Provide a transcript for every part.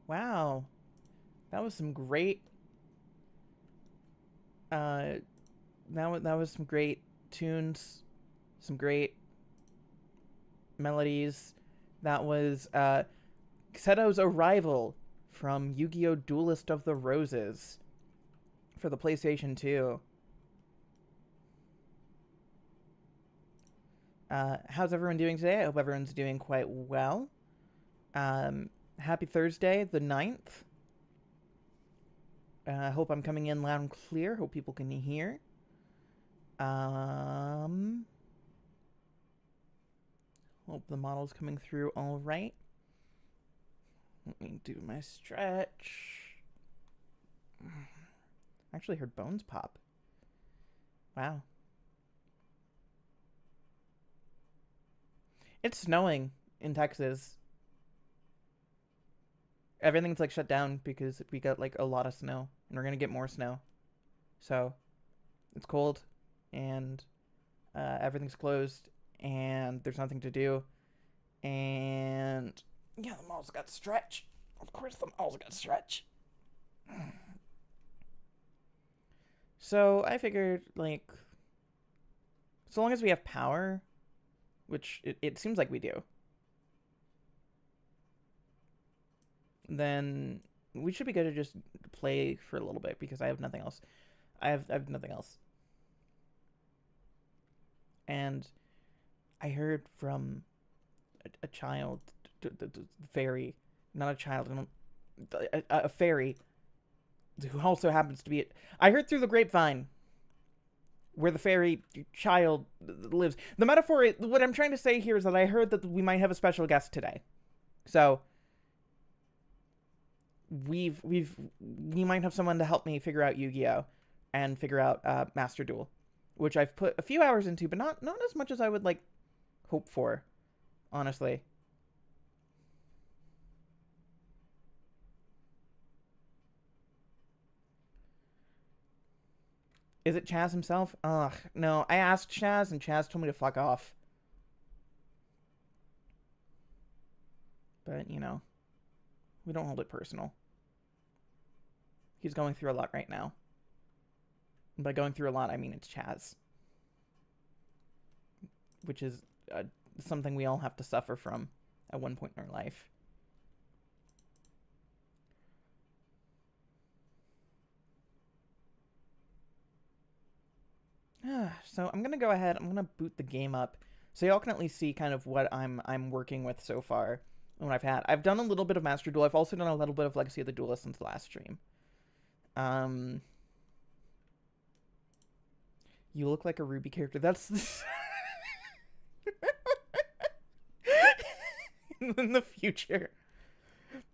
Wow, that was some great. That was some great tunes, some great melodies. That was Xeto's Arrival from Yu-Gi-Oh! Duelist of the Roses for the PlayStation 2. How's everyone doing today? I hope everyone's doing quite well. Happy Thursday, the 9th. I hope I'm coming in loud and clear. Hope people can hear. Hope the model's coming through all right. Let me do my stretch. Actually heard bones pop. Wow. It's snowing in Texas. Everything's like shut down because we got like a lot of snow and we're gonna get more snow. So it's cold and everything's closed and there's nothing to do. And yeah, the mall's got stretch. Of course the mall's got stretch. So I figured, like, so long as we have power, which it seems like we do, then we should be good to just play for a little bit because I have nothing else. I have nothing else. And I heard from a child, fairy, not a child, a fairy, who also happens to be it. I heard through the grapevine where the fairy child lives. The metaphor, what I'm trying to say here is that I heard that we might have a special guest today. So we might have someone to help me figure out Yu-Gi-Oh! And figure out Master Duel, which I've put a few hours into, but not as much as I would like hope for, honestly. Is it Chaz himself? Ugh, no. I asked Chaz, and Chaz told me to fuck off. But, you know, we don't hold it personal. He's going through a lot right now. And by going through a lot, I mean it's Chaz. Which is something we all have to suffer from at one point in our life. So I'm gonna go ahead. I'm gonna boot the game up, so y'all can at least see kind of what I'm working with so far. And what I've had. I've done a little bit of Master Duel. I've also done a little bit of Legacy of the Duelist since the last stream. You look like a Ruby character. That's in the future.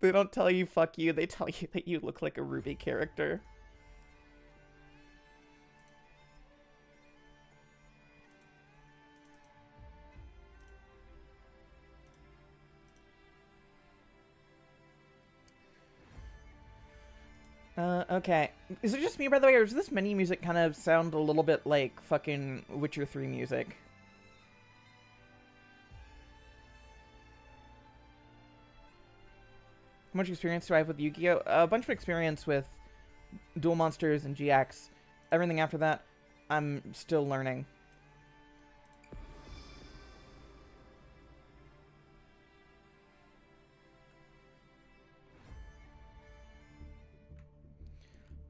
They don't tell you fuck you. They tell you that you look like a Ruby character. Okay. Is it just me, by the way, or does this menu music kind of sound a little bit like fucking Witcher 3 music? How much experience do I have with Yu-Gi-Oh? A bunch of experience with Duel Monsters and GX. Everything after that, I'm still learning.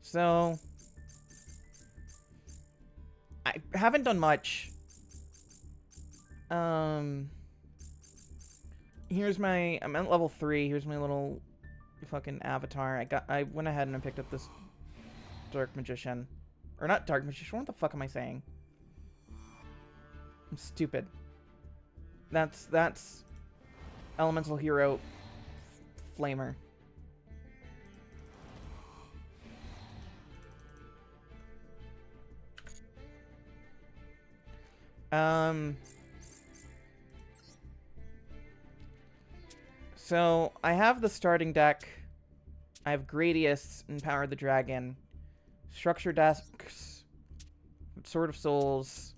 So, I haven't done much Here's my... I'm at level 3. Here's my little fucking avatar. I went ahead and I picked up this Dark Magician. Or not Dark Magician. What the fuck am I saying? I'm stupid. That's Elemental Hero Flamer. So I have the starting deck. I have Gradius and Power of the Dragon, Structure Desks, Sword of Souls,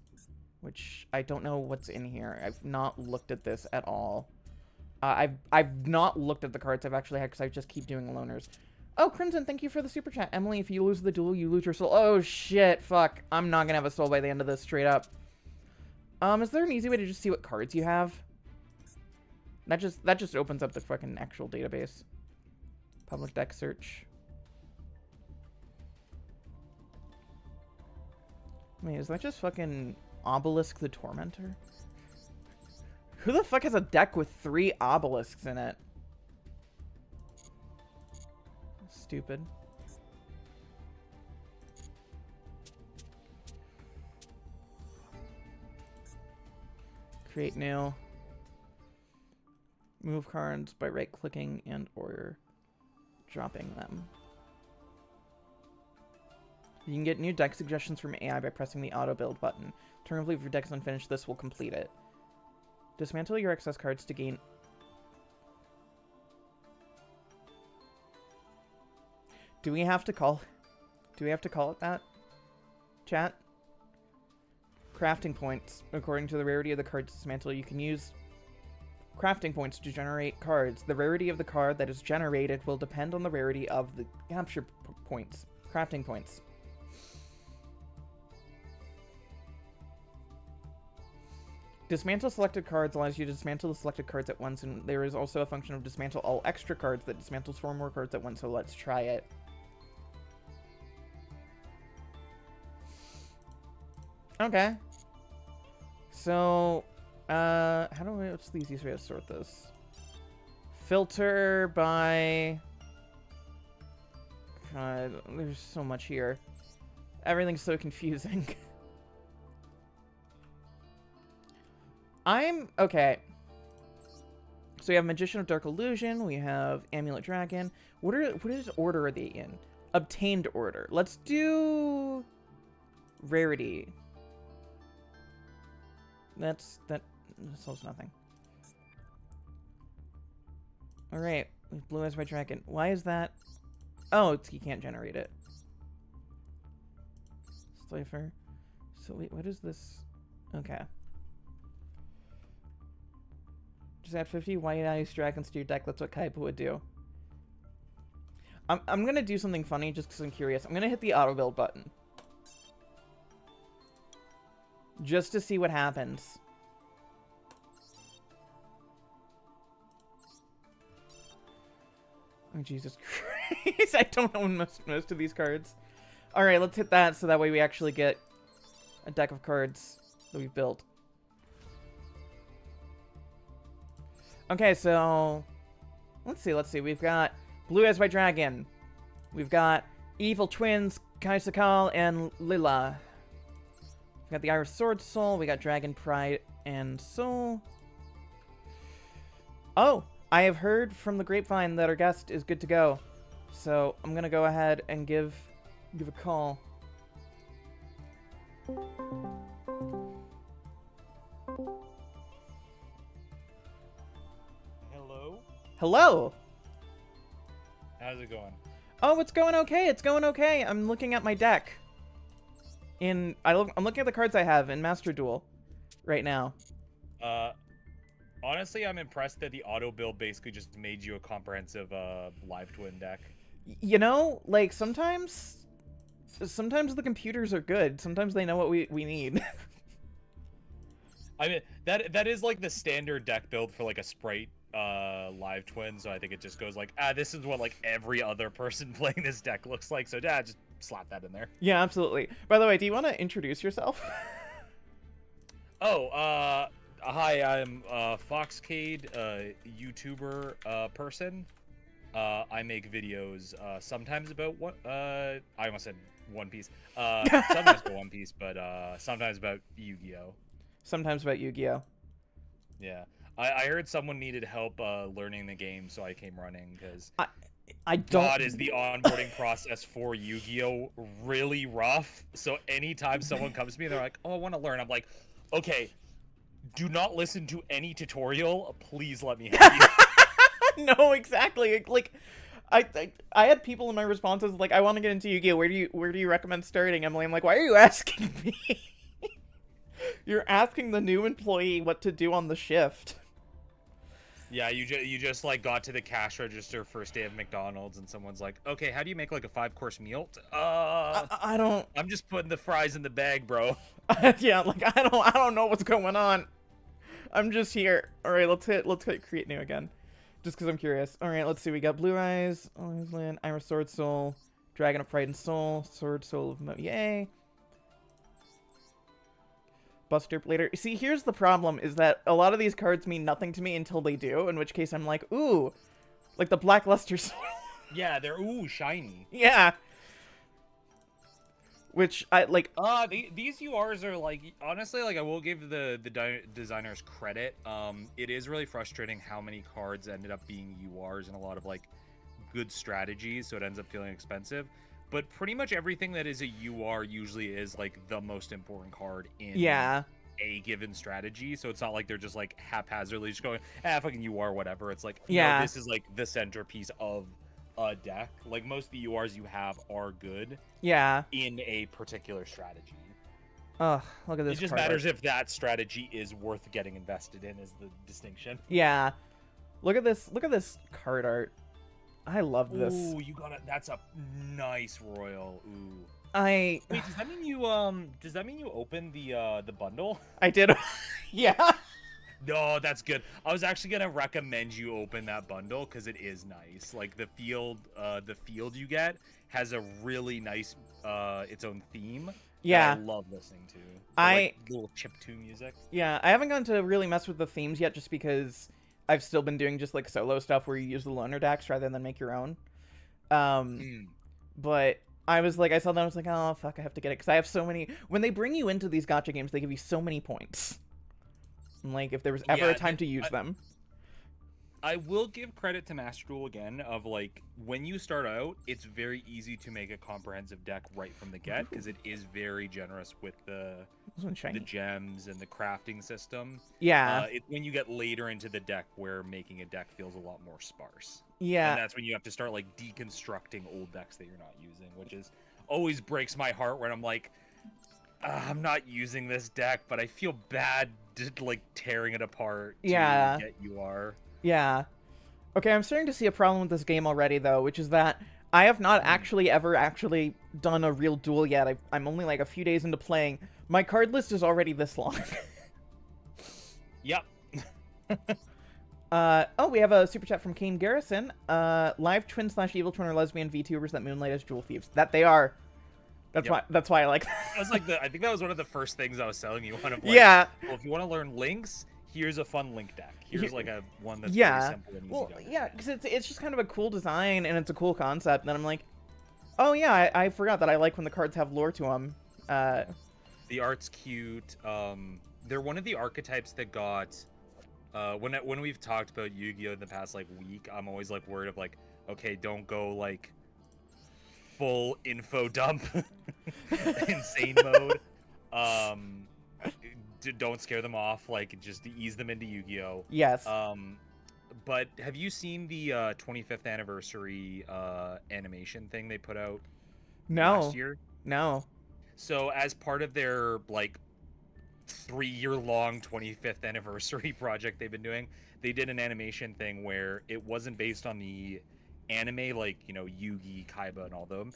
which I don't know what's in here. I've not looked at this at all. I've not looked at the cards I've actually had because I just keep doing loners. Oh, Crimson, thank you for the super chat. Emily, if you lose the duel, you lose your soul. Oh shit, fuck. I'm not gonna have a soul by the end of this, straight up. Is there an easy way to just see what cards you have? That just opens up the fucking actual database. Public deck search. Wait, is that just fucking Obelisk the Tormentor? Who the fuck has a deck with 3 obelisks in it? Stupid. Create new. Move cards by right-clicking and or dropping them. You can get new deck suggestions from AI by pressing the auto build button. Alternatively, if your deck is unfinished, this will complete it. Dismantle your excess cards to gain... Do we have to call it that? Chat? Crafting points. According to the rarity of the card to dismantle, you can use crafting points to generate cards. The rarity of the card that is generated will depend on the rarity of the capture points. Crafting points. Dismantle selected cards allows you to dismantle the selected cards at once, and there is also a function of dismantle all extra cards that dismantles 4 more cards at once, so let's try it. Okay. So, what's the easiest way to sort this? Filter by... God, there's so much here. Everything's so confusing. Okay. So we have Magician of Dark Illusion, we have Amulet Dragon. What order are they in? Obtained order. Let's do... Rarity. That solves nothing. Alright, Blue Eyes White Dragon. Why is that? Oh, you can't generate it. Slifer. So wait, what is this? Okay. Just add 50 White Eyes Dragons to your deck. That's what Kaiba would do. I'm gonna do something funny just because I'm curious. I'm gonna hit the auto build button. Just to see what happens. Oh, Jesus Christ. I don't know most of these cards. Alright, let's hit that so that way we actually get a deck of cards that we've built. Okay, so... Let's see. We've got Blue Eyes White Dragon. We've got Evil Twins, Kaisakal, and Lila. We got the Iris Sword Soul, we got Dragon Pride and Soul. Oh, I have heard from the grapevine that our guest is good to go. So I'm gonna go ahead and give a call. Hello? Hello! How's it going? Oh, it's going okay, it's going okay. I'm looking at my deck. I'm looking at the cards I have in Master Duel right now. Honestly, I'm impressed that the auto build basically just made you a comprehensive live twin deck. You know, like sometimes the computers are good. Sometimes they know what we need. I mean, that is like the standard deck build for like a Sprite live twin, so I think it just goes like, this is what like every other person playing this deck looks like, so just slap that in there. Yeah, absolutely. By the way, do you want to introduce yourself? Oh, Hi, I'm Foxcade, YouTuber person. I make videos sometimes about I almost said One Piece. Sometimes about One Piece, but sometimes about Yu-Gi-Oh. Sometimes about Yu-Gi-Oh. Yeah, I heard someone needed help learning the game, so I came running because I I don't. God, is the onboarding process for Yu-Gi-Oh really rough. So anytime someone comes to me, they're like, "Oh, I want to learn," I'm like, "Okay, do not listen to any tutorial. Please let me help you." No, exactly. Like, I had people in my responses like, I want to get into Yu-Gi-Oh. Where do you recommend starting, Emily? I'm like, why are you asking me? You're asking the new employee what to do on the shift. Yeah, you just like got to the cash register first day of McDonald's, and someone's like, "Okay, how do you make like a 5-course meal?" I don't. I'm just putting the fries in the bag, bro. Yeah, like I don't know what's going on. I'm just here. All right, let's hit create new again, just because I'm curious. All right, let's see. We got Blue Eyes, Always Land, Iris Sword Soul, Dragon of Pride and Soul, Sword Soul of Yay. Buster Blader. See, here's the problem: is that a lot of these cards mean nothing to me until they do. In which case, I'm like, ooh, like the Black Luster Soul. Yeah, they're shiny. Yeah. Which I like. These URs are like, honestly, like I will give the designers credit. It is really frustrating how many cards ended up being URs and a lot of like good strategies, so it ends up feeling expensive. But pretty much everything that is a UR usually is like the most important card in Yeah. a given strategy. So it's not like they're just like haphazardly just going, fucking UR, whatever. It's like, Yeah. no, this is like the centerpiece of a deck. Like most of the URs you have are good Yeah. in a particular strategy. Ugh, look at this. It just card matters art. if that strategy is worth getting invested in, is the distinction. Yeah. Look at this. Look at this card art. I love this. Ooh, you got it. That's a nice royal. Ooh. I Wait, does that mean you opened the bundle? I did. Yeah. No, that's good. I was actually gonna recommend you open that bundle because it is nice. Like the field you get has a really nice its own theme. Yeah. That I love listening to. Like, little chiptune music. Yeah, I haven't gotten to really mess with the themes yet, just because I've still been doing just like solo stuff where you use the loaner decks rather than make your own. But I was like, I saw that, I was like, oh fuck, I have to get it because I have so many. When they bring you into these gacha games, they give you so many points. And, like, if there was ever a time to use them. I will give credit to Master Duel again of like when you start out, it's very easy to make a comprehensive deck right from the get because it is very generous with the gems and the crafting system. Yeah. It's when you get later into the deck where making a deck feels a lot more sparse. Yeah. And that's when you have to start like deconstructing old decks that you're not using, which is always breaks my heart when I'm like, I'm not using this deck, but I feel bad like tearing it apart to get UR. Yeah. Okay, I'm starting to see a problem with this game already, though, which is that I have not ever done a real duel yet. I'm only like a few days into playing. My card list is already this long. Yep. Oh, we have a super chat from Kane Garrison. Live twin / evil twin or lesbian VTubers that moonlight as jewel thieves. That they are. That's why I like that. That was like I think that was one of the first things I was selling you on. Of like, yeah. Well, if you want to learn links, here's a fun link deck. Here's like a one that's very simple and easy to understand. Yeah, because it's just kind of a cool design and it's a cool concept. And then I'm like, oh yeah, I forgot that I like when the cards have lore to them. The art's cute. They're one of the archetypes that got. When we've talked about Yu-Gi-Oh in the past like week, I'm always like worried of like, okay, don't go like full info dump insane mode. Don't scare them off, like just ease them into Yu-Gi-Oh. Yes. But have you seen the 25th anniversary animation thing they put out last year? No. So as part of their like 3-year-long 25th anniversary project they've been doing, they did an animation thing where it wasn't based on the anime like, you know, Yugi, Kaiba, and all them.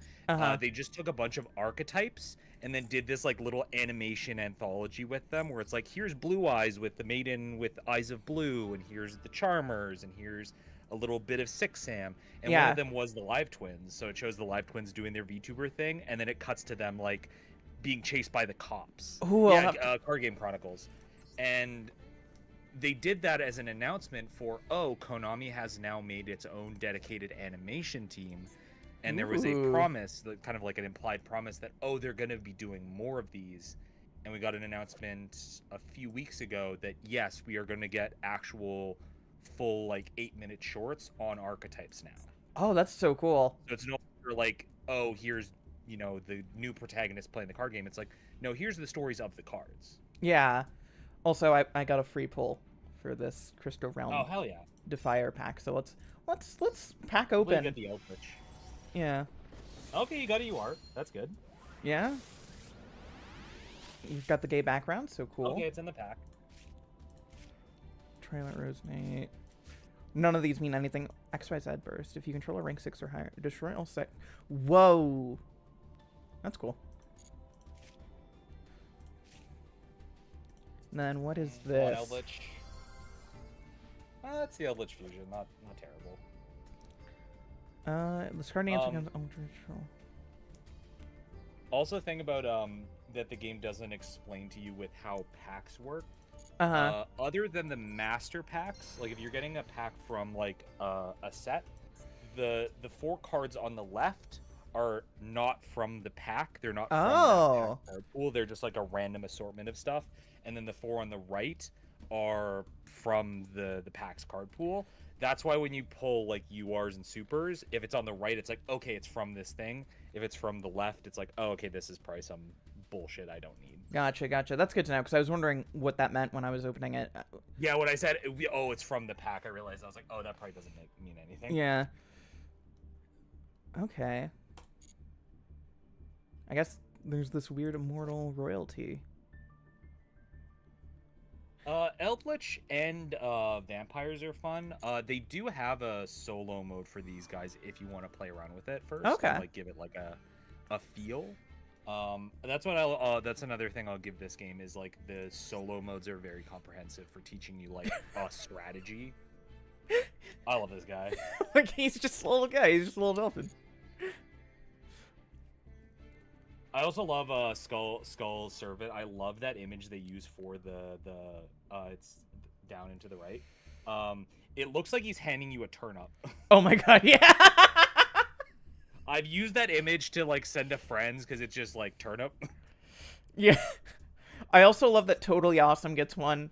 They just took a bunch of archetypes and then did this like little animation anthology with them where it's like, here's Blue Eyes with the maiden with eyes of blue, and here's the Charmers, and here's a little bit of Six Sam, and one of them was the Live Twins. So it shows the Live Twins doing their VTuber thing, and then it cuts to them like being chased by the cops. Ooh, Card Game Chronicles. And they did that as an announcement for, oh, Konami has now made its own dedicated animation team. And there was a Ooh. promise, kind of like an implied promise that, oh, they're going to be doing more of these. And we got an announcement a few weeks ago that, yes, we are going to get actual full, like, 8-minute shorts on archetypes now. Oh, that's so cool. So it's no longer like, oh, here's, the new protagonist playing the card game. It's like, no, here's the stories of the cards. Yeah. Also, I got a free pull for this Crystal Oh, Realm hell yeah. Defier pack, so let's pack Hopefully you open. get the Eldritch. Yeah. Okay, you got a UR. That's good. Yeah. You've got the gay background, so cool. Okay, it's in the pack. Trailer Rosemate. None of these mean anything. XYZ burst. If you control a rank 6 or higher, destroy all six. Whoa. That's cool. And then what is this? Eldritch. That's the Eldritch Fusion. Not terrible. This card answer becomes ultra troll. Also, thing about that the game doesn't explain to you with how packs work. Other than the master packs, like if you're getting a pack from like a set, the 4 cards on the left are not from the pack. They're not from that pack card pool. They're just like a random assortment of stuff. And then the 4 on the right are from the pack's card pool. That's why when you pull like URs and supers, if it's on the right, it's like, okay, it's from this thing. If it's from the left, it's like, oh, okay, this is probably some bullshit I don't need. Gotcha. That's good to know, because I was wondering what that meant when I was opening it. Yeah, when I said, oh, it's from the pack, I realized I was like, oh, that probably doesn't mean anything. Yeah. Okay. I guess there's this weird immortal royalty. Eldritch and vampires are fun. They do have a solo mode for these guys if you want to play around with it first. Okay. And, like give it like a feel. That's what that's another thing I'll give this game is like the solo modes are very comprehensive for teaching you like a strategy. I love this guy. Like he's just a little guy. He's just a little dolphin. I also love Skull Servant. I love that image they use for the it's down and to the right. It looks like he's handing you a turnip. Oh my god, yeah. I've used that image to like send to friends because it's just like turnip. Yeah. I also love that Totally Awesome gets one.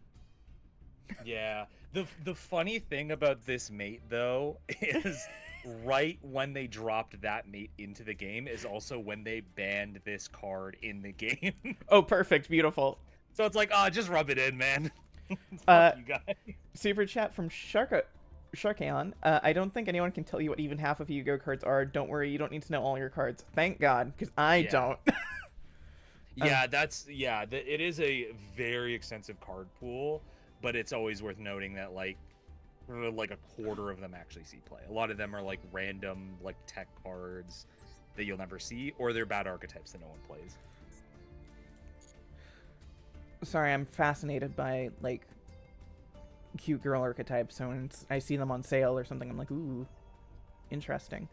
Yeah. The funny thing about this mate though is right when they dropped that mate into the game is also when they banned this card in the game. Oh, perfect. Beautiful. So it's like, just rub it in, man. Fuck you guys. Super chat from Sharkaon. I don't think anyone can tell you what even half of Yu-Gi-Oh cards are. Don't worry, you don't need to know all your cards. Thank God, because I don't. Yeah, it is a very extensive card pool, but it's always worth noting that like a quarter of them actually see play. A lot of them are like random like tech cards that you'll never see, or they're bad archetypes that no one plays. Sorry, I'm fascinated by like cute girl archetypes. So when I see them on sale or something, I'm like, ooh, interesting.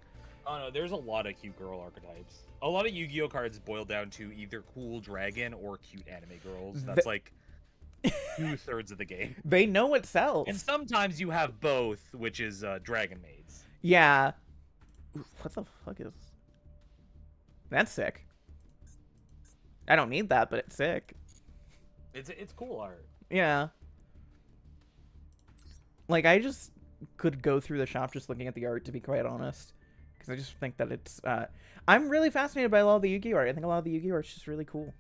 Oh no, there's a lot of cute girl archetypes. A lot of Yu-Gi-Oh cards boil down to either cool dragon or cute anime girls. That's like 2/3 of the game. They know what sells. And sometimes you have both, which is dragon maids. Yeah. Ooh, what the fuck is... That's sick. I don't need that, but it's sick. It's cool art. Yeah. Like, I just could go through the shop just looking at the art, to be quite honest. Because I just think that it's... I'm really fascinated by a lot of the Yu-Gi-Oh art. I think a lot of the Yu-Gi-Oh art is just really cool.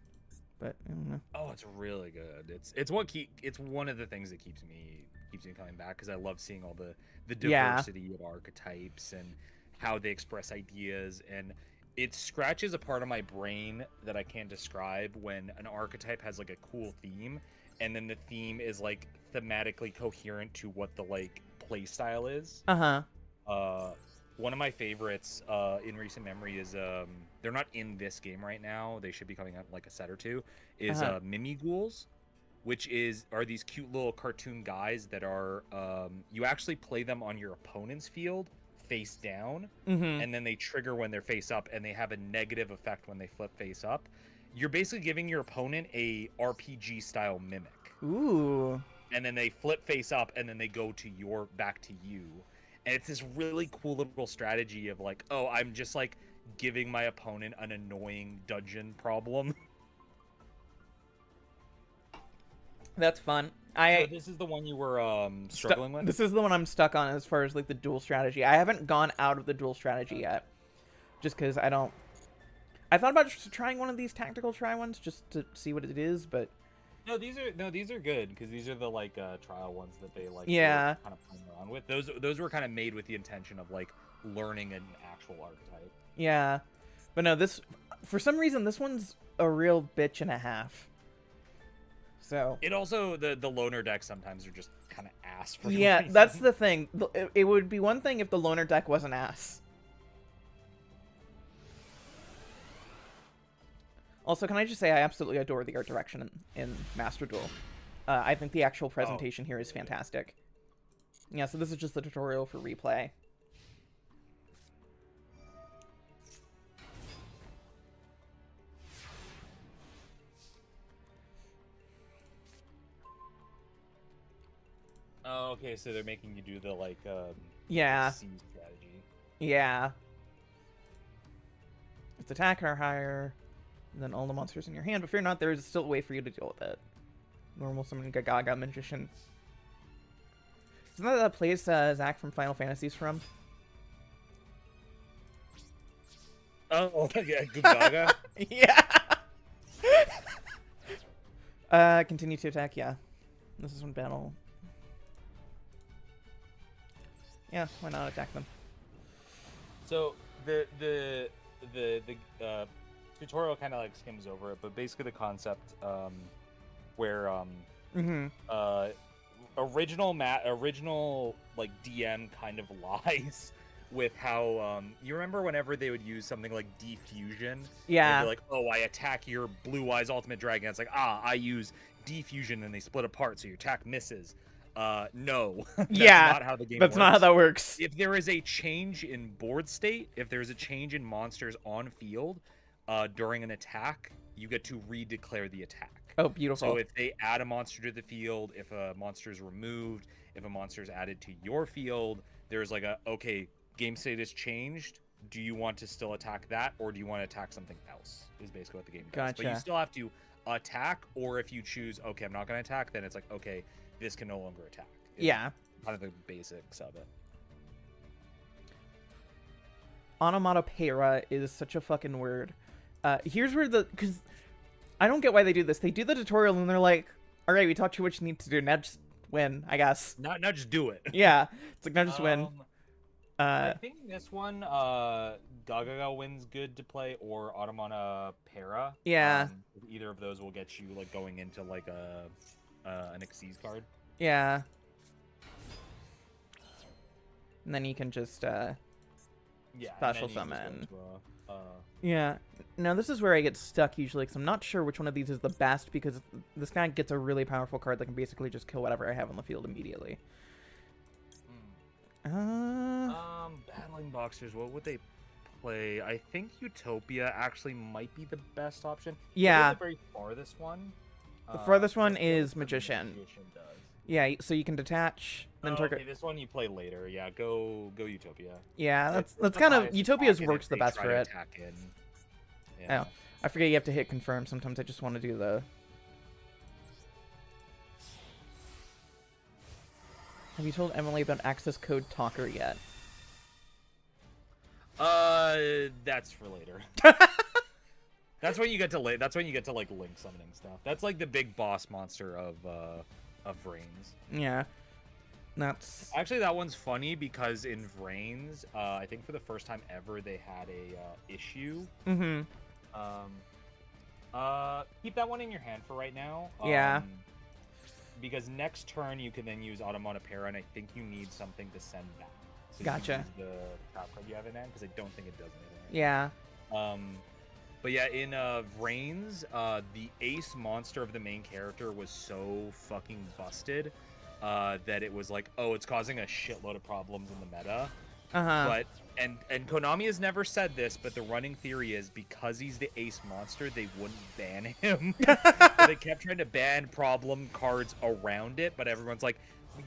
But, I don't know. Oh, it's really good. It's one of the things that keeps me coming back, because I love seeing all the diversity of archetypes and how they express ideas, and it scratches a part of my brain that I can't describe when an archetype has like a cool theme, and then the theme is like thematically coherent to what the like play style is. One of my favorites in recent memory is they're not in this game right now. They should be coming out in like a set or two. Is Mimighouls, which are these cute little cartoon guys that are you actually play them on your opponent's field face down, and then they trigger when they're face up, and they have a negative effect when they flip face up. You're basically giving your opponent a RPG style mimic. Ooh. and then they flip face up, and then they go to back to you. And it's this really cool little strategy of like, oh, I'm just like giving my opponent an annoying dungeon problem. That's fun. So this is the one you were struggling with? This is the one I'm stuck on as far as like the dual strategy. I haven't gone out of the dual strategy yet, just because I don't. I thought about just trying one of these tactical try ones just to see what it is, but No, these are good because these are the like trial ones that they like Yeah. kind of playing around with. Those were kind of made with the intention of like learning an actual archetype. yeah. But no, this for some reason this one's a real bitch and a half. So It also the loner decks sometimes are just kind of ass for no yeah, reason. that's the thing. It would be one thing if the loner deck wasn't ass. Also, can I just say I absolutely adore the art direction in Master Duel. I think the actual presentation here is fantastic. Yeah, so this is just the tutorial for replay. Oh, okay, so they're making you do the like Yeah. C strategy. Yeah. It's attack or higher than all the monsters in your hand, but fear not, there is still a way for you to deal with it. Normal summon Gaga Magician. Isn't that place Zach from Final Fantasy's from? Oh, yeah, Gugaga. Yeah. Continue to attack, yeah. This is one battle. Yeah, why not attack them? So the tutorial kind of like skims over it, but basically the concept where original like DM kind of lies with how you remember whenever they would use something like defusion. Yeah. They'd be like, oh, I attack your Blue Eyes Ultimate Dragon. It's like, I use defusion, and they split apart, so your attack misses. No. That's not how the game that's works. not how that works. If there is a change in board state, if there's a change in monsters on field during an attack, you get to redeclare the attack. Oh, beautiful. So if they add a monster to the field, if a monster is removed, if a monster is added to your field, there's like okay, game state has changed. Do you want to still attack that, or do you want to attack something else? Is basically what the game does. Gotcha. But you still have to attack, or if you choose, okay, I'm not going to attack, then it's like, okay, this can no longer attack. It's Yeah. kind of the basics of it. Onomatopoeia is such a fucking word. Here's where because I don't get why they do this. They do the tutorial and they're like, all right, we taught you what you need to do. Now just win, I guess. Not just do it. Yeah. It's like, now just win. I think this one, Gagaga Win's good to play, or Automata. Yeah. Either of those will get you like going into like an Xyz card. Yeah. And then you can just special summon. Yeah. Now this is where I get stuck usually, because I'm not sure which one of these is the best, because this guy gets a really powerful card that can basically just kill whatever I have on the field immediately. Battling Boxers, what would they play? I think Utopia actually might be the best option. Yeah. The very farthest one. The farthest one is Magician. Magician. Yeah, so you can detach, then okay, this one you play later. Yeah, go Utopia. Yeah, that's kind of Utopia's works the best for it. Yeah. Oh, I forget you have to hit confirm. Sometimes I just want to do the. Have you told Emily about access code Talker yet? That's for later. That's when you get to That's when you get to like link summoning stuff. That's like the big boss monster of Vrains. Yeah. That's actually, that one's funny because in Vrains, I think for the first time ever they had a issue. Keep that one in your hand for right now. Yeah. Because next turn you can then use Automatopoeia, and I think you need something to send back. So gotcha. You use the trap card you have in hand, because I don't think it does anything. Yeah. But yeah, in Vrains, the ace monster of the main character was so fucking busted that it was like, oh, it's causing a shitload of problems in the meta. But and Konami has never said this, but the running theory is because he's the ace monster, they wouldn't ban him. So they kept trying to ban problem cards around it, but everyone's like,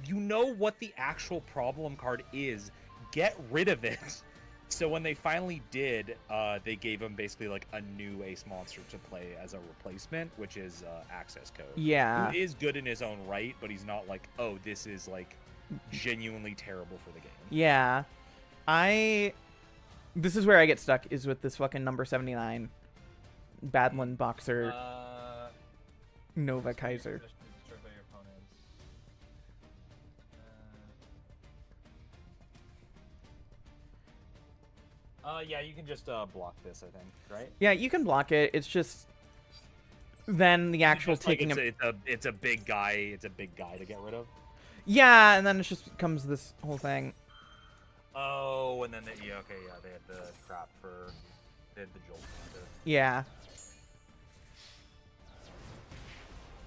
you know what the actual problem card is. Get rid of it. So when they finally did, they gave him basically like a new ace monster to play as a replacement, which is Access Code. Yeah. Who is good in his own right, but he's not like, oh, this is like genuinely terrible for the game. Yeah. This is where I get stuck, is with this fucking number 79 Badland Boxer Nova Kaiser. Yeah, you can just block this, I think, right? Yeah, you can block it. It's just then the actual taking it's a big guy. It's a big guy to get rid of. Yeah, and then it just becomes this whole thing. Oh, and then they had the crap for the jolt. Yeah.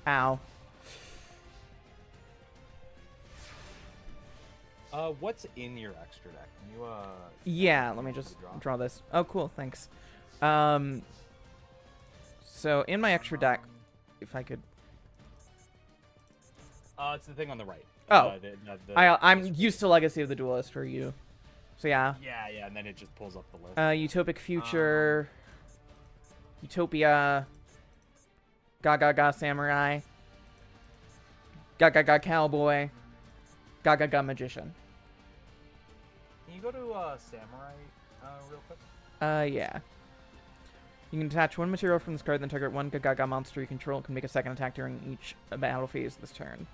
Ow. What's in your extra deck? Can you Yeah, let me just draw this. Oh, cool, thanks. So in my extra deck, if I could. It's the thing on the right. Oh, I'm used to Legacy of the Duelist for you. So yeah. Yeah, and then it just pulls up the list. Utopic Future, Utopia, Gaga Samurai, Gaga Cowboy, Gaga Magician. Can you go to Samurai real quick? Yeah. You can attach one material from this card, then target one Gaga monster you control and can make a second attack during each battle phase this turn.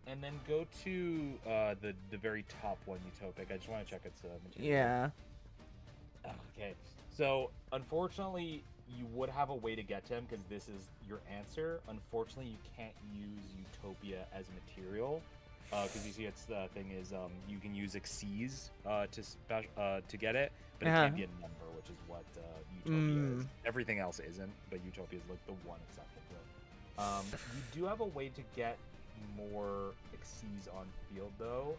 And then go to the very top one, Utopic. I just want to check its material. Yeah. Okay. So, unfortunately, you would have a way to get to him because this is your answer. Unfortunately, you can't use Utopia as material because you see its thing is you can use Xyz to get it, but it can't be a number, which is what Utopia is. Everything else isn't, but Utopia is like the one exception to it. You do have a way to get more Xyz on field though.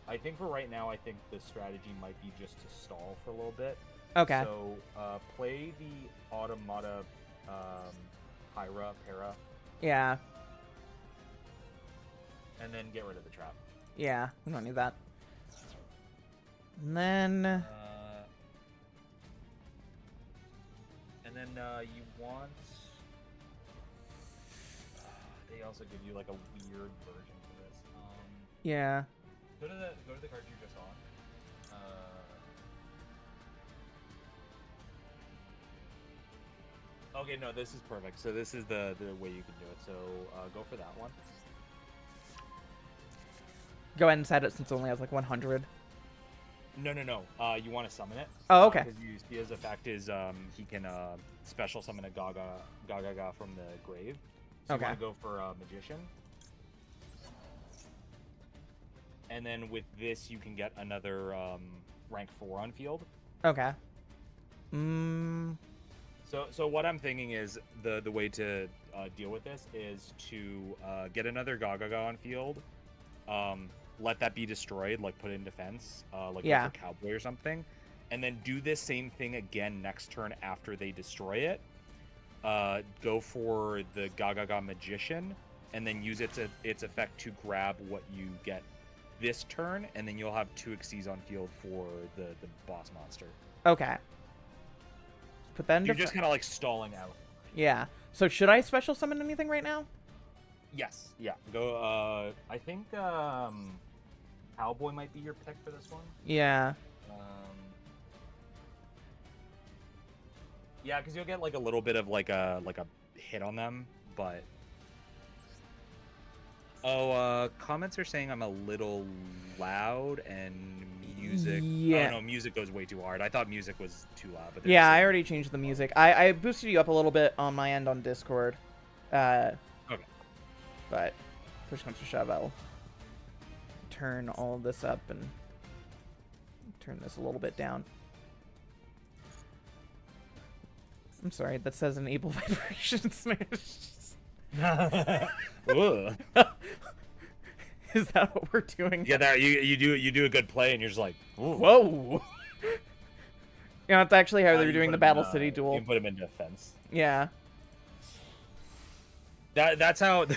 I think for right now, I think the strategy might be just to stall for a little bit. Okay. So play the Automata Pyra Para. Yeah. And then get rid of the trap. Yeah, we don't need that. And then you want. They also give you like a weird version for this. Yeah. Go to the card you just on. Okay, no, this is perfect. So this is the way you can do it. So go for that one. Go ahead and set it since it only has like 100. No. You want to summon it. Oh, okay. Because his effect is he can special summon a Gaga from the grave. So you want to go for Magician. And then with this, you can get another rank 4 on field. Okay. So what I'm thinking is the way to deal with this is to get another Gaga on field, let that be destroyed, like put it in defense, like go for Cowboy or something, and then do this same thing again next turn after they destroy it. Go for the Gaga Magician, and then use its effect to grab what you get this turn, and then you'll have 2 Xyz on field for the boss monster. Okay. Put that in You're just kind of like stalling out. Yeah. So should I special summon anything right now? Yes. Yeah. Go. I think Cowboy might be your pick for this one. Yeah. Yeah, because you'll get like a little bit of like a hit on them, but. Oh, comments are saying I'm a little loud and music. Yeah. Oh no, music goes way too hard. I thought music was too loud. But yeah, I already changed the music. I boosted you up a little bit on my end on Discord. Okay. But push comes to shove, I'll turn all of this up and turn this a little bit down. I'm sorry, that says enable vibrations. Is that what we're doing? Yeah, that you do a good play and you're just like, ooh. Whoa. Yeah, that's actually how they were You doing put the him in, Battle City You duel. can put him in defense. Yeah. That's how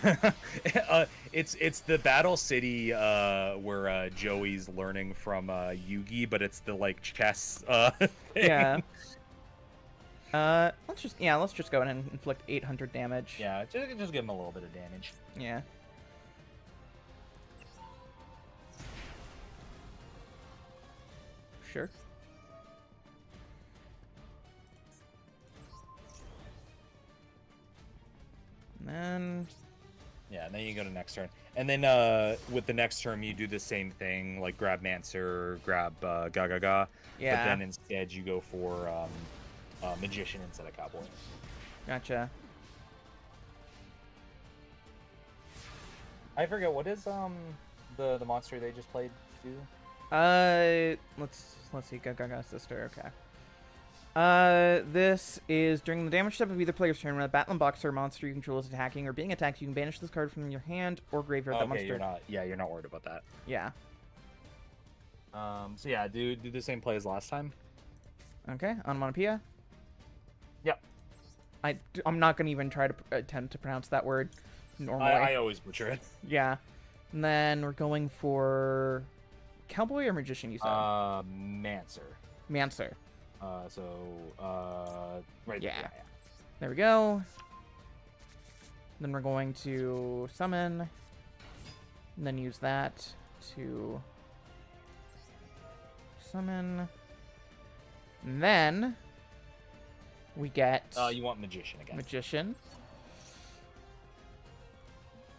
it's the Battle City where Joey's learning from Yugi, but it's the like chess thing. Yeah. Let's just go ahead and inflict 800 damage. Yeah, just give him a little bit of damage. Yeah. Sure. And then... Yeah, and then you go to next turn. And then with the next turn, you do the same thing, like grab Mancer, grab Gaga. Yeah. But then instead you go for Magician instead of Cowboy. Gotcha. I forget, what is the monster they just played do? Let's see. Gaga sister. Okay. This is during the damage step of either player's turn. When a Battling Boxer monster you control is attacking or being attacked, you can banish this card from your hand or graveyard. That monster. You're not worried about that. Yeah. So yeah, do the same play as last time. Okay, onomatopoeia. Yep. I'm not gonna even try to attempt to pronounce that word normally. I always butcher it. Yeah. And then we're going for Cowboy or Magician, you said? Mancer. Mancer. Right. Yeah. There we go. Then we're going to summon. And then use that to summon. And then we get... you want Magician again. Magician.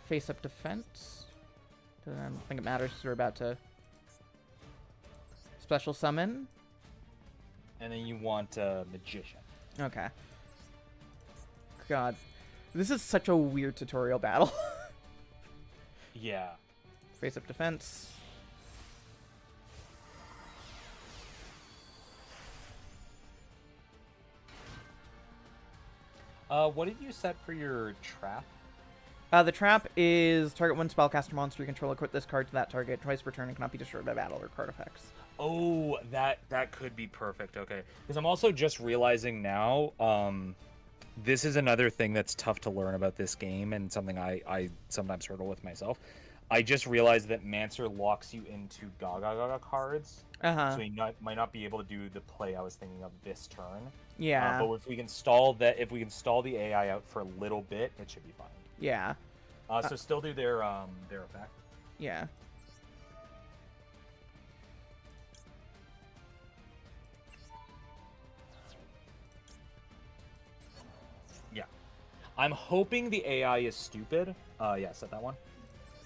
Face up defense. I don't think it matters because we're about to special summon. And then you want Magician. Okay. God. This is such a weird tutorial battle. Yeah. Face up defense. What did you set for your trap? The trap is target one spellcaster monster you control. Equip this card to that target twice per turn and cannot be destroyed by battle or card effects. Oh, that could be perfect. Okay, because I'm also just realizing now. This is another thing that's tough to learn about this game, and something I sometimes hurdle with myself. I just realized that Mancer locks you into Gaga cards, so he might not be able to do the play I was thinking of this turn. Yeah. But if we can stall the AI out for a little bit, it should be fine. Yeah. So still do their effect. Yeah. Yeah. I'm hoping the AI is stupid. Yeah, set that one.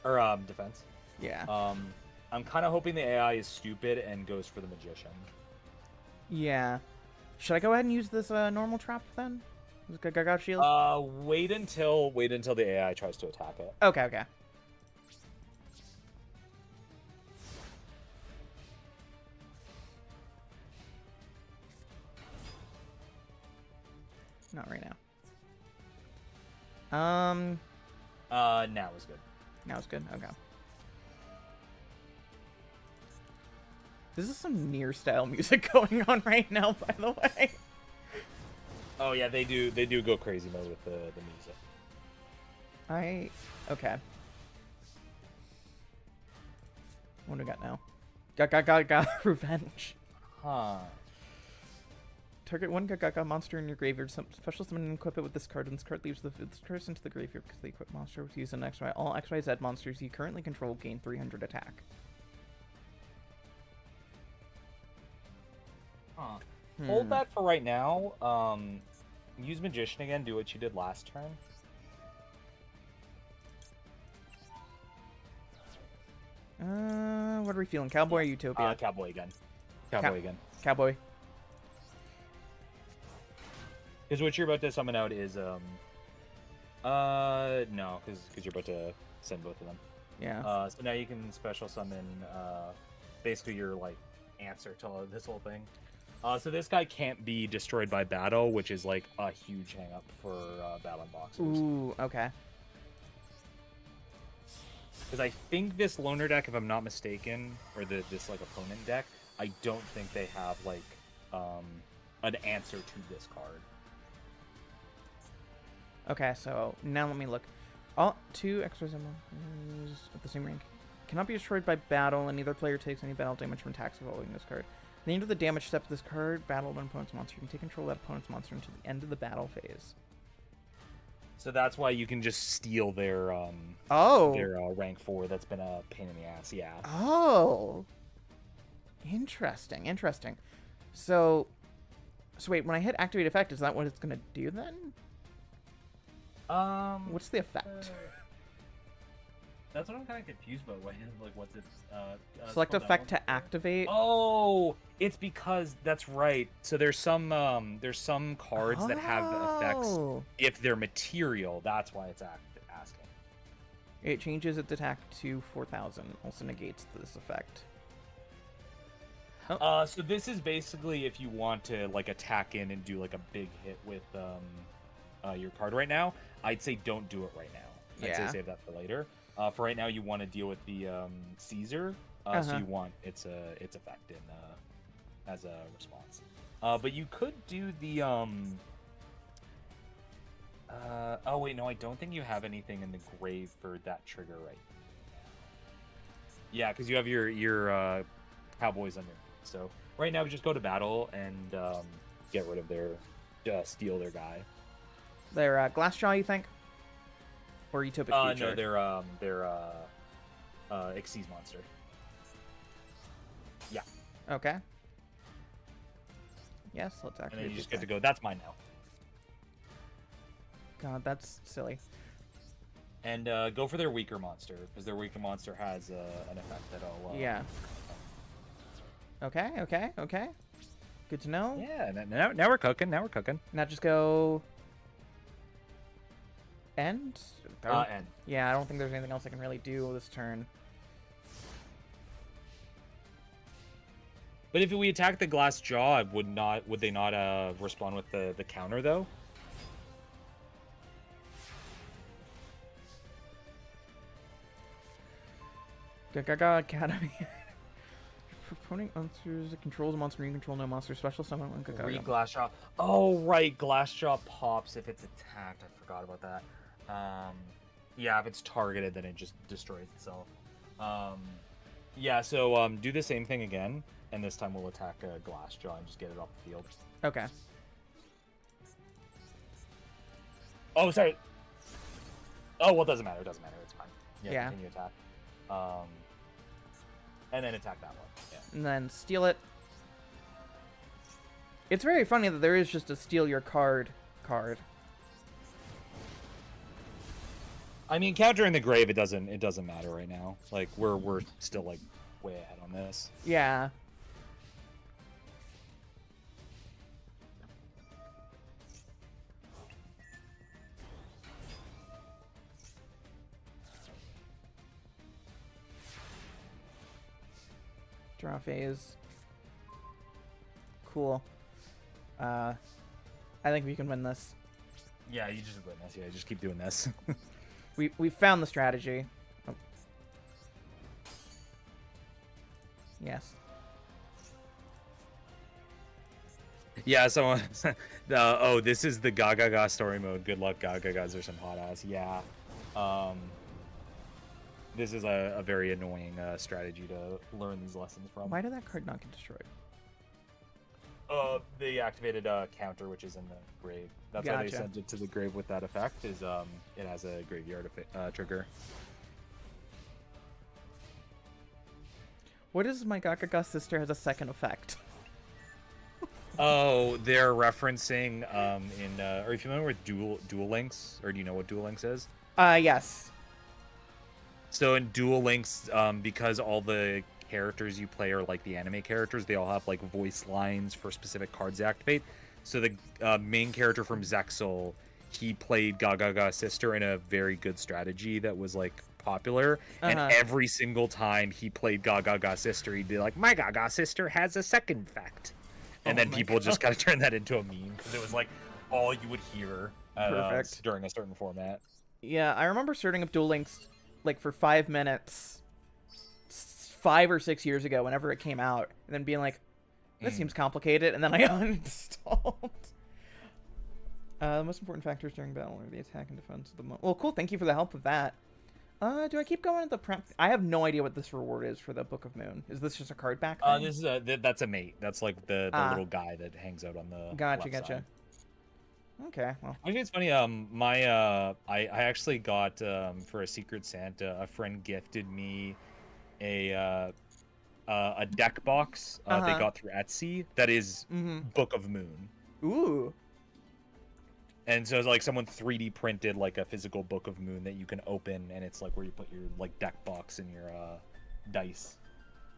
Or defense. Yeah. I'm kind of hoping the AI is stupid and goes for the Magician. Yeah. Should I go ahead and use this normal trap then? Gaga shield? Wait until the AI tries to attack it. Okay. Not right now. Now is good. Now it's good. Okay. This is some Nier style music going on right now, by the way. Oh yeah, they do go crazy mode with the music. Okay. What do we got now? Got revenge. Huh. Target one Gaga monster in your graveyard. Some special summon and equip it with this card, and this card leaves this curse into the graveyard because the equipped monster was used in XY. All XYZ monsters you currently control gain 300 attack. Huh. Hold that for right now. Use Magician again. Do what you did last turn. What are we feeling? Cowboy or Utopia? Cowboy again. Cowboy again. Cowboy. Because what you're about to summon out is no, because you're about to send both of them. Yeah. So now you can special summon basically your like answer to this whole thing. So this guy can't be destroyed by battle, which is like a huge hang up for Battling Boxers. Ooh, okay. Because I think this loner deck, if I'm not mistaken, or this like opponent deck, I don't think they have like an answer to this card. Okay, so now let me look. All 2 extra symbols at the same rank cannot be destroyed by battle, and neither player takes any battle damage from attacks following this card. At the end of the damage step of this card, battle an opponent's monster. You can take control of that opponent's monster until the end of the battle phase. So that's why you can just steal their rank 4. That's been a pain in the ass. Yeah. Oh. Interesting. So wait, when I hit activate effect, is that what it's gonna do then? What's the effect? That's what I'm kind of confused about. What's it? Select effect to activate. Oh, it's because that's right. So there's some cards that have effects if they're material. That's why it's asking. It changes its attack to 4,000. Also negates this effect. Oh. So this is basically if you want to like attack in and do like a big hit with your card right now. I'd say don't do it right now. I'd say save that for later. For right now, you want to deal with the Caesar, so you want its effect in as a response. But you could do the oh wait, no, I don't think you have anything in the grave for that trigger right now. Yeah, because you have your cowboys under. So right now, we just go to battle and get rid of their steal their guy. They're Glassjaw, you think? Or Utopic Future? No, they're Xyz monster. Yeah. Okay. Yes, let's actually. And then you just get to go. That's mine now. God, that's silly. And go for their weaker monster because their weaker monster has an effect that'll. Yeah. Okay. Good to know. Yeah. Now we're cooking. Now just go. End? End. Yeah, I don't think there's anything else I can really do this turn. But if we attack the glass jaw, would they not respond with the counter though? Gaga Academy. Opponent monsters controls a monster, you control no monster. Special summon on Gaga. Read glass jaw. Oh right, glass jaw pops if it's attacked. I forgot about that. Yeah, if it's targeted, then it just destroys itself. Yeah, so do the same thing again, and this time we'll attack Glassjaw and just get it off the field. Okay. Oh, sorry. Oh, well, it doesn't matter. It's fine. Yeah. Continue attack. And then attack that one. Yeah. And then steal it. It's very funny that there is just a steal your card. I mean, counter in the grave, it doesn't matter right now. Like we're still like way ahead on this. Yeah. Draw phase. Cool. I think we can win this. Yeah, you just win this. Yeah, just keep doing this. We found the strategy. Oh. Yes. Yeah, someone. Oh, this is the Gaga story mode. Good luck, Gagas. There's some hot ass. Yeah. This is a very annoying strategy to learn these lessons from. Why did that card not get destroyed? The activated counter, which is in the grave. That's why they sent it to the grave with that effect. Is it has a graveyard trigger. What is my Gaga sister has a second effect? Oh, they're referencing in. Are you familiar with Duel Links, or do you know what Duel Links is? Yes. So in Duel Links, because all the characters you play are like the anime characters, they all have like voice lines for specific cards they activate. So the main character from Zexal, he played Gaga sister in a very good strategy that was like popular, and every single time he played Gaga sister, he'd be like, "My Gaga sister has a second effect," and then people just kind of turned that into a meme because it was like all you would hear during a certain format. Yeah, I remember starting up Duel Links like for 5 minutes 5 or 6 years ago whenever it came out, and then being like, This Mm. seems complicated, and then I uninstalled. The most important factors during battle are the attack and defense of the Well, cool. Thank you for the help with that. Do I keep going at the prep? I have no idea what this reward is for the Book of Moon. Is this just a card back thing? This is that's a mate. That's like the little guy that hangs out on the Gotcha, left gotcha. side. Okay, well. Actually, it's funny. I actually got for a Secret Santa, a friend gifted me a deck box they got through Etsy that is Book of Moon. Ooh. And so it's like someone 3D printed like a physical Book of Moon that you can open, and it's like where you put your like deck box and your dice.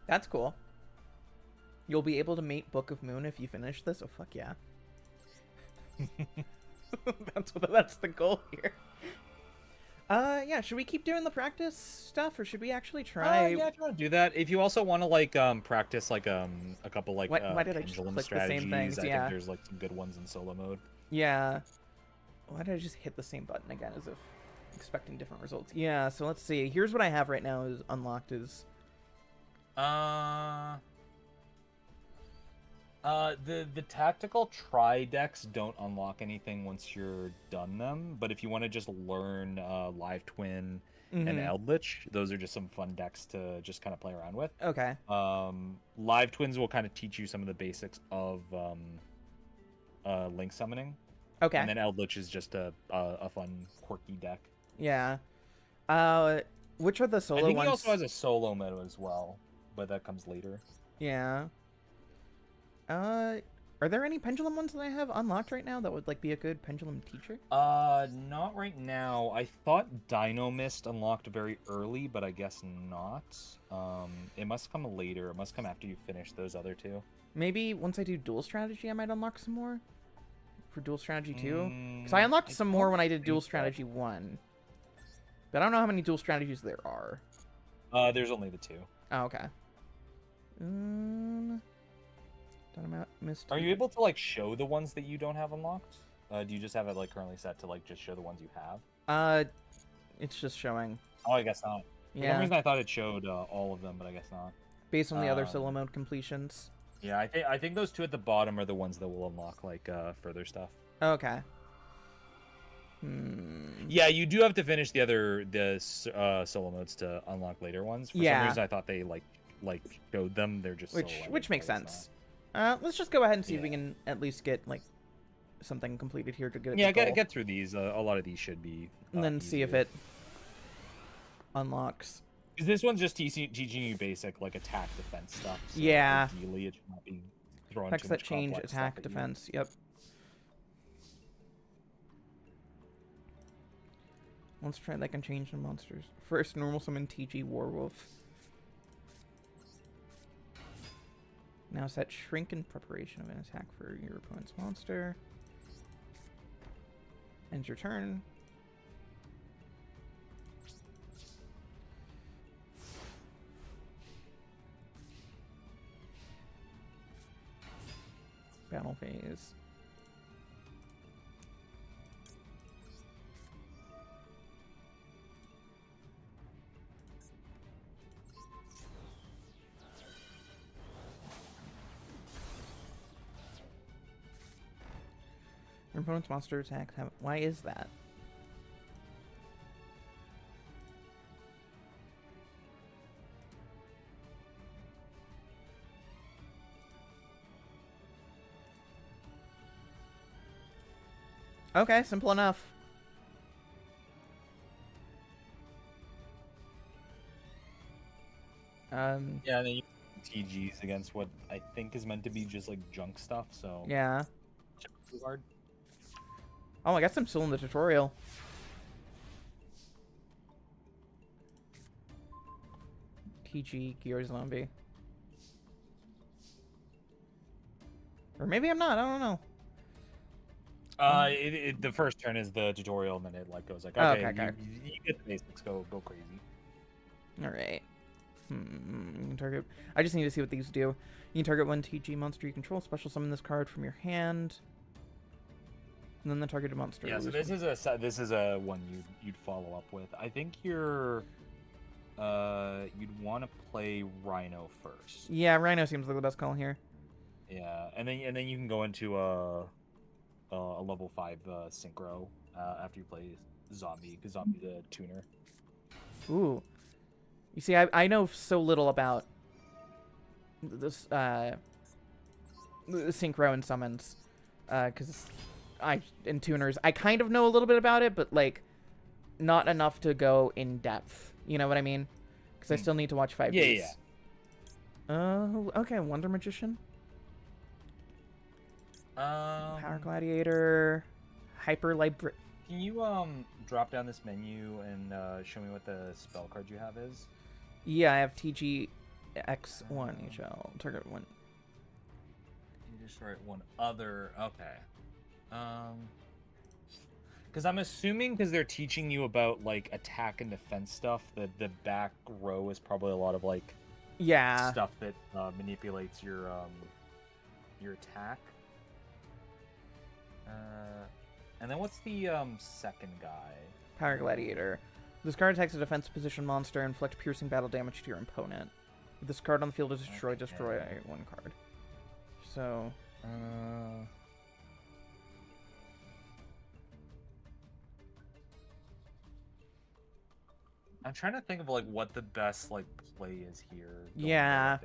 That's cool. You'll be able to mate Book of Moon if you finish this. Oh fuck yeah. That's the goal here. Yeah, should we keep doing the practice stuff, or should we actually try? Yeah, if you want to do that. If you also want to like practice like a couple like why did I just pendulum click the strategies, same things? I Yeah. think there's like some good ones in solo mode. Yeah. Why did I just hit the same button again as if expecting different results? Yeah, so let's see. Here's what I have right now is unlocked is the tactical tri decks don't unlock anything once you're done them, but if you want to just learn Live Twin and Eldritch, those are just some fun decks to just kind of play around with. Okay. Live Twins will kind of teach you some of the basics of link summoning. Okay. And then Eldritch is just a fun, quirky deck. Yeah. Which are the solo I think ones? he also has a solo meta as well, but that comes later. Yeah. Are there any pendulum ones that I have unlocked right now that would like be a good pendulum teacher? Not right now. I thought Dino Mist unlocked very early, but I guess not. It must come later. It must come after you finish those other two. Maybe once I do dual strategy, I might unlock some more for dual strategy 2. Because I unlocked some more when I did dual strategy 1. But I don't know how many dual strategies there are. There's only the 2. Oh, okay. Are you able to like show the ones that you don't have unlocked? Do you just have it like currently set to like just show the ones you have? It's just showing. Oh, I guess not. Yeah. For some reason I thought it showed all of them, but I guess not. Based on the other solo mode completions. Yeah, I think those 2 at the bottom are the ones that will unlock like further stuff. Okay. Yeah, you do have to finish the solo modes to unlock later ones. For some reason I thought they like showed them. They're just which makes sense. Let's just go ahead and see if we can at least get like something completed here to get. Yeah, get through these. A lot of these should be. And then see if it unlocks. Because this one's just teaching you basic like attack defense stuff. So yeah. Ideally, it should not be throwing Effects too that much change complex attack stuff at you. defense. Yep. Let's try that can change the monsters. First, normal summon TG Warwolf. Now set shrink in preparation of an attack for your opponent's monster. Ends your turn. Battle phase. Your opponent's monster attacks have. Why is that? Okay, simple enough. Yeah, and then you TGs against what I think is meant to be just like junk stuff. So yeah. Too hard. Oh, I guess I'm still in the tutorial. TG Gear Zombie. Or maybe I'm not, I don't know. The first turn is the tutorial, and then it like goes like, Oh, okay, okay. You get the basics, go crazy. Alright. You can target. I just need to see what these do. You can target one TG monster you control, special summon this card from your hand. And then the targeted monster. Yeah, so this is a one you'd follow up with. I think you'd want to play Rhino first. Yeah, Rhino seems like the best call here. Yeah, and then you can go into a level 5 synchro after you play zombie, because zombie's a tuner. Ooh. You see, I know so little about this synchro and summons, because in tuners I kind of know a little bit about it, but like not enough to go in depth. You know what I mean? Because I still need to watch 5Ds. Yeah. Okay, Wonder Magician, Power Um, Gladiator, Hyper Libra. can you drop down this menu and show me what the spell card you have is? Yeah, I have TGX1 HL target one. You just write one other. Okay. Because I'm assuming because they're teaching you about like attack and defense stuff, that the back row is probably a lot of like Yeah. stuff that manipulates your attack. And then what's the second guy? Power Gladiator. This card attacks a defense position monster and inflict piercing battle damage to your opponent. If this card on the field is destroyed, destroy one card. So. I'm trying to think of like what the best like play is here. Yeah.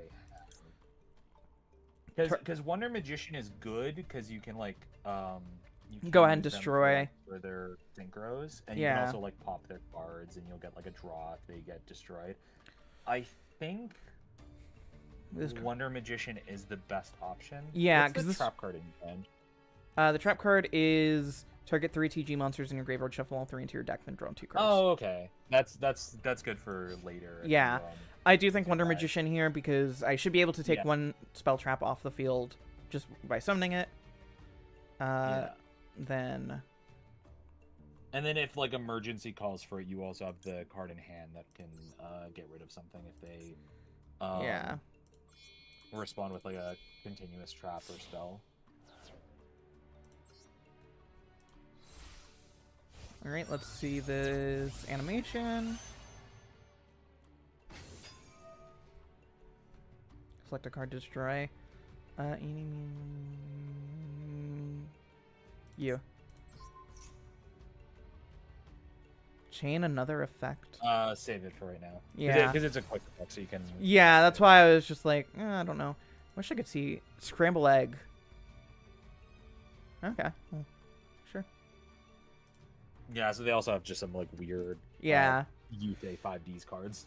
Because Wonder Magician is good because you can like you can go ahead and use them destroy for their synchros, and you Yeah. can also like pop their cards, and you'll get like a draw if they get destroyed. I think this Wonder Magician is the best option. Yeah, What's the 'cause this- trap card in your hand? the trap card is target 3 TG monsters in your graveyard, shuffle all 3 into your deck, then draw 2 cards. Oh, okay. That's good for later. if Yeah. you, I do think Wonder Right. Magician here because I should be able to take Yeah. one spell trap off the field just by summoning it. yeah. Then And then if like emergency calls for it, you also have the card in hand that can get rid of something if they yeah. respond with like a continuous trap or spell. All right, let's see this animation. Select a card to destroy. You. Chain another effect. Save it for right now. Yeah. Because it's a quick effect, so you can. Yeah, that's why I was just like, I don't know. Wish I could see scramble egg. Okay. Well, sure. Yeah, so they also have just some like weird. Yeah. Youth A 5Ds cards.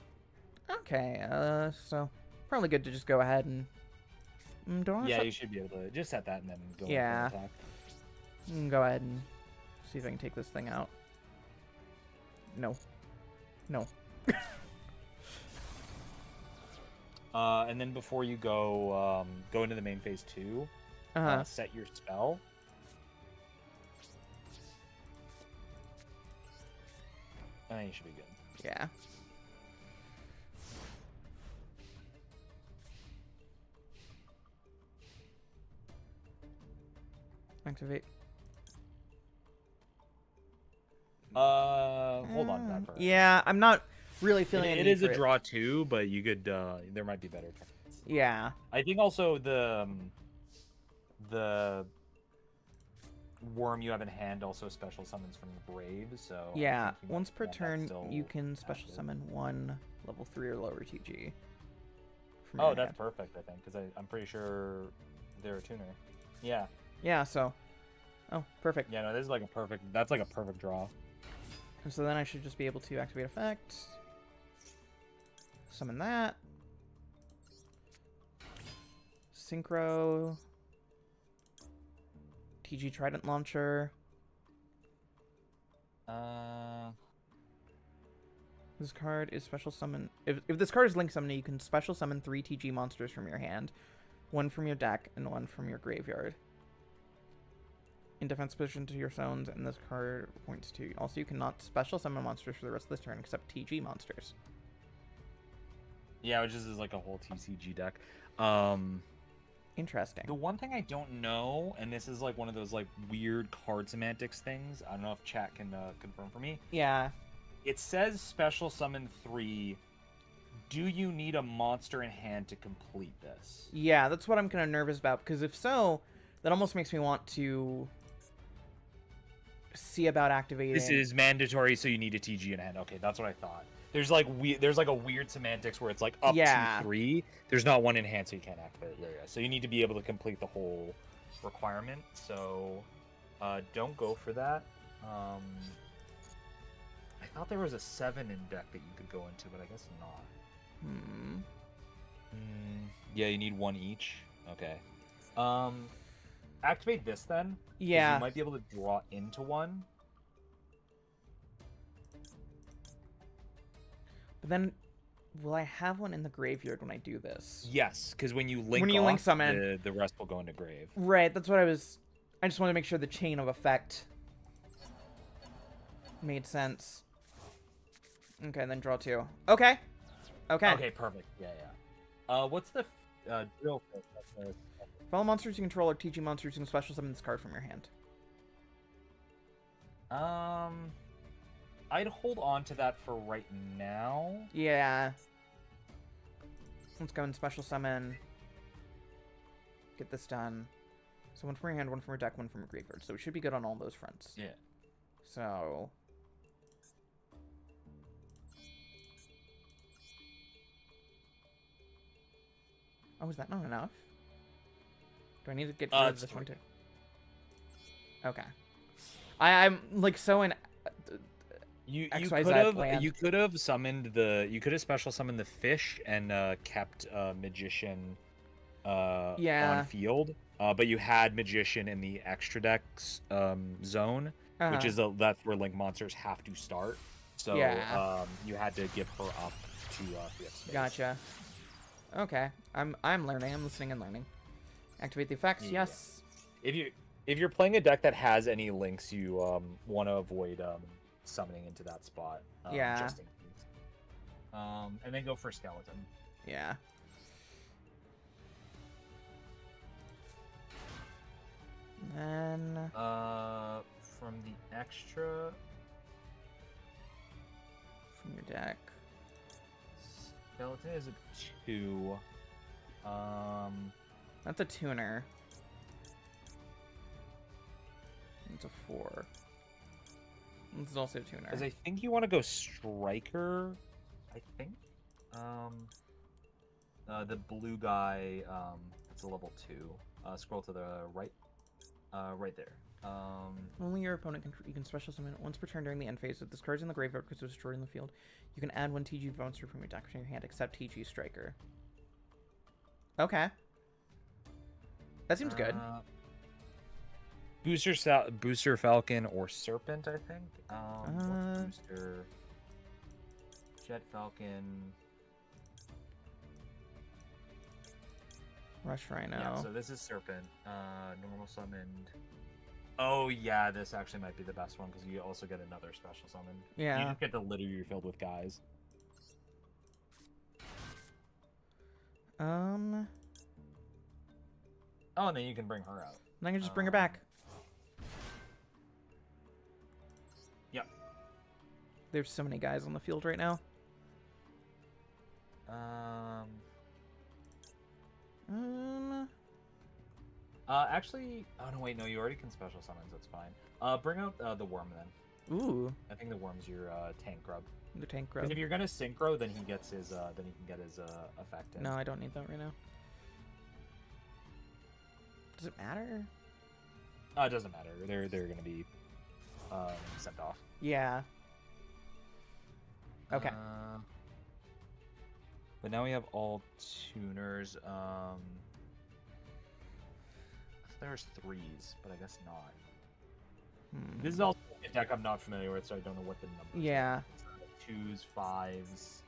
Okay. So probably good to just go ahead and. Don't I Yeah, you should be able to just set that and then go. in for an Yeah. attack. Go ahead and see if I can take this thing out. No. No. And then before you go into the main phase 2, set your spell. And then you should be good. Yeah. Activate. Hold on to that for a minute. Yeah, I'm not really feeling It is a draw too, but you could there might be better targets. Yeah. I think also the worm you have in hand also special summons from the grave, so I Yeah, think you once might per want that turn, still you can special active. summon one level 3 or lower TG. from Oh, your that's hand. perfect. I think because I'm pretty sure they're a tuner. Yeah. Yeah, so. Oh, perfect. Yeah. No, this is like a perfect. That's like a perfect draw. And so then I should just be able to activate effect. Summon that. Synchro. TG Trident Launcher. This card is special summon. If this card is link summoning, you can special summon 3 TG monsters from your hand, 1 from your deck, and 1 from your graveyard. In defense position to your zones, and this card points to. Also, you cannot special summon monsters for the rest of this turn except TG monsters. Yeah, which is like a whole TCG deck. Interesting. The one thing I don't know, and this is like one of those like weird card semantics things. I don't know if chat can confirm for me. Yeah. It says special summon 3, do you need a monster in hand to complete this? Yeah, that's what I'm kind of nervous about, because if so, that almost makes me want to see about activating. This is mandatory, so you need a TG in hand. Okay, that's what I thought. There's like a weird semantics where it's like up to 3. There's not one in hand, so you can't activate it. Yeah. So you need to be able to complete the whole requirement. So don't go for that. I thought there was a 7 in deck that you could go into, but I guess not. Yeah, you need 1 each. Okay. Activate this then. Yeah. You might be able to draw into 1. But then, will I have one in the graveyard when I do this? Yes, because when you link summon, the rest will go into grave. Right, that's what I just wanted to make sure the chain of effect made sense. Okay, then draw 2. Okay. Okay, perfect. Yeah. What's the drill? Follow monsters you control or TG monsters you can special summon this card from your hand. I'd hold on to that for right now. Yeah. Let's go and special summon. Get this done. So 1 from your hand, 1 from your deck, 1 from your graveyard. So we should be good on all those fronts. Yeah. So... Oh, is that not enough? Do I need to get rid of this one too? Okay. I'm like so in you could have special summoned the fish and kept magician on field. But you had magician in the extra decks zone, which is that's where like monsters have to start. So you had to give her up to free up space. Gotcha. Okay, I'm learning. I'm listening and learning. Activate the effects. Yeah. Yes. If you're playing a deck that has any links, you want to avoid summoning into that spot. Just in case. And then go for skeleton. Yeah. Then. From the extra. From your deck. Skeleton is a 2. That's a tuner. It's a 4. This is also a tuner. Because I think you want to go striker. I think. The blue guy. It's a level 2. Scroll to the right. Right there. Only your opponent you can special summon once per turn during the end phase. If this card's in the graveyard because it was destroyed in the field, you can add 1 TG monster from your deck to your hand, except TG Striker. Okay. That seems good. Booster Falcon or Serpent, I think. What's booster? Jet Falcon. Rush Rhino. Yeah, so this is Serpent. Normal summoned. Oh yeah, this actually might be the best one because you also get another special summon. Yeah. You just get to litter your field with guys. Oh, and then you can bring her out. And I can just bring her back. Yep. There's so many guys on the field right now. Actually, oh no, wait, no, you already can special summons. That's fine. Bring out the worm then. Ooh. I think the worm's your tank grub. The tank grub. Because if you're gonna synchro, then he gets his then he can get his effect in. No, I don't need that right now. Does it matter? It doesn't matter. They're gonna be sent off. Yeah. Okay. But now we have all tuners. There's 3s, but I guess not. This is also a deck I'm not familiar with, so I don't know what the numbers are. 2s, 5s,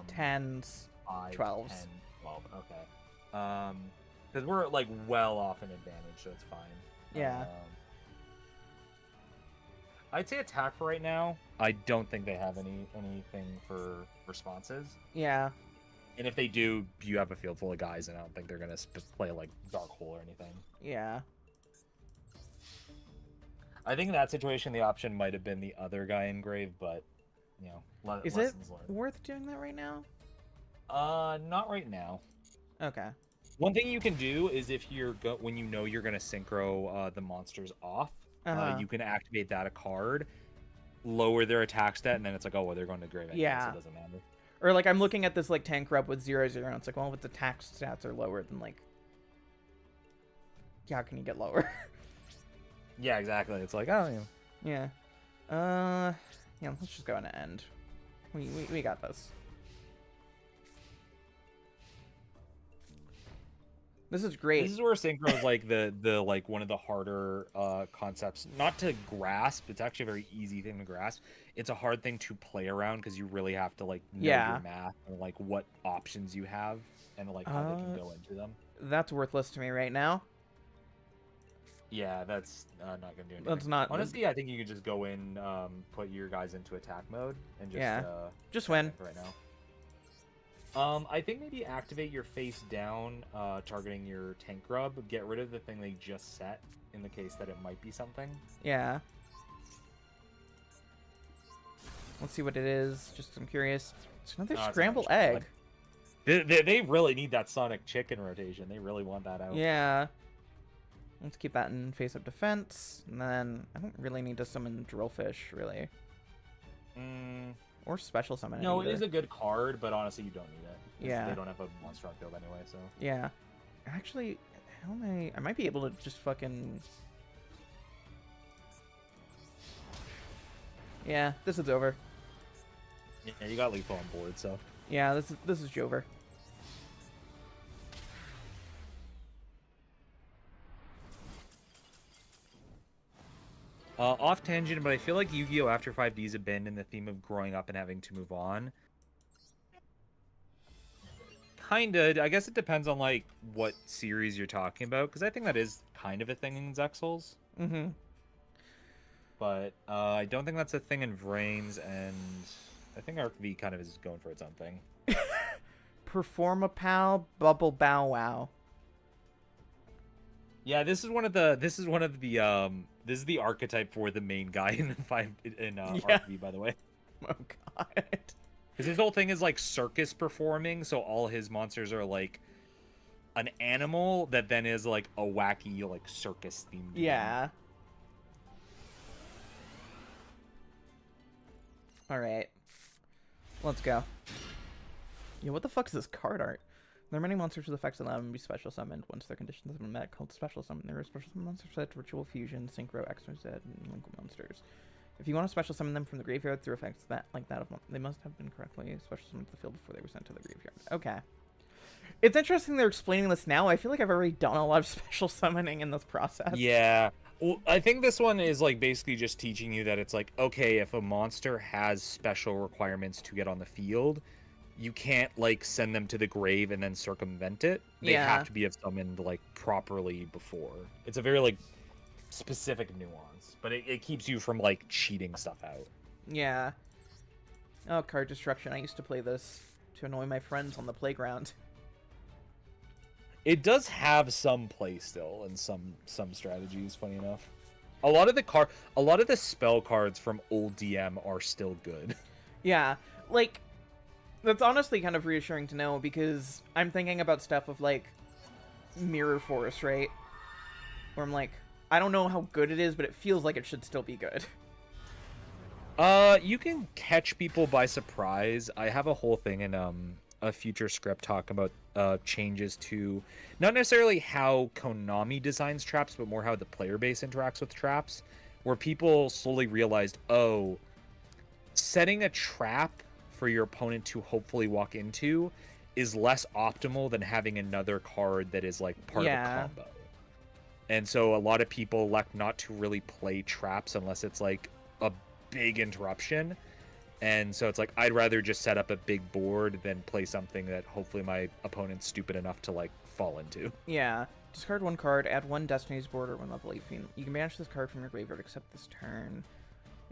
10s, 5, 12s. 10, 12. Okay. Because we're like well off an advantage, so it's fine. Yeah. I'd say attack for right now. I don't think they have anything for responses. Yeah. And if they do, you have a field full of guys, and I don't think they're gonna play like Dark Hole or anything. Yeah. I think in that situation, the option might have been the other guy in grave, but you know, Is it lessons learned. worth doing that right now? Not right now. Okay. One thing you can do is if you're when you know you're gonna synchro the monsters off, Uh-huh. you can activate that a card, lower their attack stat, and then it's like, oh well, they're going to grave anyway, so Yeah. it doesn't matter. Or like I'm looking at this like tank rep with 0-0, and it's like, well, if its attack stats are lower, then like, how can you get lower? Yeah, exactly. It's like, oh yeah. Yeah. Yeah. Let's just go into end. We got this. This is great. This is where synchro is like the like one of the harder concepts, not to grasp. It's actually a very easy thing to grasp. It's a hard thing to play around because you really have to like know Yeah. your math and like what options you have and like how they can go into them. That's worthless to me right now. Yeah, that's not gonna do anything. That's not. Honestly, I think you could just go in, put your guys into attack mode and just just win right now. I think maybe activate your face down, targeting your tank grub. Get rid of the thing they just set in the case that it might be something. Yeah. Let's see what it is. Just I'm curious. It's another scrambled egg. They really need that Sonic Chicken rotation. They really want that out. Yeah. Let's keep that in face-up defense. And then I don't really need to summon Drillfish, really. Or special summon it. No, either. it is a good card, but honestly, you don't need it. Yeah. They don't have a monster on field anyway, so. Yeah. Actually, how am I might be able to just fucking... Yeah, this is over. Yeah, you got lethal on board, so. Yeah, this is Jover. Off tangent, but I feel like Yu-Gi-Oh! After 5D is abandoned the theme of growing up and having to move on. Kinda. I guess it depends on, like, what series you're talking about, because I think that is kind of a thing in Zexals. Mm-hmm. But I don't think that's a thing in Vrains, and I think Arc V kind of is going for its own thing. Performapal Bubble Bow Wow. Yeah, this is the archetype for the main guy in Arc V, by the way. Oh god. Because his whole thing is like circus performing, so all his monsters are like an animal that then is like a wacky like circus themed. Yeah. All right. Let's go. Yeah, what the fuck is this card art? There are many monsters with effects that allow them to be special summoned once their conditions have been met, called special summon. There are special summon monsters such Ritual Fusion, Synchro, XYZ, and Link monsters. If you want to special summon them from the graveyard through effects like that of they must have been correctly special summoned to the field before they were sent to the graveyard. Okay. It's interesting they're explaining this now. I feel like I've already done a lot of special summoning in this process. Yeah. Well, I think this one is like basically just teaching you that it's like, okay, if a monster has special requirements to get on the field, you can't like send them to the grave and then circumvent it. They have to be summoned like properly before. It's a very like specific nuance, but it keeps you from like cheating stuff out. Yeah. Oh, card destruction. I used to play this to annoy my friends on the playground. It does have some play still and some strategies, funny enough. A lot of the spell cards from old DM are still good. Yeah. Like, that's honestly kind of reassuring to know, because I'm thinking about stuff of like Mirror Force, right? Where I'm like, I don't know how good it is, but it feels like it should still be good. You can catch people by surprise. I have a whole thing in a future script talking about changes to not necessarily how Konami designs traps, but more how the player base interacts with traps, where people slowly realized, oh, setting a trap for your opponent to hopefully walk into is less optimal than having another card that is like part of a combo. And so a lot of people elect not to really play traps unless it's like a big interruption. And so it's like, I'd rather just set up a big board than play something that hopefully my opponent's stupid enough to like fall into. Yeah. Discard one card, add one Destiny's Board or one level 8 Fiend. You can banish this card from your graveyard except this turn.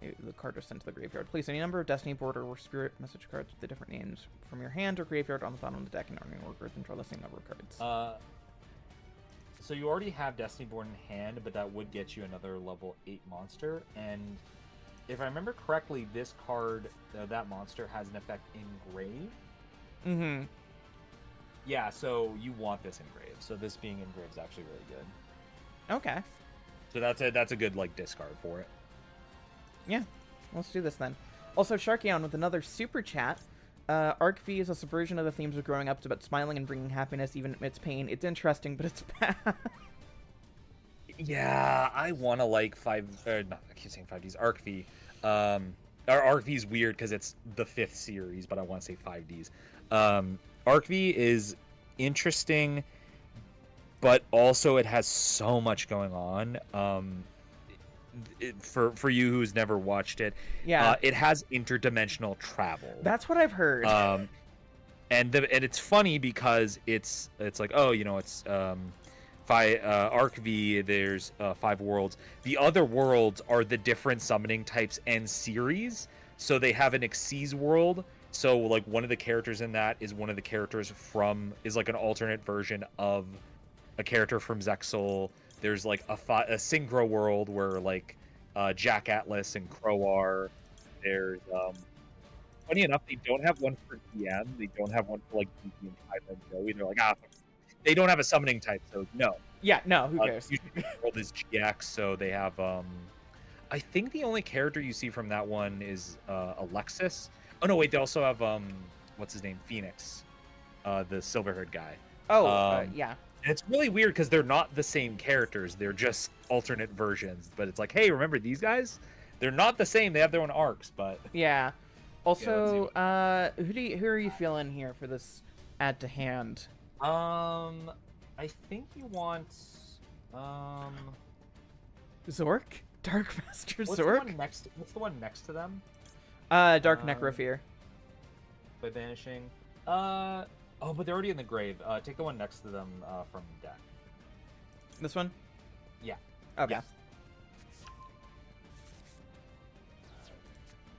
The card is sent to the graveyard. Place any number of Destiny Border or Spirit message cards with the different names from your hand or graveyard on the bottom of the deck in ordinary order, then draw the same number of cards. So you already have Destiny Born in hand, but that would get you another level 8 monster, and if I remember correctly, this card, that monster has an effect engrave. Mm-hmm. Yeah, so you want this engrave. So this being engraved is actually really good. Okay. So that's a good like discard for it. Yeah. Let's do this then. Also, Sharkyon with another super chat. Arc V is a subversion of the themes of growing up. It's about smiling and bringing happiness even amidst pain. It's interesting, but it's bad. Yeah, I want to like I keep saying 5Ds. Arc V. Arc V is weird because it's the 5th series, but I want to say 5Ds. Arc V is interesting, but also it has so much going on. For you who's never watched it, Yeah. it has interdimensional travel. That's what I've heard. And it's funny because it's like, oh, you know, it's Arc V, there's 5 worlds. The other worlds are the different summoning types and series. So they have an Xyz world. So like one of the characters in that is one of the characters is like an alternate version of a character from Zexal. There's like a Synchro world where like Jack Atlas and Crow are. There's funny enough, they don't have one for DM. They don't have one for like DP and Highland Joey. They're like, they don't have a summoning type, so no. Yeah, no, who cares? Usually the world is GX, so they have I think the only character you see from that one is Alexis. Oh no, wait, they also have what's his name? Phoenix. The silver-haired guy. Oh, yeah. And it's really weird because they're not the same characters. They're just alternate versions. But it's like, hey, remember these guys? They're not the same. They have their own arcs, but yeah. Also, who are you feeling here for this add to hand? I think you want Zork? Dark Master what's Zork? What's the one next to them? Dark Necrofear. By banishing. Oh, but they're already in the grave. Take the one next to them from deck. This one? Yeah. Okay. Yeah.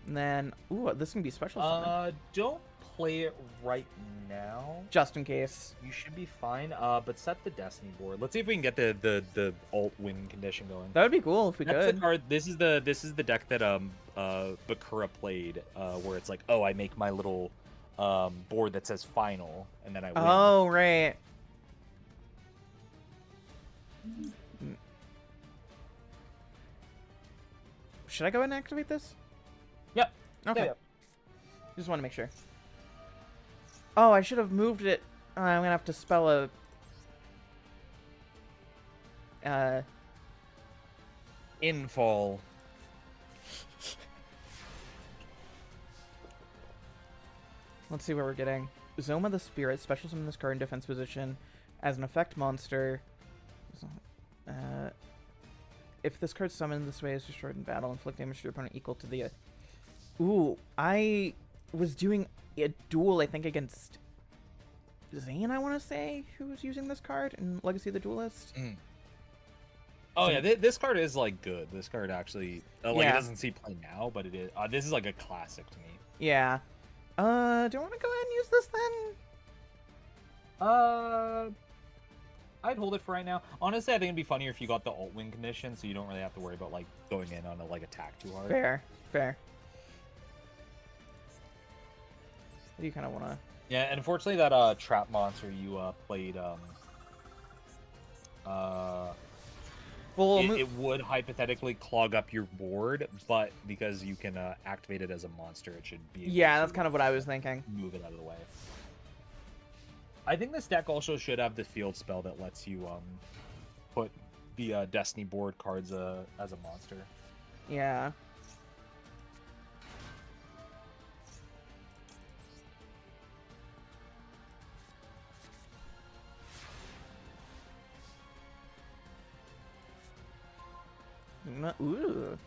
And then, ooh, this can be special summon. Don't play it right now. Just in case. You should be fine. But set the Destiny board. Let's see if we can get the alt win condition going. That would be cool if we That's could. the card. This is the deck that Bakura played, where it's like, oh, I make my little board that says final, and then I win. Oh, right. Should I go ahead and activate this? Yep. Okay. Yeah. Just want to make sure. Oh, I should have moved it. I'm gonna have to spell a Infall. Let's see what we're getting. Zoma the Spirit, special summon this card in defense position as an effect monster. If this card summoned this way is destroyed in battle, inflict damage to your opponent equal to the... Ooh, I was doing a duel, I think, against Zane, I want to say, who was using this card in Legacy of the Duelist. Mm. Oh, yeah, this card is, like, good. This card actually... Like, Yeah. it doesn't see play now, but it is... this is, like, a classic to me. Yeah. Do I want to go ahead and use this then? I'd hold it for right now. Honestly, I think it'd be funnier if you got the alt win condition, so you don't really have to worry about like going in on a like attack too hard. Fair. Fair. What do you kind of want to... Yeah, and unfortunately that trap monster you played Well, it would hypothetically clog up your board, but because you can activate it as a monster, it should be able yeah, that's to kind of what I was thinking. move it out of the way. I think this deck also should have the field spell that lets you put the Destiny board cards as a monster. Yeah. Ooh.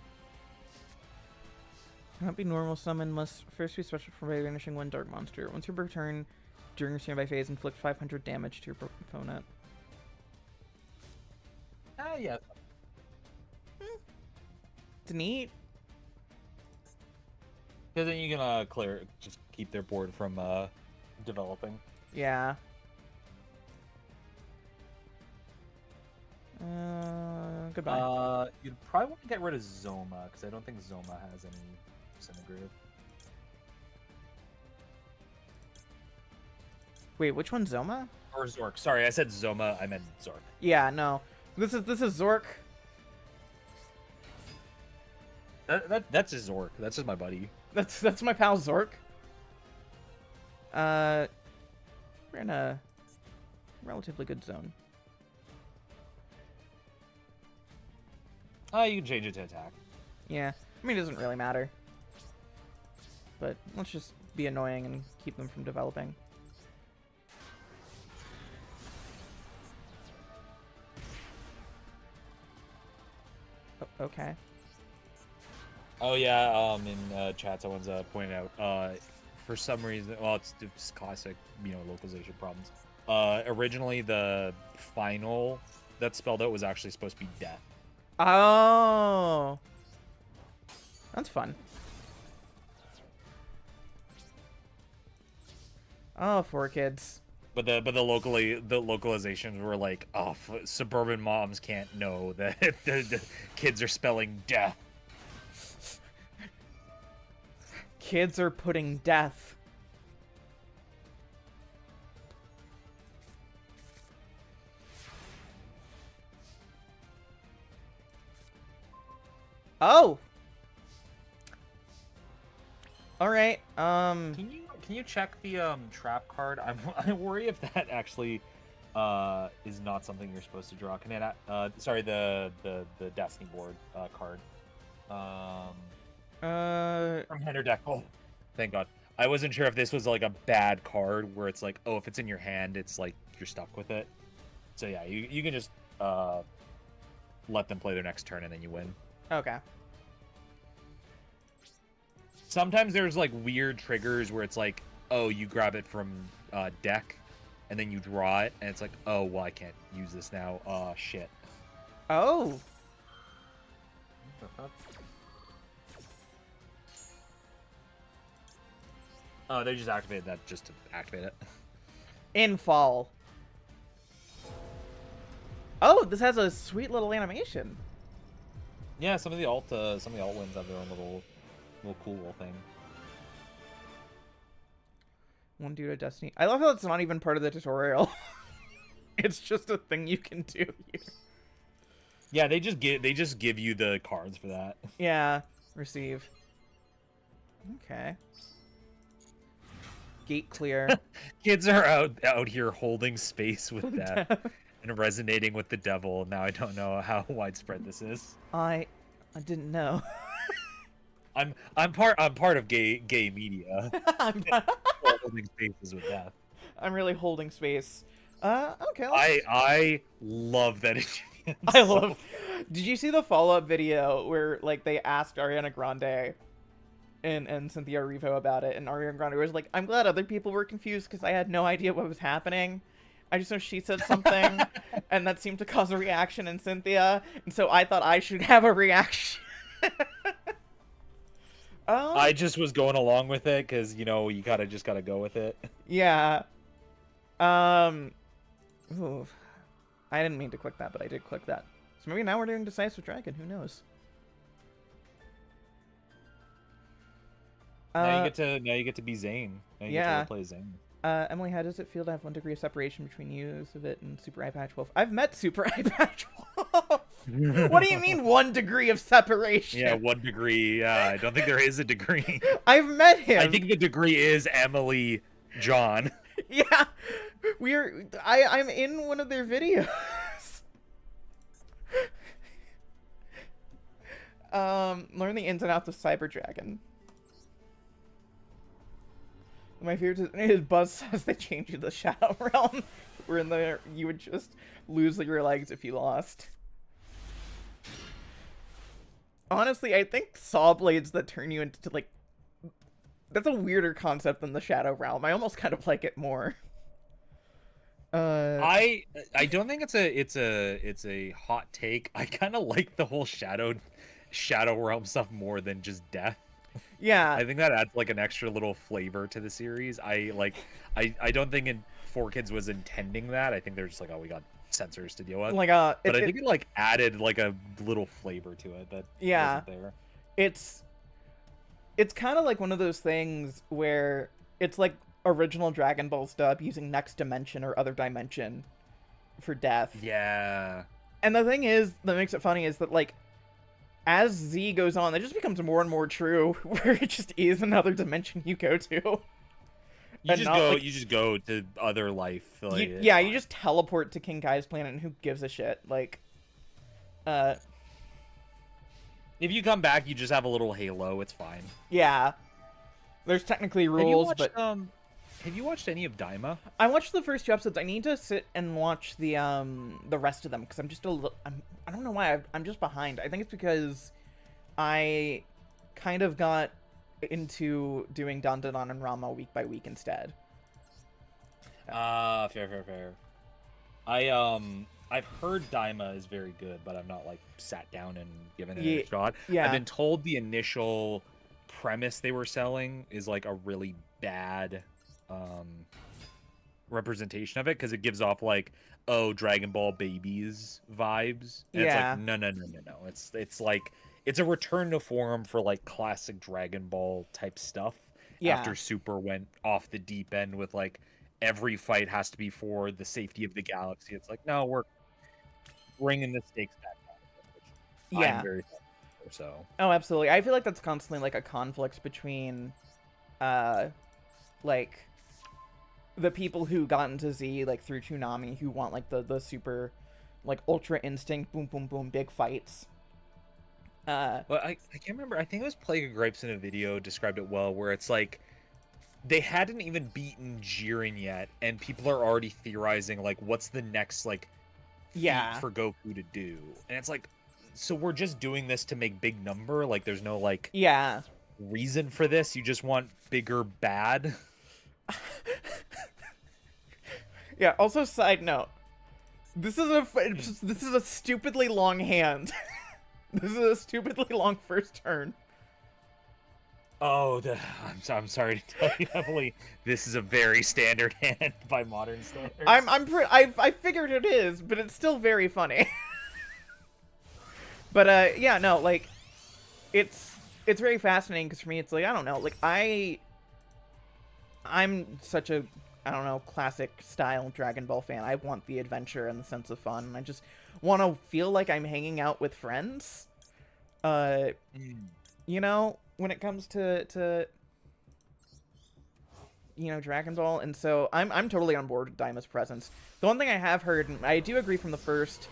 Cannot be normal summon, must first be special for banishing one dark monster. Once your turn during your standby phase, inflict 500 damage to your opponent. Yeah. It's neat. Because then you can just keep their board from developing. Yeah. goodbye. You'd probably want to get rid of Zoma, because I don't think Zoma has any Disintegrate. Wait, which one's Zoma? Or Zork. Sorry, I said Zoma, I meant Zork. Yeah, no. This is Zork. That's just Zork. That's just my buddy. That's my pal Zork. We're in a relatively good zone. You can change it to attack. Yeah, I mean, it doesn't really matter. But let's just be annoying and keep them from developing. Okay. Oh yeah, in chat someone's pointed out, for some reason, well, it's just classic, localization problems. Originally the final that spelled out was actually supposed to be death. Oh, that's fun. Oh, 4Kids. But the localizations were like, oh, suburban moms can't know that the kids are spelling death. Kids are putting death. Oh. All right. Can you check the trap card? I worry if that actually is not something you're supposed to draw. Can I sorry, the Destiny board card. From Header deck. Oh, thank God. I wasn't sure if this was like a bad card where it's like, oh, if it's in your hand, it's like you're stuck with it. So yeah, you can just let them play their next turn and then you win. Okay. Sometimes there's like weird triggers where it's like, oh, you grab it from deck and then you draw it and it's like, oh, well, I can't use this now. Oh, shit. Oh. Oh, they just activated that just to activate it. In fall. Oh, this has a sweet little animation. Yeah, some of the alt wins have their own little cool little thing. One dude at Destiny. I love how it's not even part of the tutorial. It's just a thing you can do here. Yeah, they just give you the cards for that. Yeah, receive. Okay. Gate clear. Kids are out here holding space with death and resonating with the devil. Now I don't know how widespread this is. I didn't know. I'm part of gay media. I'm Holding spaces with death. I'm really holding space. Okay. I love that. I love. Did you see the follow-up video where like they asked Ariana Grande and Cynthia Erivo about it, and Ariana Grande was like, "I'm glad other people were confused because I had no idea what was happening. I just know she said something, and that seemed to cause a reaction in Cynthia, and so I thought I should have a reaction." I just was going along with it because you gotta go with it. Yeah. Ooh. I didn't mean to click that, but I did click that. So maybe now we're doing Decisive Dragon. Who knows? Now you get to be Zane. Now you get to play Zane. Emily, how does it feel to have 1 degree of separation between use of it and Super Eye Patch Wolf? I've met Super Eye Patch Wolf. What do you mean 1 degree of separation? Yeah, 1 degree. Yeah, I don't think there is a degree. I've met him. I think the degree is Emily John. Yeah, I'm in one of their videos. Learn the ins and outs of Cyber Dragon. My favorite is Buzz says they changed you to the Shadow Realm. Where in there you would just lose your legs if you lost. Honestly, I think saw blades that turn you into like, that's a weirder concept than the Shadow Realm. I almost kind of like it more. I don't think it's a hot take. I kind of like the whole Shadow Realm stuff more than just death. Yeah, I think that adds like an extra little flavor to the series. I don't think 4Kids was intending that. I think they're just like, oh, we got sensors to deal with. Like But I think it like added like a little flavor to it that yeah, wasn't there. it's kind of like one of those things where it's like original Dragon Ball stuff using next dimension or other dimension for death. Yeah. And the thing is that makes it funny is that like as Z goes on, it just becomes more and more true where it just is another dimension you go to. You just go. Like, You just go to other life. Like, you just teleport to King Kai's planet, and who gives a shit? Like, if you come back, you just have a little halo. It's fine. yeah. There's technically rules, but have you watched any of Daima? I watched the first 2 episodes. I need to sit and watch the rest of them because I'm just I don't know why I'm just behind. I think it's because I kind of got into doing Dandadan and Rama week by week instead. Fair. I've heard Daima is very good, but I've not like sat down and given it a shot. Yeah. I've been told the initial premise they were selling is like a really bad representation of it because it gives off like, oh, Dragon Ball babies vibes. And it's like no. It's like it's a return to form for like classic Dragon Ball type stuff. Yeah. After Super went off the deep end with like every fight has to be for the safety of the galaxy. It's like, no, we're bringing the stakes back down, which I'm very thankful for. So. Oh, absolutely. I feel like that's constantly like a conflict between, like the people who got into Z like through Toonami who want like the super, like ultra instinct boom boom boom big fights. Well, I can't remember. I think it was Plague of Gripes in a video described it well, where it's like they hadn't even beaten Jiren yet, and people are already theorizing like what's the next like feat for Goku to do, and it's like, so we're just doing this to make big number. Like there's no like reason for this. You just want bigger bad. Yeah. Also, side note, this is a stupidly long hand. This is a stupidly long first turn. Oh, I'm sorry to tell you, Emily. This is a very standard hand by modern standards. I figured it is, but it's still very funny. But yeah, no, like it's very fascinating because for me it's like I don't know, like I'm such a classic style Dragon Ball fan. I want the adventure and the sense of fun. I just want to feel like I'm hanging out with friends. You know, when it comes to Dragon Ball, and so I'm totally on board with Daima's presence. The one thing I have heard, and I do agree from the first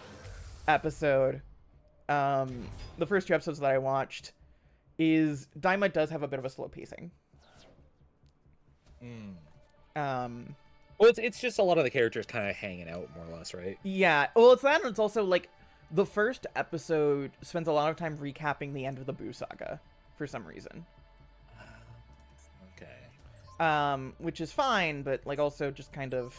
episode, the first 2 episodes that I watched, is Daima does have a bit of a slow pacing. Well, it's just a lot of the characters kind of hanging out, more or less, right? Yeah. Well, it's that, and it's also like the first episode spends a lot of time recapping the end of the Buu saga for some reason. Okay. Which is fine, but like also just kind of,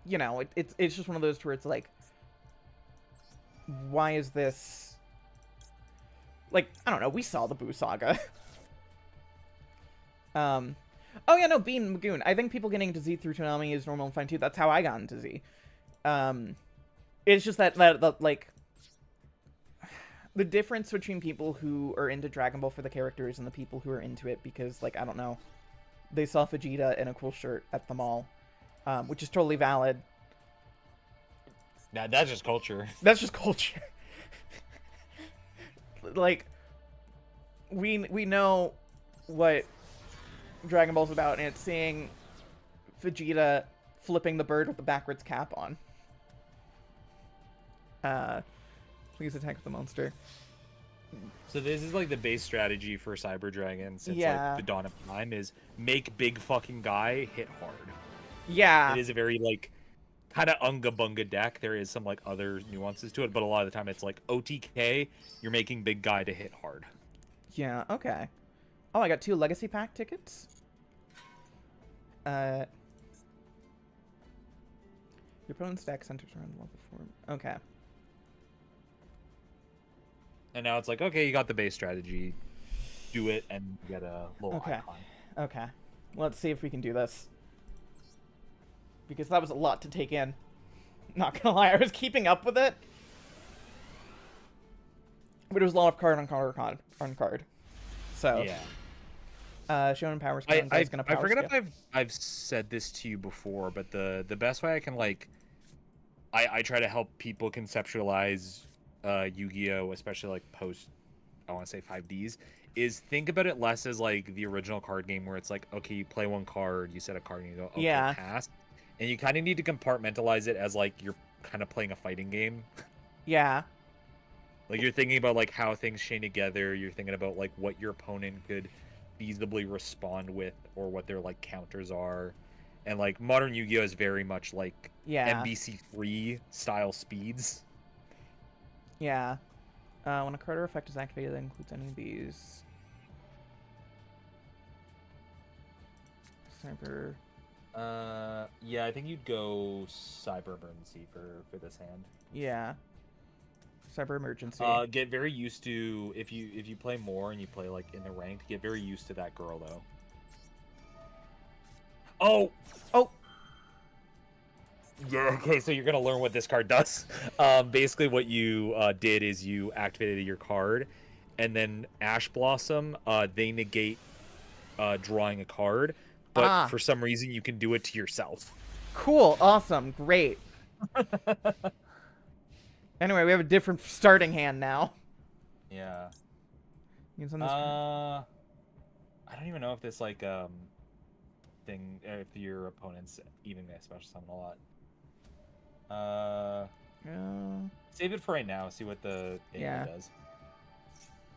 it's just one of those where it's like, why is this? Like, I don't know. We saw the Buu saga. Oh yeah, no, Bean Magoon. I think people getting into Z through Toonami is normal and fine too. That's how I got into Z. It's just that like the difference between people who are into Dragon Ball for the characters and the people who are into it because, like, I don't know, they saw Vegeta in a cool shirt at the mall, which is totally valid. Nah, that's just culture. That's just culture. Like, we know what Dragon Ball's about, and it's seeing Vegeta flipping the bird with the backwards cap on. Please attack the monster. So this is like the base strategy for Cyber Dragon since like the dawn of time is make big fucking guy hit hard. Yeah. It is a very like kind of unga bunga deck. There is some like other nuances to it, but a lot of the time it's like OTK, you're making big guy to hit hard. Yeah, okay. Oh, I got 2 Legacy Pack tickets. Your opponent's deck centers around the level 4. Okay. And now it's like, okay, you got the base strategy. Do it and get a little icon. Okay. Let's see if we can do this. because that was a lot to take in. Not gonna lie, I was keeping up with it, but it was a lot of card on card on card. So Yeah. Shonen Power I Stone I, is gonna I power forget scale. if I've said this to you before, but the best way I can like I try to help people conceptualize Yu-Gi-Oh, especially like post I want to say 5Ds, is think about it less as like the original card game where it's like, okay, you play one card, you set a card, and you go, okay, Yeah. pass. And you kind of need to compartmentalize it as like you're kind of playing a fighting game. Yeah. Like you're thinking about like how things chain together. You're thinking about like what your opponent could feasibly respond with or what their like counters are. And like modern Yu-Gi-Oh is very much like Yeah. MBC3 style speeds. Yeah. When a card or effect is activated that includes any of these. Cyber. Yeah, I think you'd go Cyber Emergency for this hand. Yeah. Cyber Emergency. Get very used to if you play more and you play like in the ranked, get very used to that girl though. Oh. Oh. Yeah, okay, so you're gonna learn what this card does. Basically what you did is you activated your card, and then Ash Blossom, they negate drawing a card, but for some reason you can do it to yourself. Cool, awesome, great. Anyway, we have a different starting hand now. Yeah. Use on this I don't even know if this like thing if your opponent's even gonna special summon a lot. Save it for right now. See what the AI does.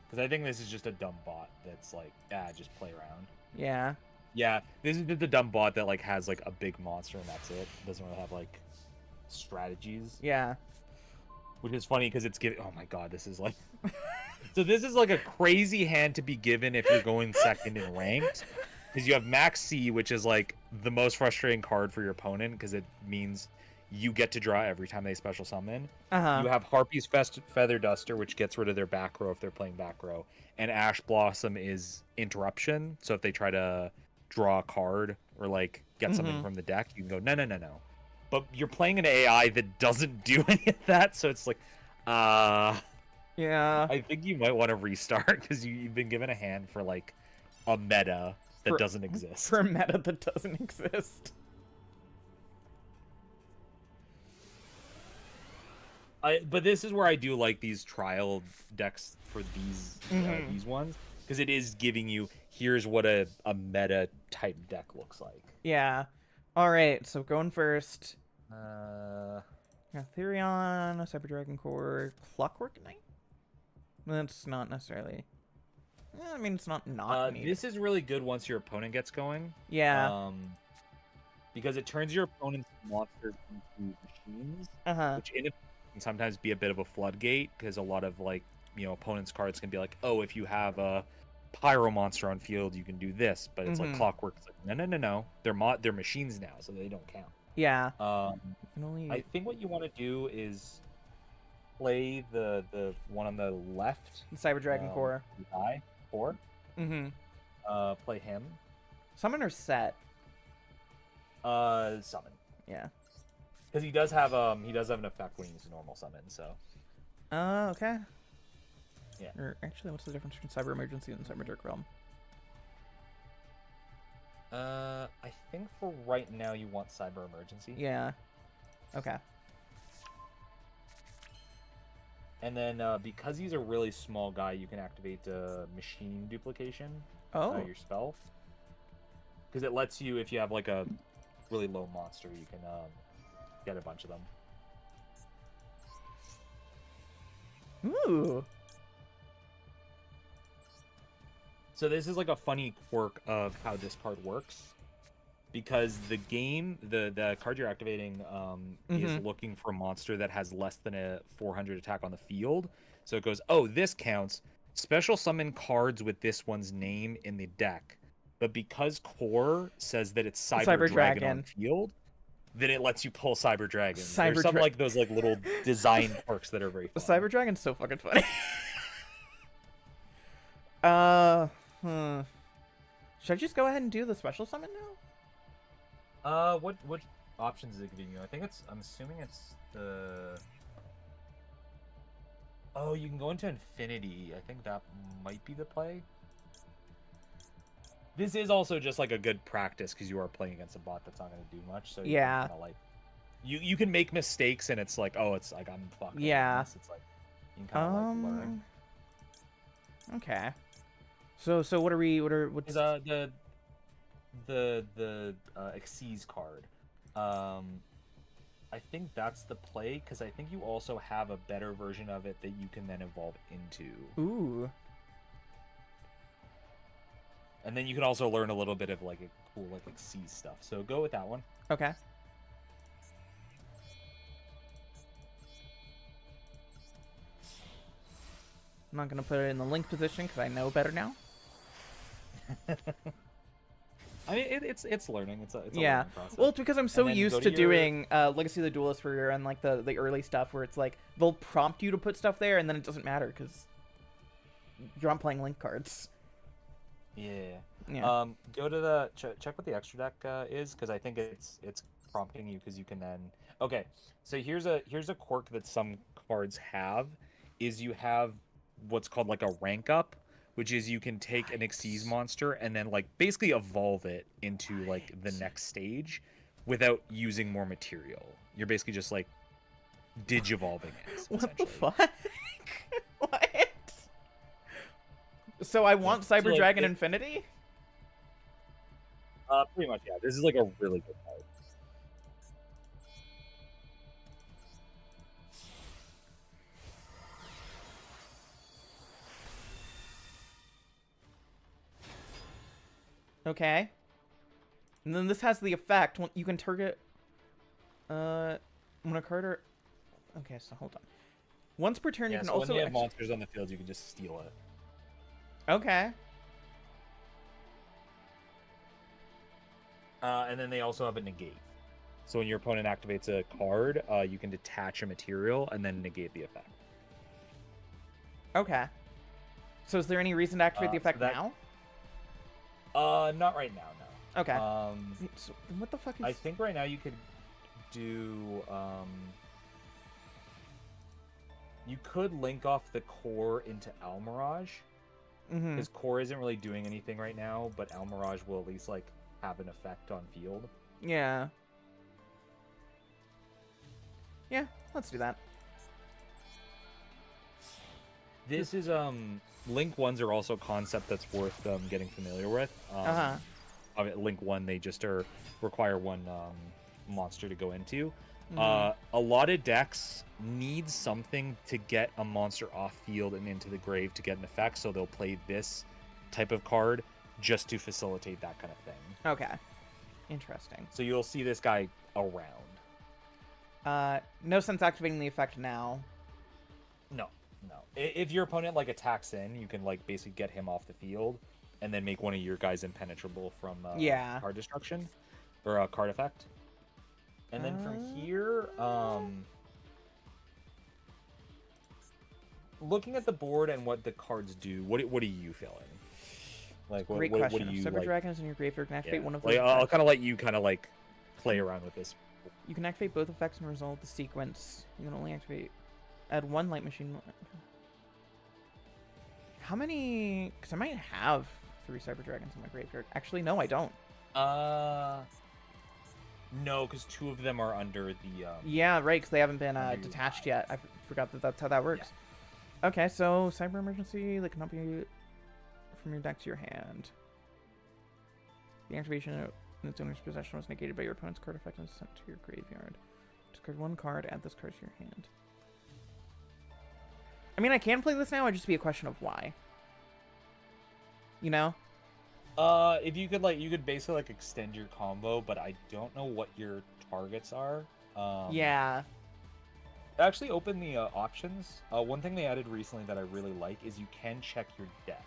Because I think this is just a dumb bot that's like, just play around. Yeah. Yeah, this is just a dumb bot that like has like a big monster and that's it. Doesn't really have like strategies. Yeah. Which is funny because it's giving. Oh my god, this is like. So this is like a crazy hand to be given if you're going second in ranked, because you have Max C, which is like the most frustrating card for your opponent because it means you get to draw every time they special summon. You have Harpy's Feather Duster, which gets rid of their back row if they're playing back row, and Ash Blossom is interruption. So if they try to draw a card or like get something from the deck, you can go no. But you're playing an AI that doesn't do any of that, so it's like, yeah. I think you might want to restart because you've been given a hand for like a meta that doesn't exist. For a meta that doesn't exist. But this is where I do like these trial decks for these ones, because it is giving you, here's what a meta type deck looks like. Yeah. All right. So going first. Therion, Cyber Dragon Core, Clockwork Knight. That's not necessarily. I mean, it's not needed. This is really good once your opponent gets going. Yeah. Because it turns your opponent's monsters into machines, which in it can sometimes be a bit of a floodgate, because a lot of like opponents' cards can be like, oh, if you have a pyro monster on field, you can do this, but it's like Clockwork. It's like no, they're machines now, so they don't count. Yeah. I think what you want to do is play the one on the left. The Cyber Dragon Core. Core. Play him. Summon or set? Summon. Yeah. Because he does have an effect when he's normal summon, so. Okay. Yeah. Or actually, what's the difference between Cyber Emergency and Cyber Dark Realm? I think for right now you want Cyber Emergency. Yeah. Okay. And then because he's a really small guy, you can activate Machine Duplication. Your spell. Because it lets you, if you have like a really low monster, you can get a bunch of them. Ooh. So this is like a funny quirk of how this card works, because the game, the card you're activating is looking for a monster that has less than a 400 attack on the field. So it goes, oh, this counts. Special summon cards with this one's name in the deck. But because Core says that it's Cyber Dragon on field, then it lets you pull Cyber Dragon. There's some like those like little design quirks that are very fun. Cyber Dragon's so fucking funny. Should I just go ahead and do the special summon now? What options is it giving you? I think I'm assuming it's the. Oh, you can go into infinity. I think that might be the play. This is also just like a good practice because you are playing against a bot that's not going to do much. So you can Yeah. kind of like, you can make mistakes and it's like, oh, it's like I'm fucked. Yeah. It's like you can kind of like learn. Okay. So what's the Xyz card. I think that's the play because I think you also have a better version of it that you can then evolve into. Ooh. And then you can also learn a little bit of like a cool like Xyz stuff. So go with that one. Okay. I'm not gonna put it in the link position because I know better now. I mean, it's learning. It's a Yeah. learning process. Well, it's because I'm so used to doing Legacy of the Duelist for and like the early stuff where it's like they'll prompt you to put stuff there and then it doesn't matter because you're not playing link cards. Yeah. Yeah. Go to the check what the extra deck is because I think it's prompting you because you can then. Okay, so here's a quirk that some cards have, is you have what's called like a rank up, which is you can take an Xyz monster and then like basically evolve it into like the next stage without using more material. You're basically just like digivolving it. What the fuck? What? So I want Cyber So, like, Dragon Infinity? Pretty much, yeah. This is like a really good card. Okay. And then this has the effect you can target when a card or okay, so hold on. Once per turn, you can so also when you have monsters on the field, you can just steal it. Okay. And then they also have a negate. So when your opponent activates a card, you can detach a material and then negate the effect. Okay. So is there any reason to activate the effect now? Not right now, no. Okay. So what the fuck is... I think right now you could do, you could link off the core into Almirage. Because core isn't really doing anything right now, but Almirage will at least, like, have an effect on field. Yeah. Yeah, let's do that. This is, Link 1s are also a concept that's worth getting familiar with. Link 1, they just require one monster to go into. A lot of decks need something to get a monster off field and into the grave to get an effect, so they'll play this type of card just to facilitate that kind of thing. Okay. Interesting. So you'll see this guy around. No sense activating the effect now. No. If your opponent like attacks in, you can like basically get him off the field and then make one of your guys impenetrable from card destruction or a card effect. And then from here, looking at the board and what the cards do, what are you feeling? Like, Great what question. do you Cyber like? Dragons in your graveyard can activate one of like, those. I'll kind of let you kind of like play around with this. You can activate both effects and resolve the sequence. You can only activate add one light machine. How many? Because I might have 3 Cyber Dragons in my graveyard. Actually, no, I don't. No, because 2 of them are under the. Yeah, right. Because they haven't been detached yet. I forgot that that's how that works. Yeah. Okay, so Cyber Emergency, they cannot be from your deck to your hand. The activation in its owner's possession was negated by your opponent's card effect and sent to your graveyard. Discard 1 card, add this card to your hand. I mean, I can play this now, it'd just be a question of why. You know? If you could, like, you could basically, like, extend your combo, but I don't know what your targets are. Yeah. Actually, open the options. One thing they added recently that I really like is you can check your deck.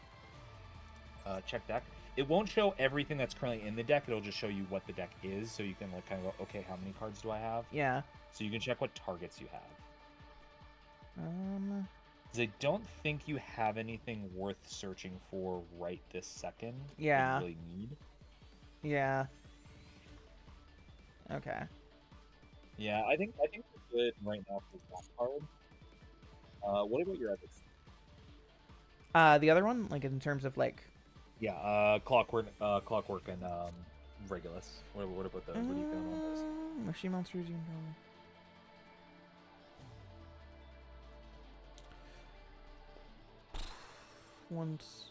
Check deck. It won't show everything that's currently in the deck. It'll just show you what the deck is, so you can like kind of go, okay, how many cards do I have? Yeah. So you can check what targets you have. Because I don't think you have anything worth searching for right this second. Yeah. That you really need. Yeah. Okay. Yeah, I think we're good right now for that card. What about your other? The other one, like in terms of like, Yeah, clockwork, and Regulus. What about those? What are you feeling on those? machine monsters. You know. Once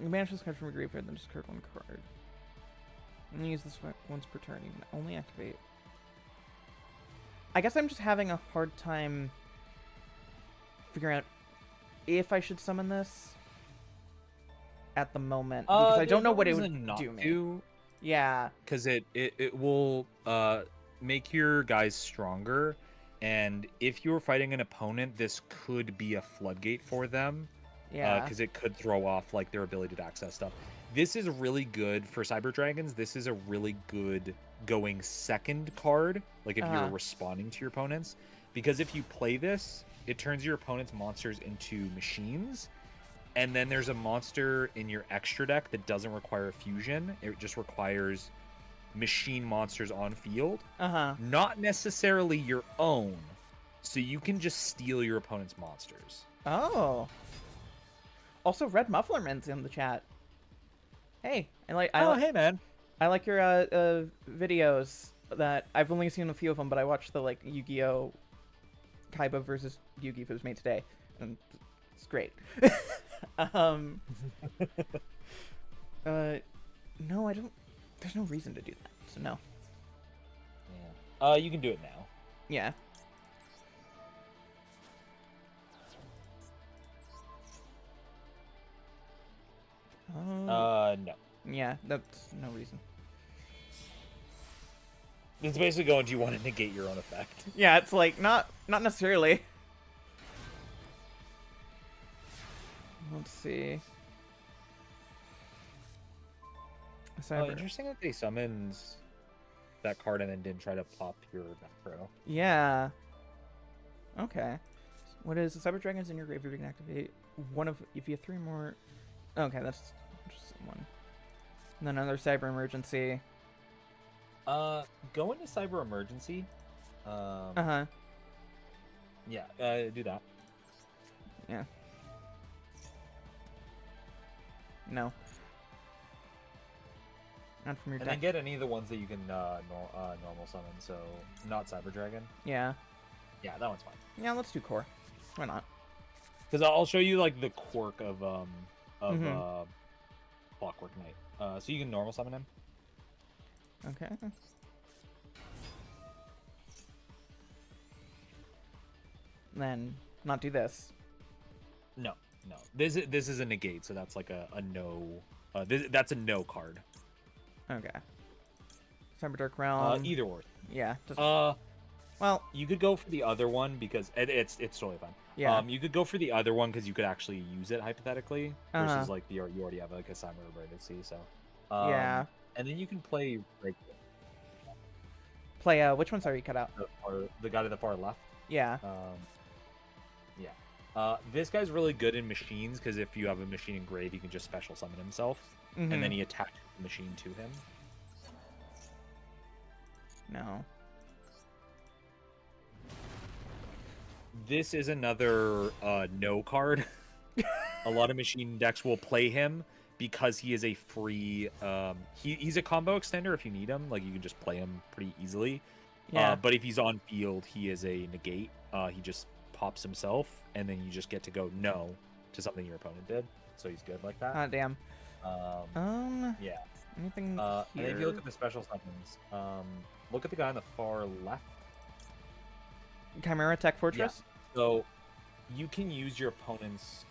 you banish this card from your graveyard, then discard one card. And use this once per turn. You can only activate. I guess I'm just having a hard time figuring out if I should summon this at the moment because I don't know what it would do me. Yeah. Because it will make your guys stronger, and if you're fighting an opponent, this could be a floodgate for them. Yeah. Because it could throw off like their ability to access stuff. This is really good for Cyber Dragons. This is a really good going second card, like if you're responding to your opponents, because if you play this, it turns your opponent's monsters into machines, and then there's a monster in your extra deck that doesn't require fusion. It just requires machine monsters on field, not necessarily your own, so you can just steal your opponent's monsters. Oh. Also, Red Mufflerman's in the chat. Hey, hey man. I like your videos. That I've only seen a few of them, but I watched the like Yu-Gi-Oh! Kaiba versus Yugi that was made today, and it's great. No, I don't. There's no reason to do that, so no. Yeah. You can do it now. Yeah. No. Yeah, that's no reason. It's basically going, do you want to negate your own effect? Yeah, it's like, not necessarily. Let's see. Oh, interesting that they summoned that card and then didn't try to pop your macro. Yeah. Okay. What is the Cyber Dragons in your graveyard? You can activate one of, if you have 3 more. Okay, that's just one. And then another Cyber Emergency. Go into Cyber Emergency. Yeah, do that. Yeah. No. Not from your deck. And then get any of the ones that you can normal summon, so not Cyber Dragon. Yeah. Yeah, that one's fine. Yeah, let's do core. Why not? Because I'll show you like the quirk of Clockwork Knight. So you can normal summon him. Okay. Then not do this. No. This is a negate, so that's like a no. That's a no card. Okay. Cyber Dark Realm. Either or. Yeah. Just... well, you could go for the other one because it's totally fine. Yeah. You could go for the other one because you could actually use it hypothetically versus like you already have like a Cyber Emergency. So. Yeah. And then you can play like. Play which one's already cut out? The guy to the far left. Yeah. This guy's really good in machines because if you have a machine in grave, you can just special summon himself, and then he attaches the machine to him. No. This is another no card. A lot of machine decks will play him because he is a free. He's a combo extender if you need him. Like you can just play him pretty easily. Yeah. But if he's on field, he is a negate. He just pops himself, and then you just get to go no to something your opponent did. So he's good like that. Ah, damn. Yeah. Anything And here? if you look at the special summons, look at the guy on the far left. Chimera Tech Fortress? Yeah. So you can use your opponent's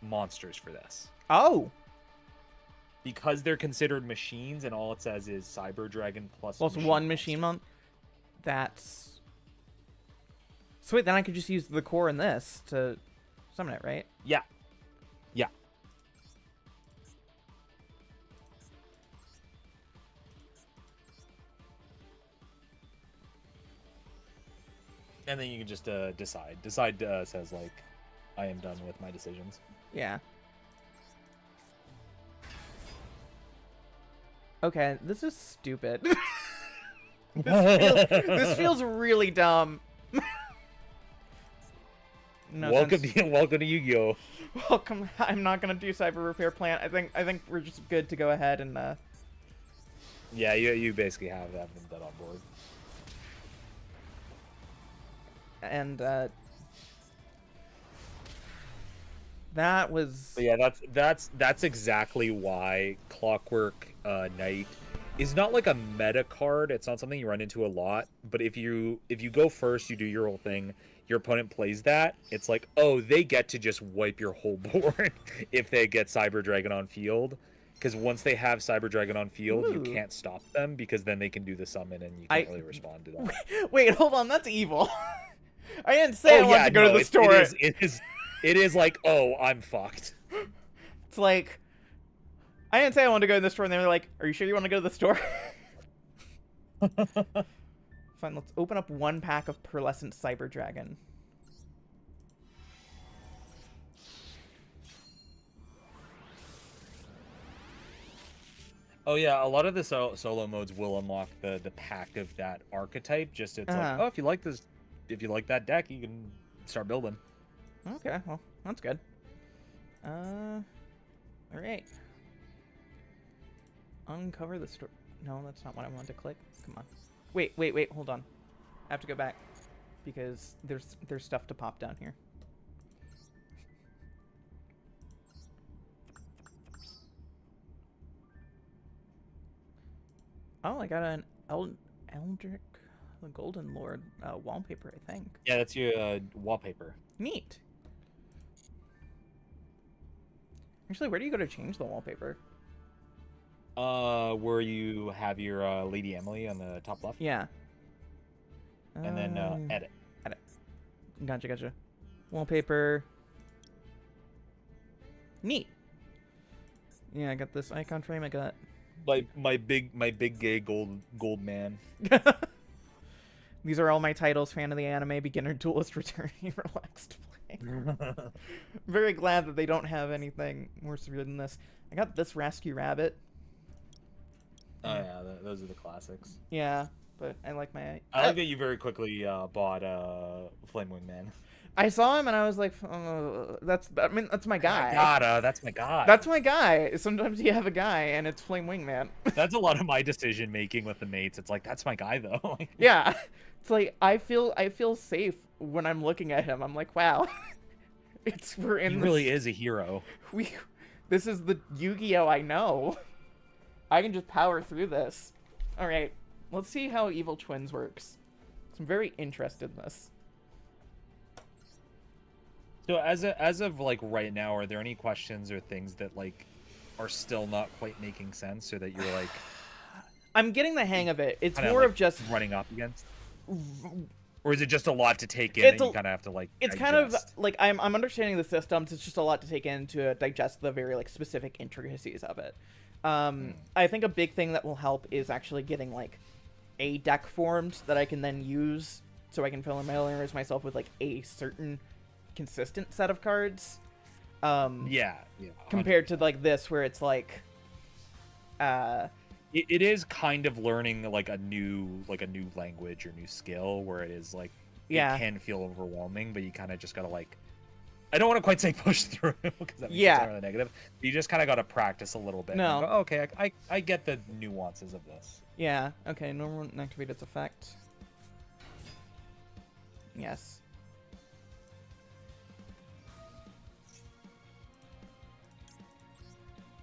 monsters for this. Oh! Because they're considered machines, and all it says is Cyber Dragon plus one machine monster. That's... Sweet, then I could just use the core in this to summon it, right? Yeah. And then you can just decide. Decide says, like, I am done with my decisions. Yeah. Okay, this is stupid. This feels really dumb. No welcome sense. to welcome to Yu-Gi-Oh. Welcome. I'm not gonna do cyber repair plan. I think we're just good to go ahead and Yeah, you basically have them on board. and that was. But yeah, that's exactly why Clockwork Knight is not like a meta card. It's not something you run into a lot. But if you go first, you do your whole thing. Your opponent plays that. It's like, oh, they get to just wipe your whole board if they get Cyber Dragon on field. Because once they have Cyber Dragon on field, you Ooh. can't stop them because then they can do the summon and you can't really respond to that. Wait, hold on. That's evil. I didn't say I wanted to go to the it store. it is like, oh, I'm fucked. It's like, I didn't say I wanted to go to the store, and they were like, "Are you sure you want to go to the store?" Fine, let's open up one pack of Pearlescent Cyber Dragon. Oh yeah, a lot of the solo modes will unlock the pack of that archetype. Just it's like, oh, if you like that deck, you can start building. Okay, well, that's good. All right. Uncover the store. No, that's not what I wanted to click. Come on. Wait, hold on. I have to go back because there's stuff to pop down here. Oh, I got an Eldrick, the Golden Lord wallpaper, I think. Yeah, that's your wallpaper. Neat. Actually, where do you go to change the wallpaper? Where you have your Lady Emily on the top left. Yeah. And then edit. Edit. Gotcha. Wallpaper. Neat. Yeah, I got this icon frame. I got my big gay gold man. These are all my titles: fan of the anime, beginner, duelist, returning, relaxed play. Very glad that they don't have anything more severe than this. I got this Rescue Rabbit. Oh yeah, those are the classics. Yeah, but I like my. I like that you very quickly bought Flame Wing Man. I saw him and I was like, that's my guy. That's my guy. That's my guy. Sometimes you have a guy and it's Flame Wingman. That's a lot of my decision making with the mates. It's like, that's my guy though. Yeah. It's like I feel safe when I'm looking at him. I'm like, wow. We're in He really is a hero. This is the Yu-Gi-Oh I know. I can just power through this. All right. Let's see how Evil Twins works. I'm very interested in this. So as of like right now, are there any questions or things that like are still not quite making sense, or that you're like, I'm getting the hang of it. It's kinda, more like, of just running up against, or is it just a lot to take in It's that you kind of have to like? It's digest? kind of like I'm understanding the systems. It's just a lot to take in to digest the very like specific intricacies of it. I think a big thing that will help is actually getting like a deck formed that I can then use, so I can familiarize myself with like a certain consistent set of cards. Yeah. Compared to like this, where it's like, it is kind of learning like a new language or new skill, where it is like, yeah, it can feel overwhelming, but you kind of just gotta like, I don't want to quite say push through because that makes it sound really negative. But you just kind of got to practice a little bit. No. Go, okay, I get the nuances of this. Yeah. Okay. Normal activate its effect. Yes.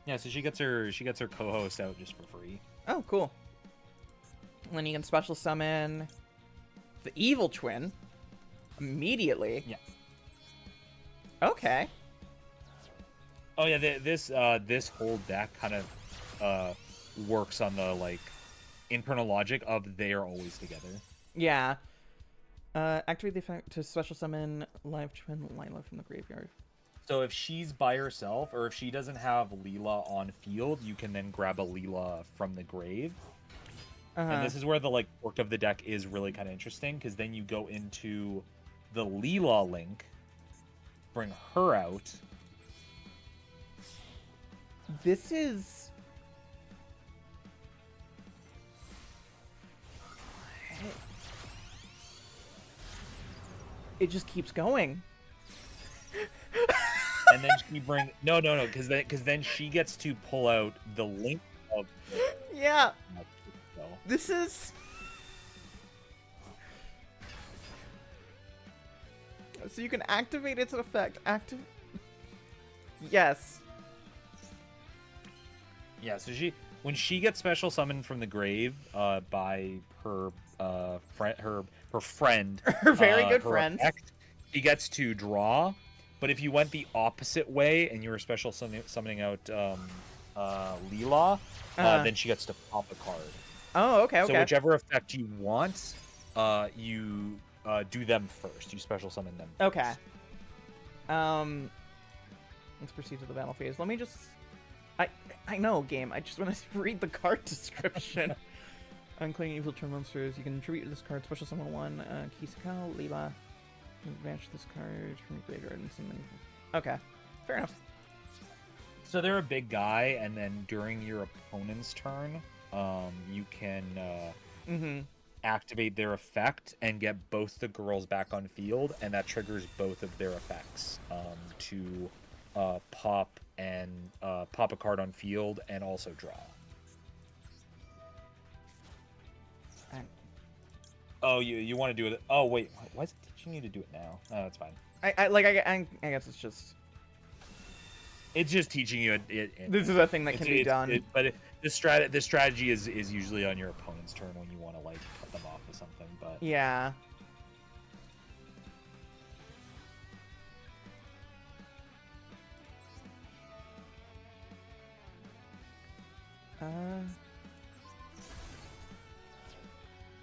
Yeah, so she gets her co-host out just for free. Oh, cool. And then you can special summon the Evil Twin immediately. Yeah. Okay. Oh yeah, this whole deck kind of works on the like internal logic of they are always together. Yeah. Activate the effect to special summon Live Twin Lila from the graveyard. So if she's by herself, or if she doesn't have Leela on field, you can then grab a Leela from the grave. And this is where the like work of the deck is really kind of interesting, because then you go into the Leela link, bring her out. This is... it just keeps going. And then she no, because then she gets to pull out the link of the, Yeah. so. This is... So you can activate its effect. Yes. Yeah, so when she gets special summoned from the grave by her friend, Her very good her friend. effect, she gets to draw. But if you went the opposite way and you were special summoning out Leela, then she gets to pop a card. Oh, okay, okay. So whichever effect you want, you do them first. You special summon them first. Okay. Let's proceed to the battle phase. Let me just... I know, game. I just want to read the card description. Unclicking evil turn monsters. You can tribute this card. Special summon 1. Kisakao, Leela. Banish this card from your graveyard and something. Okay. Fair enough. So they're a big guy, and then during your opponent's turn, you can activate their effect and get both the girls back on field, and that triggers both of their effects to pop a card on field and also draw. Oh, you want to do it? Oh wait, why is it teaching you to do it now? Oh, that's fine. I guess it's just... It's just teaching you it. This is a thing that can be done. The strategy is usually on your opponent's turn when you want to like cut them off with something. But yeah.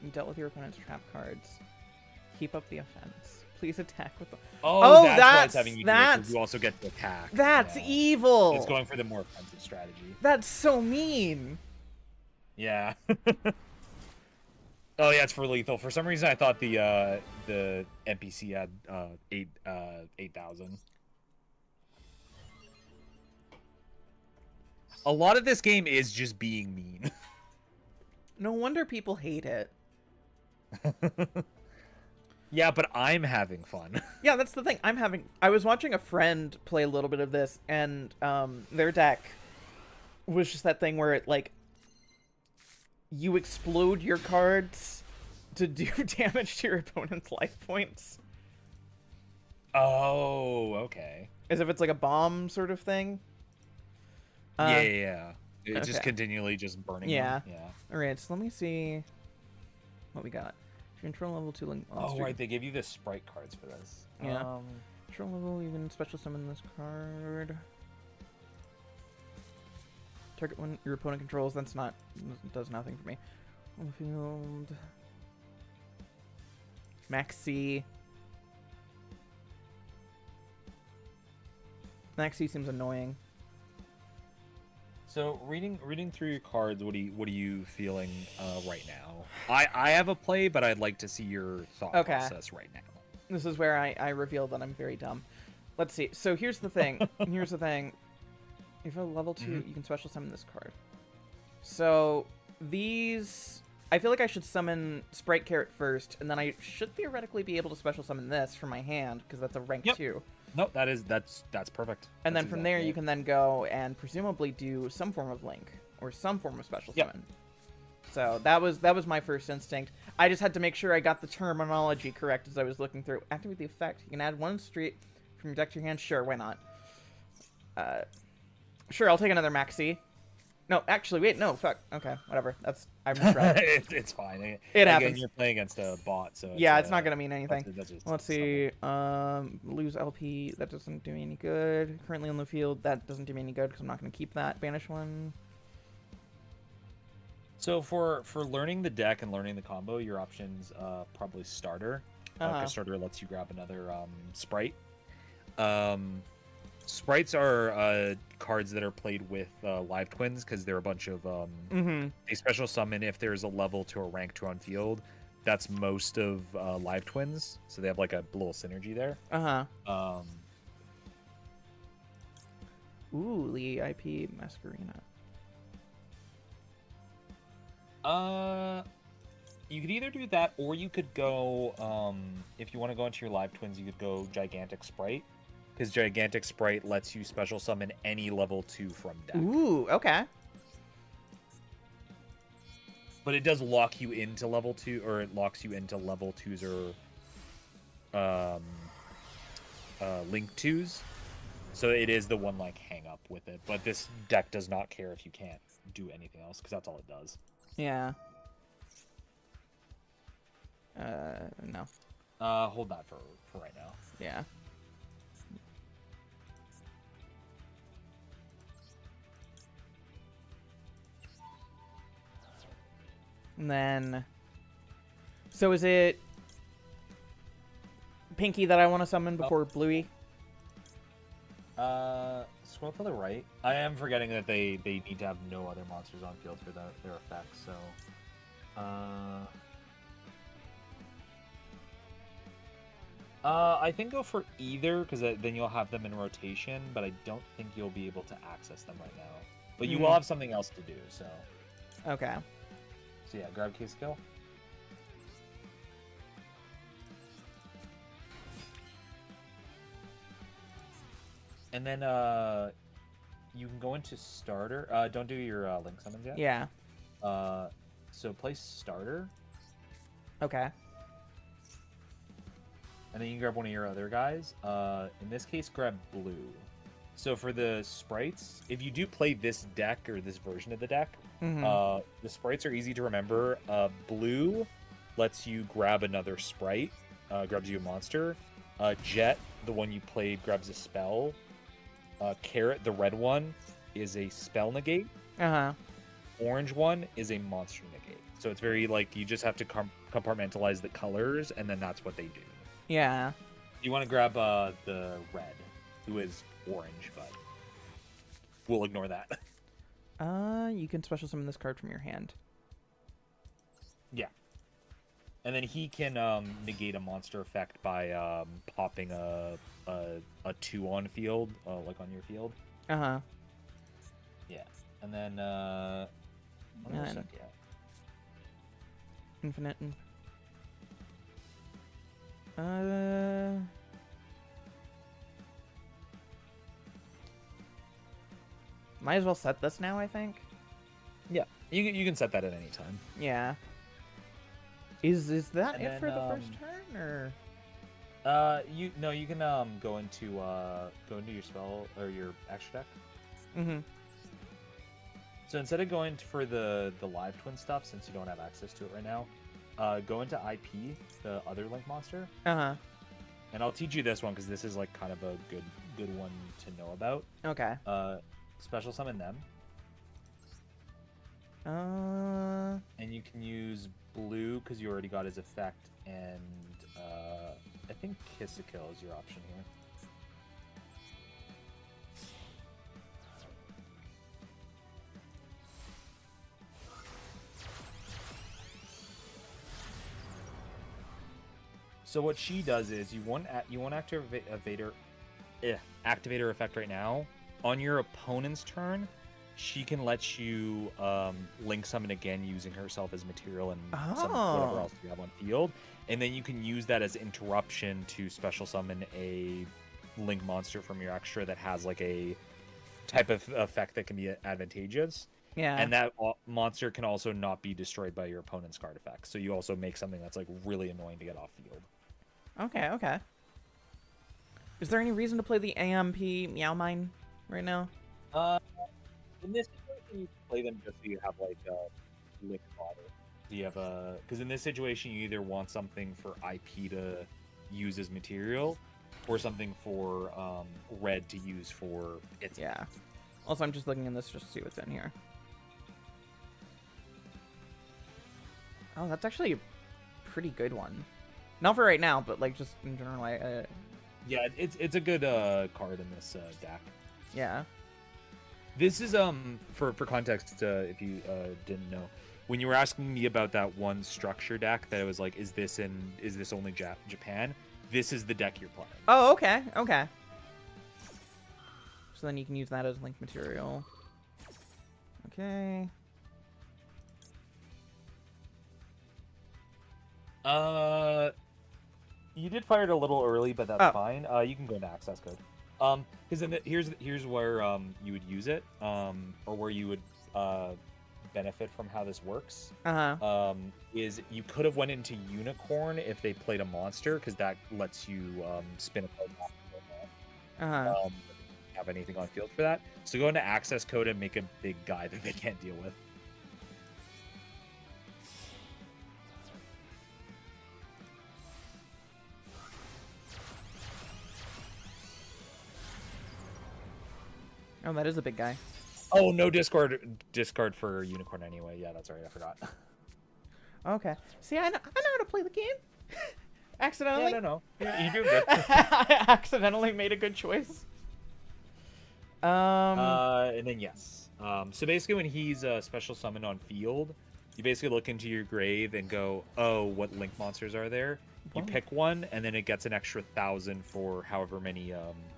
You dealt with your opponent's trap cards. Keep up the offense. Please attack with the... Oh, that's why it's having you do it, 'cause you also get to attack. That's evil! It's going for the more offensive strategy. That's so mean! Yeah. Oh yeah, it's for lethal. For some reason I thought the NPC had 8,000. A lot of this game is just being mean. No wonder people hate it. Yeah, but I'm having fun. Yeah, that's the thing. I was watching a friend play a little bit of this, and their deck was just that thing where it, like, you explode your cards to do damage to your opponent's life points. Oh, okay. As if it's like a bomb sort of thing. Yeah. It's just continually just burning them. Yeah. Alright, so let me see what we got. If you control level 2 link monster. Oh, right, they give you the sprite cards for this. Yeah. Control level, you can special summon this card. Target one your opponent controls, does nothing for me. On the field. Maxi. Maxi seems annoying. So reading through your cards, what are you feeling right now? I have a play, but I'd like to see your thought process right now. This is where I reveal that I'm very dumb. Let's see. So here's the thing. Here's the thing. If you're level 2, you can special summon this card. So these... I feel like I should summon Sprite Carrot first, and then I should theoretically be able to special summon this from my hand, because that's a rank 2. Nope, that's perfect. And then from there, you can then go and presumably do some form of link, or some form of special summon. So that was my first instinct. I just had to make sure I got the terminology correct as I was looking through. Activate the effect. You can add 1 street from your deck to your hand. Sure, why not? Sure, I'll take another Maxi. No, actually, wait, no, fuck. Okay, whatever. I misread. It's fine. It happens. You're playing against a bot, so yeah, it's not gonna mean anything. That's Let's see. Lose LP. That doesn't do me any good. Currently on the field. That doesn't do me any good because I'm not gonna keep that. Banish 1. So for learning the deck and learning the combo, your options probably starter. Because starter lets you grab another sprite. Sprites are cards that are played with live twins because they're a bunch of they special summon if there's a level to a rank 2 on field. That's most of live twins, so they have like a little synergy there. Ooh, Lee IP Masquerina. You could either do that, or you could go, if you want to go into your live twins, you could go Gigantic Sprite, because Gigantic Sprite lets you special summon any level 2 from deck. Ooh, okay. But it does lock you into level 2, or it locks you into level 2s or link 2s. So it is the one, like, hang up with it. But this deck does not care if you can't do anything else, because that's all it does. Yeah. No. Hold that for right now. Yeah. And then... So is it... Pinky that I want to summon before Bluey? Scroll to the right. I am forgetting that they need to have no other monsters on field for their effects, so... I think go for either, because then you'll have them in rotation, but I don't think you'll be able to access them right now. But you will have something else to do, so... Okay. So yeah, grab key skill. And then, you can go into starter. Don't do your link summons yet. Yeah. So place starter. Okay. And then you can grab one of your other guys. In this case, grab blue. So for the sprites, if you do play this deck or this version of the deck, the sprites are easy to remember. Blue lets you grab another sprite, grabs you a monster. Jet, the one you played, grabs a spell. Carrot, the red one, is a spell negate. Orange one is a monster negate. So it's very, like, you just have to compartmentalize the colors, and then that's what they do. Yeah. You want to grab the red, who is orange, but we'll ignore that. You can special summon this card from your hand. Yeah. And then he can negate a monster effect by popping a 2 on field, like on your field. Yeah. And then Infinite. Might as well set this now, I think. Yeah, you can set that at any time. Yeah. Is that And it then, for the first turn, or? you can go into your spell or your extra deck. So instead of going for the live twin stuff, since you don't have access to it right now, go into IP, the other link monster. And I'll teach you this one because this is like kind of a good one to know about. Okay. Special summon them. And you can use blue because you already got his effect, and I think Kiss a Kill is your option here. So what she does is you want activator effect right now. On your opponent's turn, she can let you link summon again using herself as material and some whatever else you have on field, and then you can use that as interruption to special summon a link monster from your extra that has like a type of effect that can be advantageous. Yeah. And that monster can also not be destroyed by your opponent's card effects. So you also make something that's like really annoying to get off field. Okay. Is there any reason to play the AMP Meow Mine right now? In this situation, you can play them just so you have like a lick fodder. You have because in this situation, you either want something for IP to use as material, or something for red to use for its. Yeah. Also, I'm just looking in this just to see what's in here. Oh, that's actually a pretty good one. Not for right now, but like just in general. Yeah, it's a good card in this deck. Yeah. This is for context, if you didn't know, when you were asking me about that one structure deck that I was like, is this only Japan? This is the deck you're playing. Oh, okay. So then you can use that as link material. Okay. Uh, you did fire it a little early, but that's Oh. fine. You can go into access code. Because here's where you would use it, or where you would benefit from how this works. Is you could have went into unicorn if they played a monster, because that lets you spin a card. Have anything on field for that. So go into access code and make a big guy that they can't deal with. Oh, that is a big guy. Oh, no discard for unicorn anyway. Yeah, that's right. I forgot. Okay. See, I know how to play the game. Accidentally. Yeah, no. You're doing good. I accidentally made a good choice. And then yes. So basically, when he's special summoned on field, you basically look into your grave and go, "Oh, what link monsters are there?" You pick one, and then it gets an extra 1,000 for however many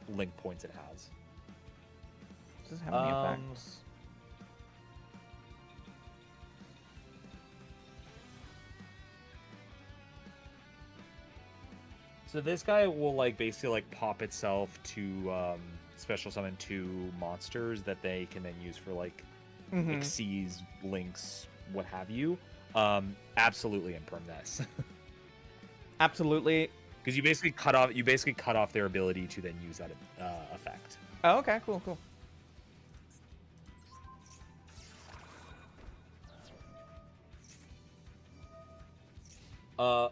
link points it has. This is how many effects. So this guy will basically pop itself to special summon 2 monsters that they can then use for Xyz, links, what have you. Absolutely imperm this. Absolutely. Because you basically cut off their ability to then use that effect. Oh, okay, cool.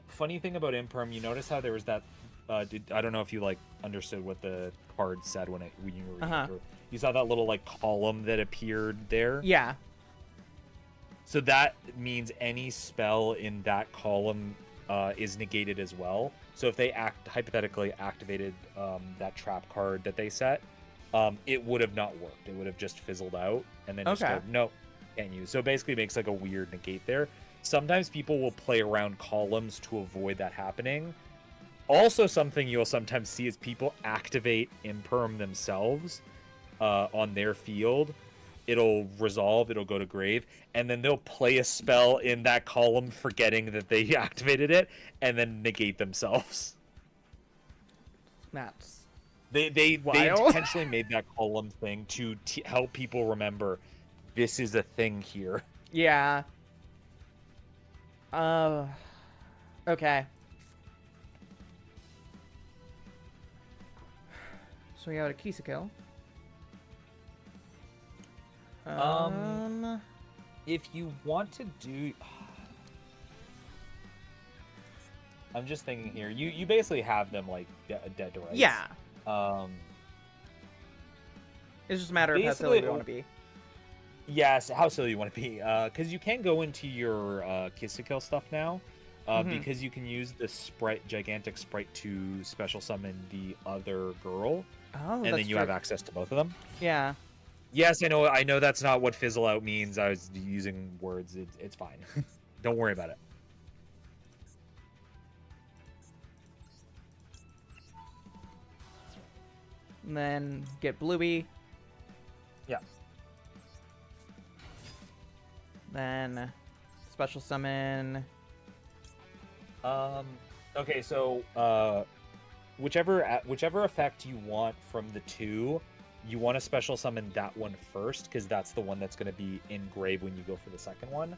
Funny thing about imperm, you notice how there was that. I don't know if you understood what the card said when you were reading through. You saw that little column that appeared there. Yeah. So that means any spell in that column is negated as well. So if they hypothetically activated that trap card that they set, it would have not worked. It would have just fizzled out and then just go, no, can't use. So it basically makes a weird negate there. Sometimes people will play around columns to avoid that happening. Also, something you'll sometimes see is people activate imperm themselves on their field. It'll resolve, it'll go to grave, and then they'll play a spell in that column forgetting that they activated it, and then negate themselves. That's They wild. intentionally made that column thing to help people remember this is a thing here. Yeah. Okay. So we got a Kisakill. If you want to do... I'm just thinking here. You basically have them, dead to rights. Yeah. It's just a matter of how silly we want to be. Yes, how silly you want to be. Because you can go into your Kisakill stuff now. Because you can use the gigantic sprite to special summon the other girl. Oh, and then you have access to both of them. Yeah. Yes, I know that's not what fizzle out means. I was using words. It's fine. Don't worry about it. And then get Bluey. Yeah. Then special summon. Okay, so whichever effect you want from the 2, you want to special summon that one first, because that's the one that's going to be in grave when you go for the second one.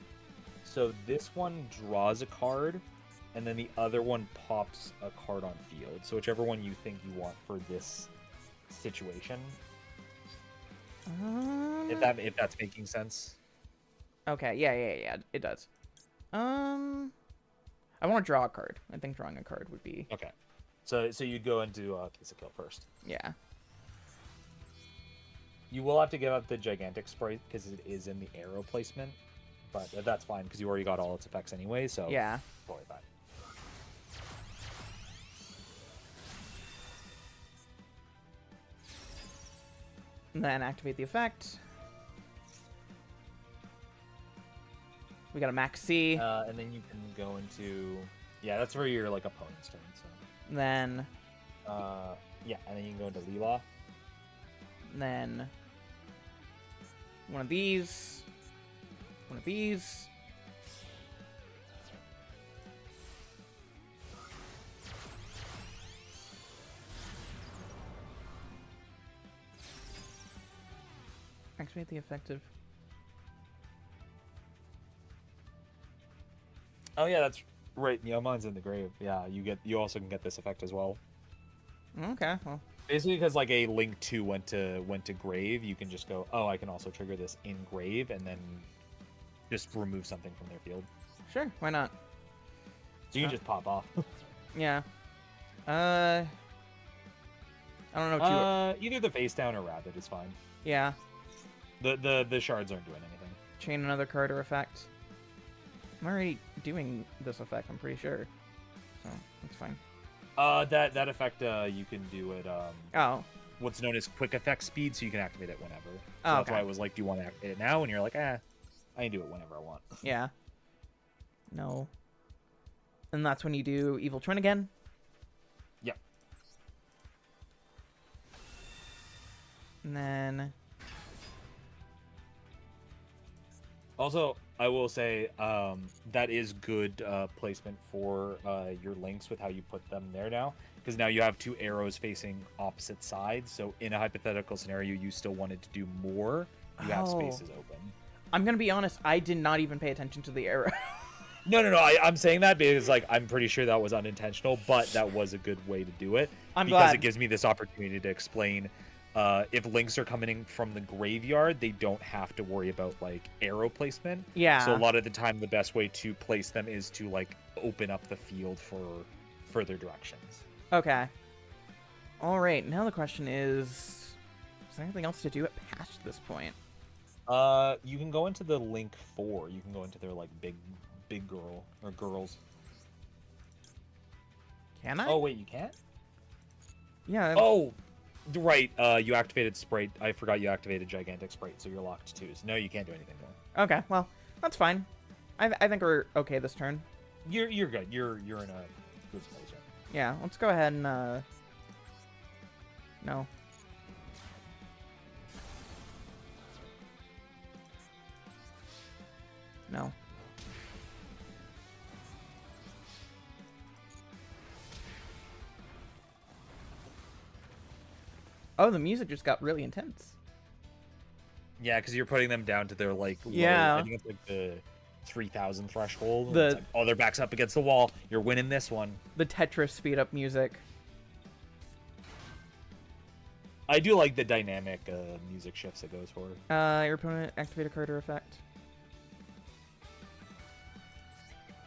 So this one draws a card, and then the other one pops a card on field. So whichever one you think you want for this situation. If that's making sense. Okay, yeah, it does. I want to draw a card. I think drawing a card would be... Okay. So you go into Kisakill first. Yeah. You will have to give up the gigantic sprite because it is in the arrow placement, but that's fine because you already got all its effects anyway. So yeah, totally fine. And then activate the effect. We got a Max C. And then you can go into that's for your opponent's turn. So then and then you can go into Leela. Then one of these. activate the effective. Oh yeah, that's right. Yeah, mine's in the grave. Yeah, you also can get this effect as well. Okay, well. Basically, because like a Link 2 went to grave, you can just go, oh, I can also trigger this in grave, and then just remove something from their field. Sure, why not? So you can just pop off. Yeah. I don't know what Either the face down or rabbit is fine. Yeah. The shards aren't doing anything. Chain another card or effect. I'm already doing this effect, I'm pretty sure. So, that's fine. That effect, you can do it, Oh. what's known as quick effect speed, so you can activate it whenever. So Oh, that's okay. why I was like, do you want to activate it now? And you're like, I can do it whenever I want. Yeah. No. And that's when you do Evil Twin again? Yep. And then... Also, I will say, that is good placement for your links with how you put them there now. Because now you have two arrows facing opposite sides, so in a hypothetical scenario you still wanted to do more, you have spaces open. I'm gonna be honest, I did not even pay attention to the arrow. No, I'm saying that because, like, I'm pretty sure that was unintentional, but that was a good way to do it. I'm because glad. It gives me this opportunity to explain, if links are coming in from the graveyard, they don't have to worry about, like, arrow placement. Yeah. So a lot of the time, the best way to place them is to, like, open up the field for further directions. Okay. Alright, now the question is there anything else to do it past this point? You can go into the Link 4. You can go into their, like, big girl, or girls. Can I? Oh, wait, you can't? Yeah. Oh, right. You activated Sprite. I forgot you activated Gigantic Sprite, so you're locked too. So no, you can't do anything there. Okay, well, that's fine. I think we're okay this turn. You're good. You're in a good place right Yeah, let's go ahead and, no. No. Oh, the music just got really intense. Yeah, because you're putting them down to their, like, Yeah. low, I think it's like the 3,000 threshold. The- It's like, oh, their back's up against the wall. You're winning this one. The Tetris speed up music. I do like the dynamic music shifts it goes for. Your opponent activate a card or effect.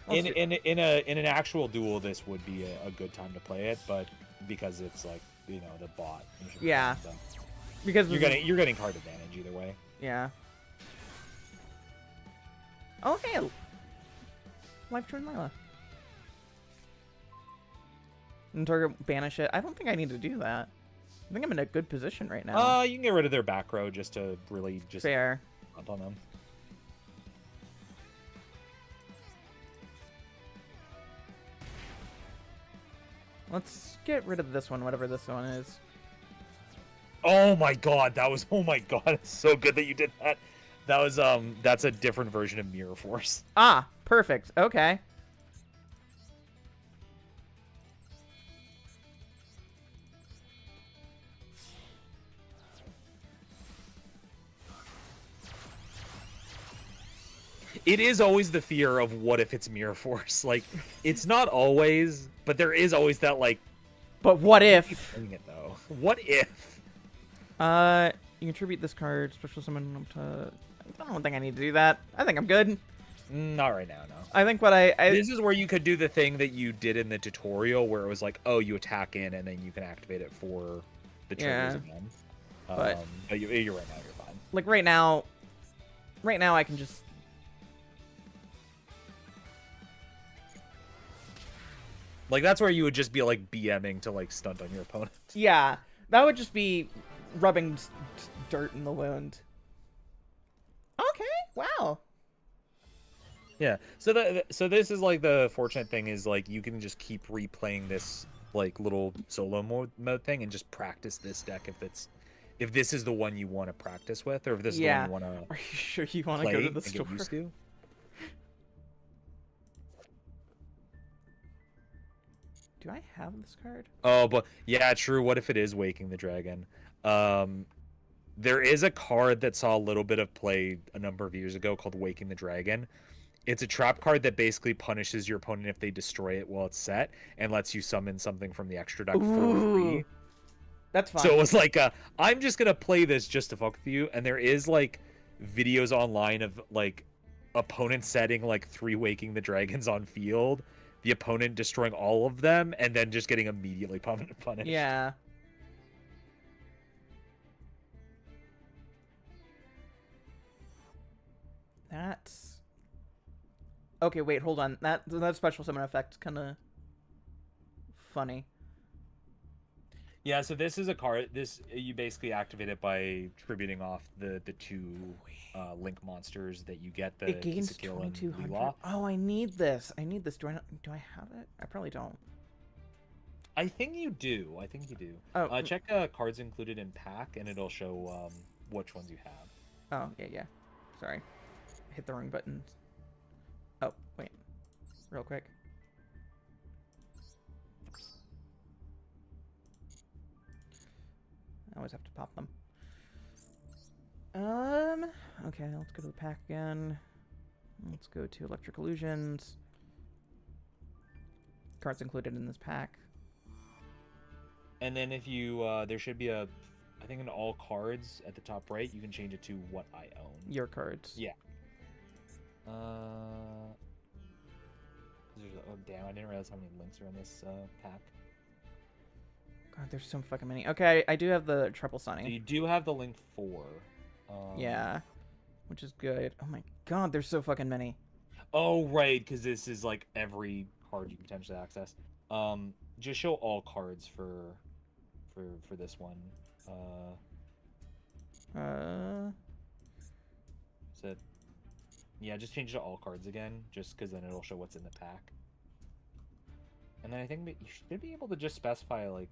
In an actual duel, this would be a good time to play it, but because it's like, you know, the bot. Yeah. Because you're getting card advantage either way. Yeah. Oh, hey! Life Turn Lila. And target banish it. I don't think I need to do that. I think I'm in a good position right now. You can get rid of their back row just to really just Fair. hunt on them. Let's get rid of this one, whatever this one is. Oh my god, it's so good that you did that. That was that's a different version of Mirror Force. Ah, perfect. Okay. It is always the fear of what if it's Mirror Force. Like, it's not always, but there is always that, like, But what keep if? playing it though. What if? You contribute this card, special summon up to... I don't think I need to do that. I think I'm good. Not right now, no. I think what I This is where you could do the thing that you did in the tutorial, where it was like, oh, you attack in, and then you can activate it for the triggers Yeah. again. But- You're right now, you're fine. like right now I can just Like, that's where you would just be, like, BMing to, like, stunt on your opponent. yeah, that would just be rubbing dirt in the wound. Okay, wow. Yeah, so this is, like, the fortunate thing is, like, you can just keep replaying this, like, little solo mode thing and just practice this deck if this is the one you want to practice with, or if this is the one you want to Are you sure you want to play go to the and store? get used to. Do I have this card? Oh, but yeah, true. What if it is Waking the Dragon? There is a card that saw a little bit of play a number of years ago called Waking the Dragon. It's a trap card that basically punishes your opponent if they destroy it while it's set and lets you summon something from the extra deck for Ooh, free. that's So fun. it was like, I'm just gonna play this just to fuck with you. And there is like videos online of like opponents setting like 3 Waking the Dragons on field, the opponent destroying all of them, and then just getting immediately punished. Yeah. That's okay. Wait, hold on. That special summon effect's kind of funny. Yeah, so this is a card. This you basically activate it by tributing off the 2 link monsters that you get, the It gains Kisakil and 2200. Lila. Oh, I need this. I need this. Do I have it? I probably don't. I think you do. I think you do. Oh, Check cards included in pack, and it'll show which ones you have. oh yeah. Sorry, hit the wrong buttons. Oh wait, real quick. I always have to pop them. Okay, let's go to the pack again. Let's go to Electric Illusions. Cards included in this pack. And then if you, there should be a, I think in all cards at the top right, you can change it to what I own. Your cards. Yeah. Oh damn! I didn't realize how many links are in this pack. God, there's so fucking many. Okay, I do have the Triple So Sunny. you do have the link 4. Yeah, which is good. Oh my god, there's so fucking many. Oh right, because this is like every card you can potentially access. Just show all cards for this one. So yeah, just change it to all cards again, just because then it'll show what's in the pack. And then I think that you should be able to just specify like.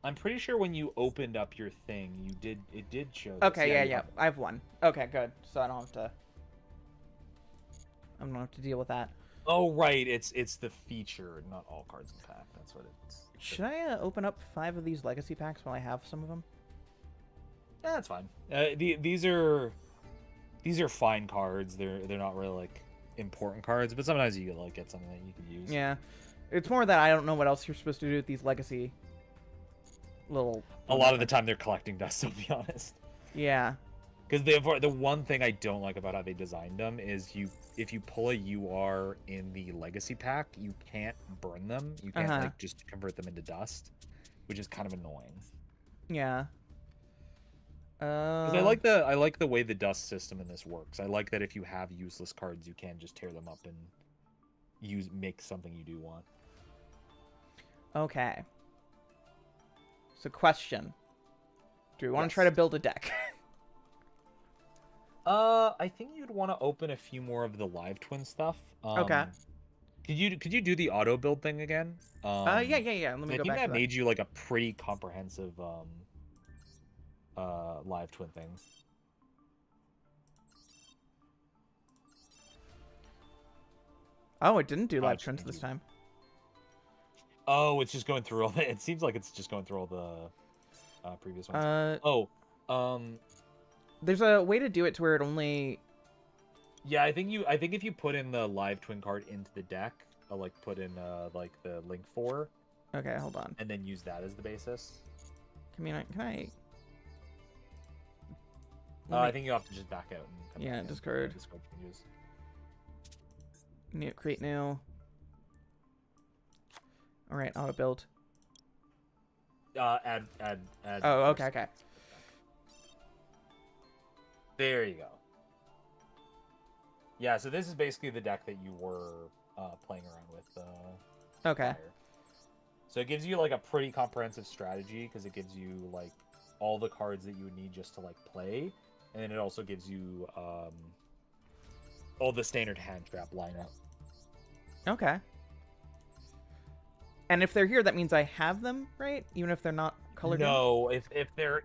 I'm pretty sure when you opened up your thing, it did show this. Okay, yeah. I have one. Okay, good. So I don't have to deal with that. Oh right, it's the feature, not all cards in pack. That's what it's. Should I open up 5 of these legacy packs while I have some of them? Yeah, that's fine. These are fine cards. They're not really like important cards, but sometimes you like get something that you can use. Yeah, it's more that I don't know what else you're supposed to do with these legacy little. A lot of the time they're collecting dust, to be honest. Yeah. Because the one thing I don't like about how they designed them is if you pull a UR in the legacy pack, you can't burn them. You can't like just convert them into dust, which is kind of annoying. Yeah. Because I like the way the dust system in this works. I like that if you have useless cards, you can just tear them up and make something you do want. Okay. So question. Do we want to try to build a deck? I think you'd want to open a few more of the live twin stuff. Okay. Could you do the auto build thing again? Yeah. Let me go back. I think that made you like a pretty comprehensive live twin thing. Oh, it didn't do live twins this time. Oh, it's just going through all the. It seems like it's just going through all the previous ones. There's a way to do it to where it only. Yeah, I think if you put in the live twin card into the deck, like put in like the link 4. Okay, hold on. And then use that as the basis. Can I? I think you have to just back out and yeah, discard. Discard changes. New, create new. All right, auto build. Add. Oh, okay. There you go. Yeah, so this is basically the deck that you were playing around with. Okay. Prior. So it gives you like a pretty comprehensive strategy because it gives you like all the cards that you would need just to like play, and then it also gives you all the standard hand trap lineup. Okay. And if they're here, that means I have them, right? Even if they're not colored. No, if they're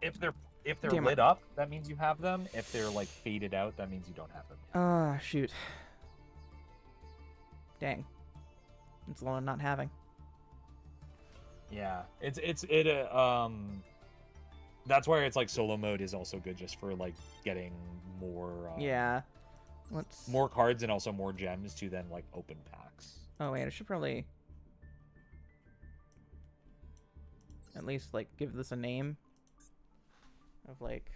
lit up, that means you have them. If they're like faded out, that means you don't have them. Ah, shoot. Dang. It's a lot of not having. Yeah, that's where it's like solo mode is also good just for like getting more Yeah. Let's... more cards and also more gems to then like open packs. Oh wait, I should probably at least like give this a name of like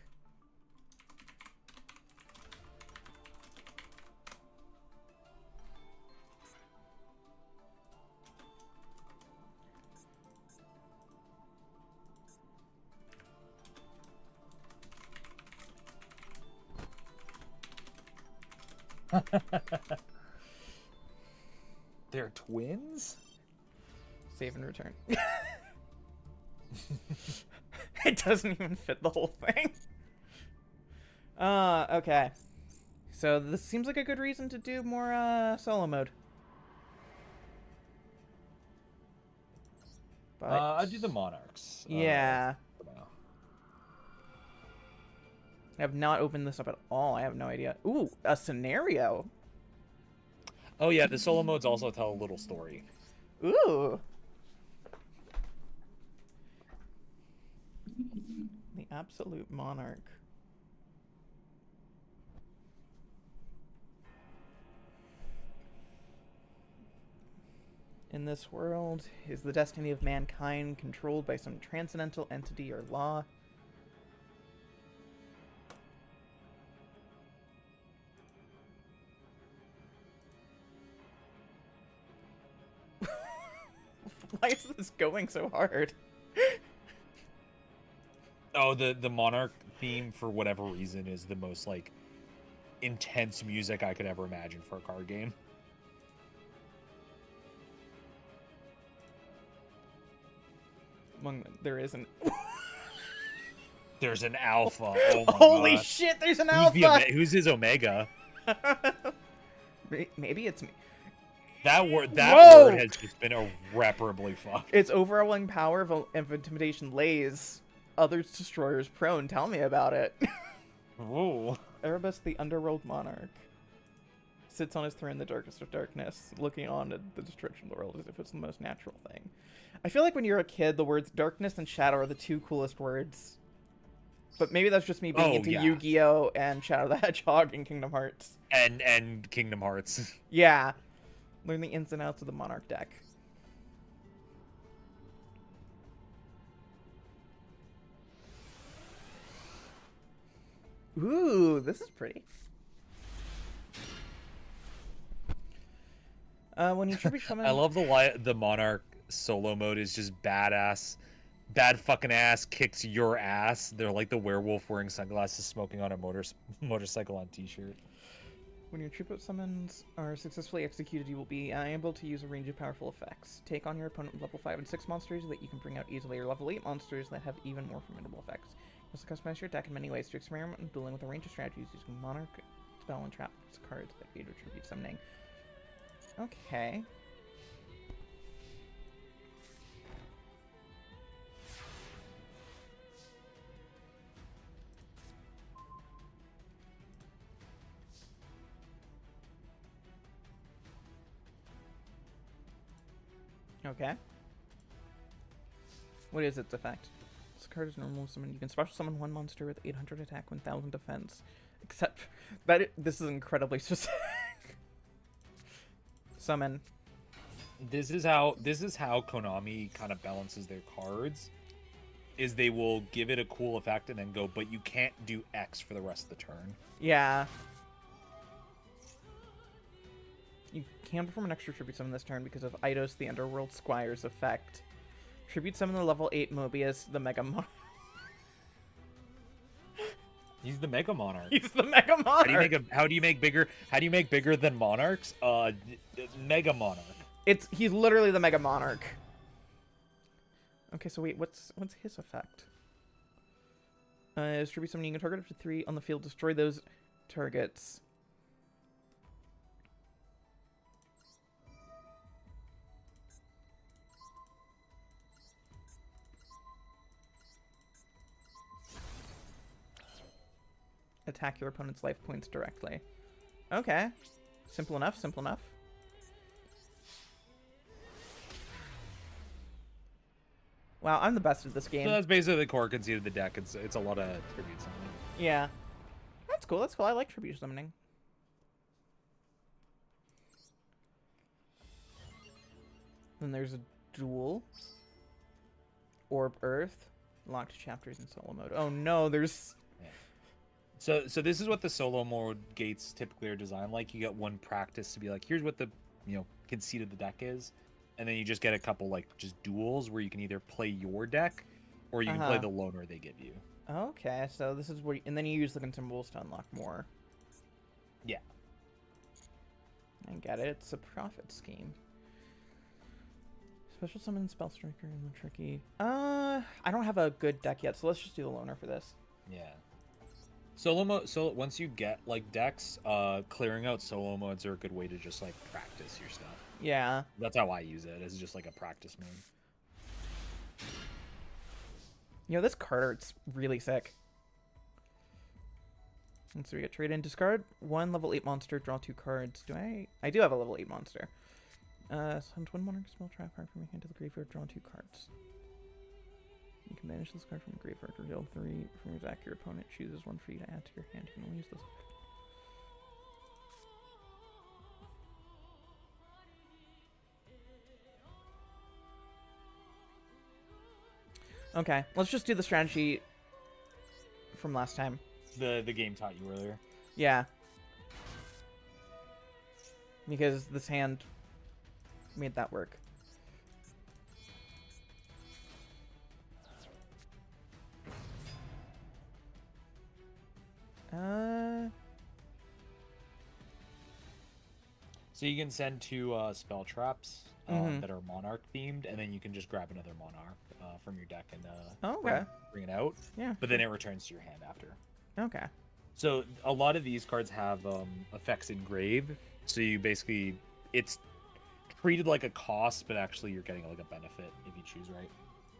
They're twins? save and return. It doesn't even fit the whole thing. Okay. So this seems like a good reason to do more solo mode. But I'd do the Monarchs. yeah. For now. I have not opened this up at all. I have no idea. Ooh, a scenario. Oh yeah, the solo modes also tell a little story. Ooh. The absolute monarch. In this world, is the destiny of mankind controlled by some transcendental entity or law? Why is this going so hard? Oh, the Monarch theme for whatever reason is the most like intense music I could ever imagine for a card game. Among them, there isn't. There's an alpha. Oh my Holy God. shit! There's an Who's alpha. Who's his omega? Maybe it's me. That word Whoa! has just been irreparably fucked. Its overwhelming power of intimidation lays others destroyers prone. Tell me about it. Whoa. Erebus, the underworld monarch, sits on his throne in the darkest of darkness, looking on at the destruction of the world as if it's the most natural thing. I feel like when you're a kid, the words darkness and shadow are the two coolest words. But maybe that's just me being into Yu-Gi-Oh! And Shadow the Hedgehog and Kingdom Hearts. And Kingdom Hearts. Yeah. Learn the ins and outs of the Monarch deck. Ooh, this is pretty. When you tribute summon... I love the Monarch solo mode is just badass. Bad fucking ass kicks your ass. They're like the werewolf wearing sunglasses smoking on a motorcycle on t-shirt. When your tribute summons are successfully executed, you will be able to use a range of powerful effects. Take on your opponent with level 5 and 6 monsters that you can bring out easily, or level 8 monsters that have even more formidable effects. You also customize your deck in many ways to experiment with dueling with a range of strategies using Monarch, Spell, and Trap cards that aid your tribute summoning. Okay. Okay. What is its effect? This card is normal summon. You can special summon one monster with 800 attack, 1000 defense. Except that this is incredibly specific. Summon. This is how Konami kind of balances their cards. Is they will give it a cool effect and then go, but you can't do X for the rest of the turn. Yeah. You can perform an extra tribute summon this turn because of Eidos the Underworld Squire's effect. Tribute summon the level 8 Mobius, the Mega Monarch. He's the Mega Monarch. He's the Mega Monarch. How do you make bigger than Monarchs? Mega Monarch. He's literally the Mega Monarch. Okay, so wait, what's his effect? Tribute summon, you can target up to 3 on the field, destroy those targets. Attack your opponent's life points directly. Okay. Simple enough, simple enough. Wow, I'm the best at this So game. that's basically the core conceit of the deck. It's a lot of tribute summoning. Yeah. That's cool. That's cool. I like tribute summoning. Then there's a duel. Orb Earth. Locked chapters in solo mode. Oh no, there's... So this is what the solo mode gates typically are designed like. You get one practice to be like, here's what the conceit of the deck is, and then you just get a couple like just duels where you can either play your deck, or you can play the loner they give you. Okay, so this is where, and then you use the symbols to unlock more. Yeah. I get it. It's a profit scheme. Special summon Spell Striker and the tricky. I don't have a good deck yet, so let's just do the loner for this. Yeah. Solo mode. So once you get like decks, clearing out solo modes are a good way to just like practice your stuff. Yeah. That's how I use it. It's just like a practice mode. This card art's really sick. And so we get trade in, discard 1 level 8 monster, draw 2 cards. I do have a level 8 monster. Send 1 Monarch spell trap card from your hand to the graveyard, draw 2 cards. You can banish this card from the graveyard, reveal 3 from your deck. Your opponent chooses 1 for you to add to your hand. You can only use this effect. Okay, let's just do the strategy from last time. The game taught you earlier. Yeah. Because this hand made that work. So you can send 2 spell traps that are Monarch themed, and then you can just grab another Monarch from your deck and bring it out. Yeah. But then it returns to your hand after. Okay. So a lot of these cards have effects engraved. So you basically, it's treated like a cost, but actually you're getting like a benefit if you choose right.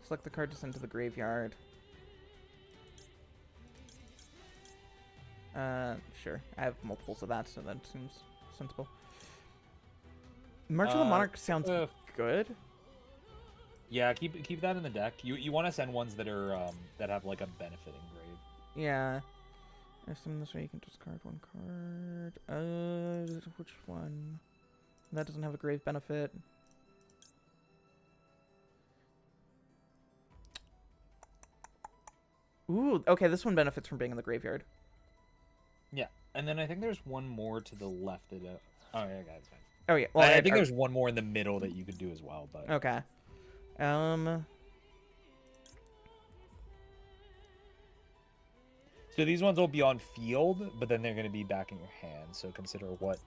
Select the card to send to the graveyard. Sure. I have multiples of that, so that seems sensible. March of the Monarch sounds good. Yeah, keep that in the deck. You want to send ones that are that have like a benefit engraved. Yeah. If summon this way, you can discard 1 card. Which one? That doesn't have a grave benefit. Ooh, okay, this one benefits from being in the graveyard. Yeah, and then I think there's one more to the left that. Oh yeah, that's fine. Oh yeah, well, I think there's one more in the middle that you could do as well, but. Okay. So these ones will be on field, but then they're going to be back in your hand. So consider what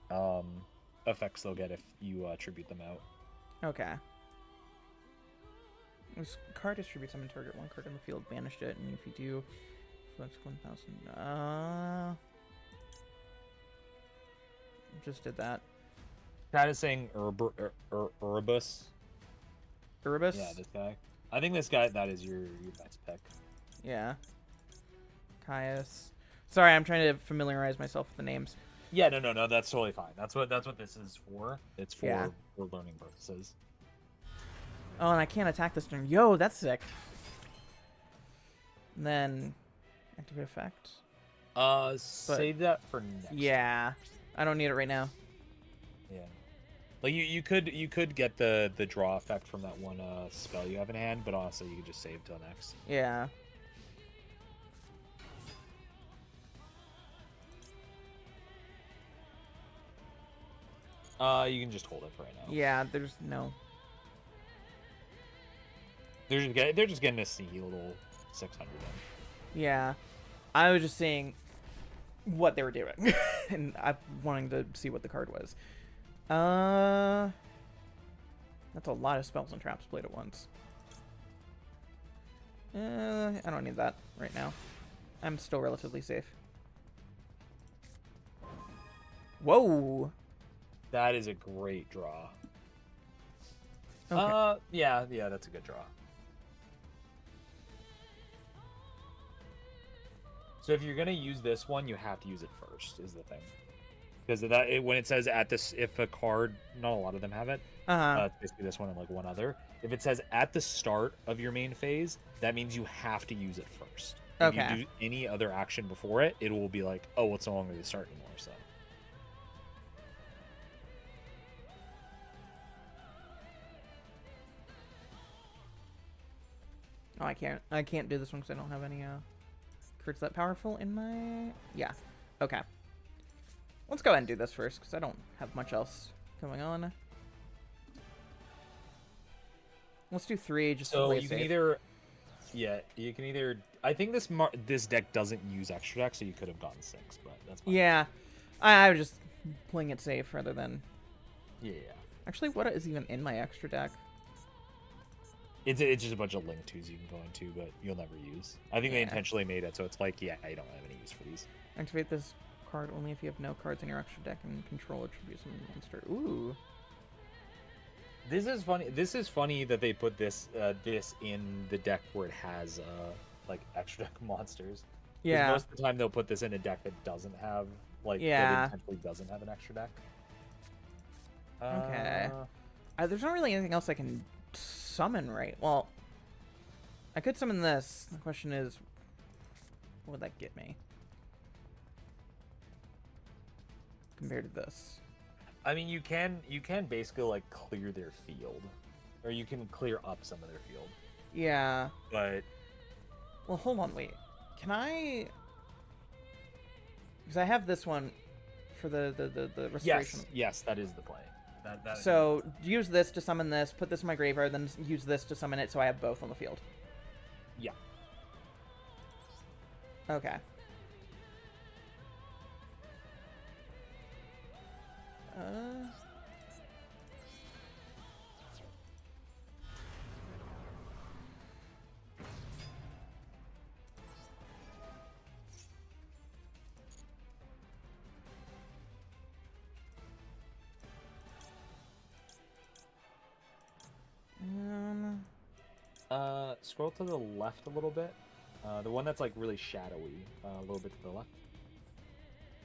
effects they'll get if you tribute them out. Okay. This card distributes summon target 1 card in the field, banished it, and if you do, flex 1,000. Just did that. Try to saying Erebus. Erebus? Yeah, this guy. I think this guy, that is your best pick. Yeah. Caius. Sorry, I'm trying to familiarize myself with the names. Yeah, no, that's totally fine. That's what this is for. It's for learning purposes. Oh, and I can't attack this turn. Yo, that's sick. And then activate effect. Save that for next. Yeah, I don't need it right now. Yeah, like you could get the draw effect from that one spell you have in hand, but also you could just save till next. Yeah. You can just hold it for right now. Yeah, there's no. They're just getting a sneaky little 600 in. Yeah, I was just seeing what they were doing, and I wanting to see what the card was. That's a lot of spells and traps played at once. I don't need that right now. I'm still relatively safe. Whoa! That is a great draw. Okay. Yeah, that's a good draw. So if you're gonna use this one, you have to use it first, is the thing. because when it says at this, if a card, not a lot of them have it. Uh-huh. It's basically this one and like one other. If it says at the start of your main phase, that means you have to use it first. If you Okay. do any other action before it, it will be like, oh, it's no longer the start anymore. So. Oh, I can't do this one because I don't have any cards that powerful in my... Yeah. Okay. Let's go ahead and do this first because I don't have much else going on. Let's do 3 just to So play you can safe. either, yeah, you can either. I think this deck doesn't use extra deck, so you could have gone 6, but that's fine. Yeah. I was just playing it safe rather than... Yeah. Actually, what is even in my extra deck? It's just a bunch of link twos you can go into, but you'll never use. I think they Yeah. intentionally made it so it's like, yeah, you don't have any use for these. Activate this card only if you have no cards in your extra deck and control attributes from the monster. Ooh. This is funny. This is funny that they put this in the deck where it has like extra deck monsters. 'Cause Yeah. most of the time they'll put this in a deck that doesn't have that Yeah. intentionally doesn't have an extra deck. Okay. There's not really anything else I can summon, right? Well, I could summon this. The question is, what would that get me? Compared to this. I mean, you can basically like clear their field, or you can clear up some of their field. Yeah. But Well, hold on, wait. Can I... Because I have this one for the restoration. yes, that is the play. That So, use this to summon this, put this in my graveyard, then use this to summon it so I have both on the field. yeah. Okay. Scroll to the left a little bit. The one that's like really shadowy, a little bit to the left.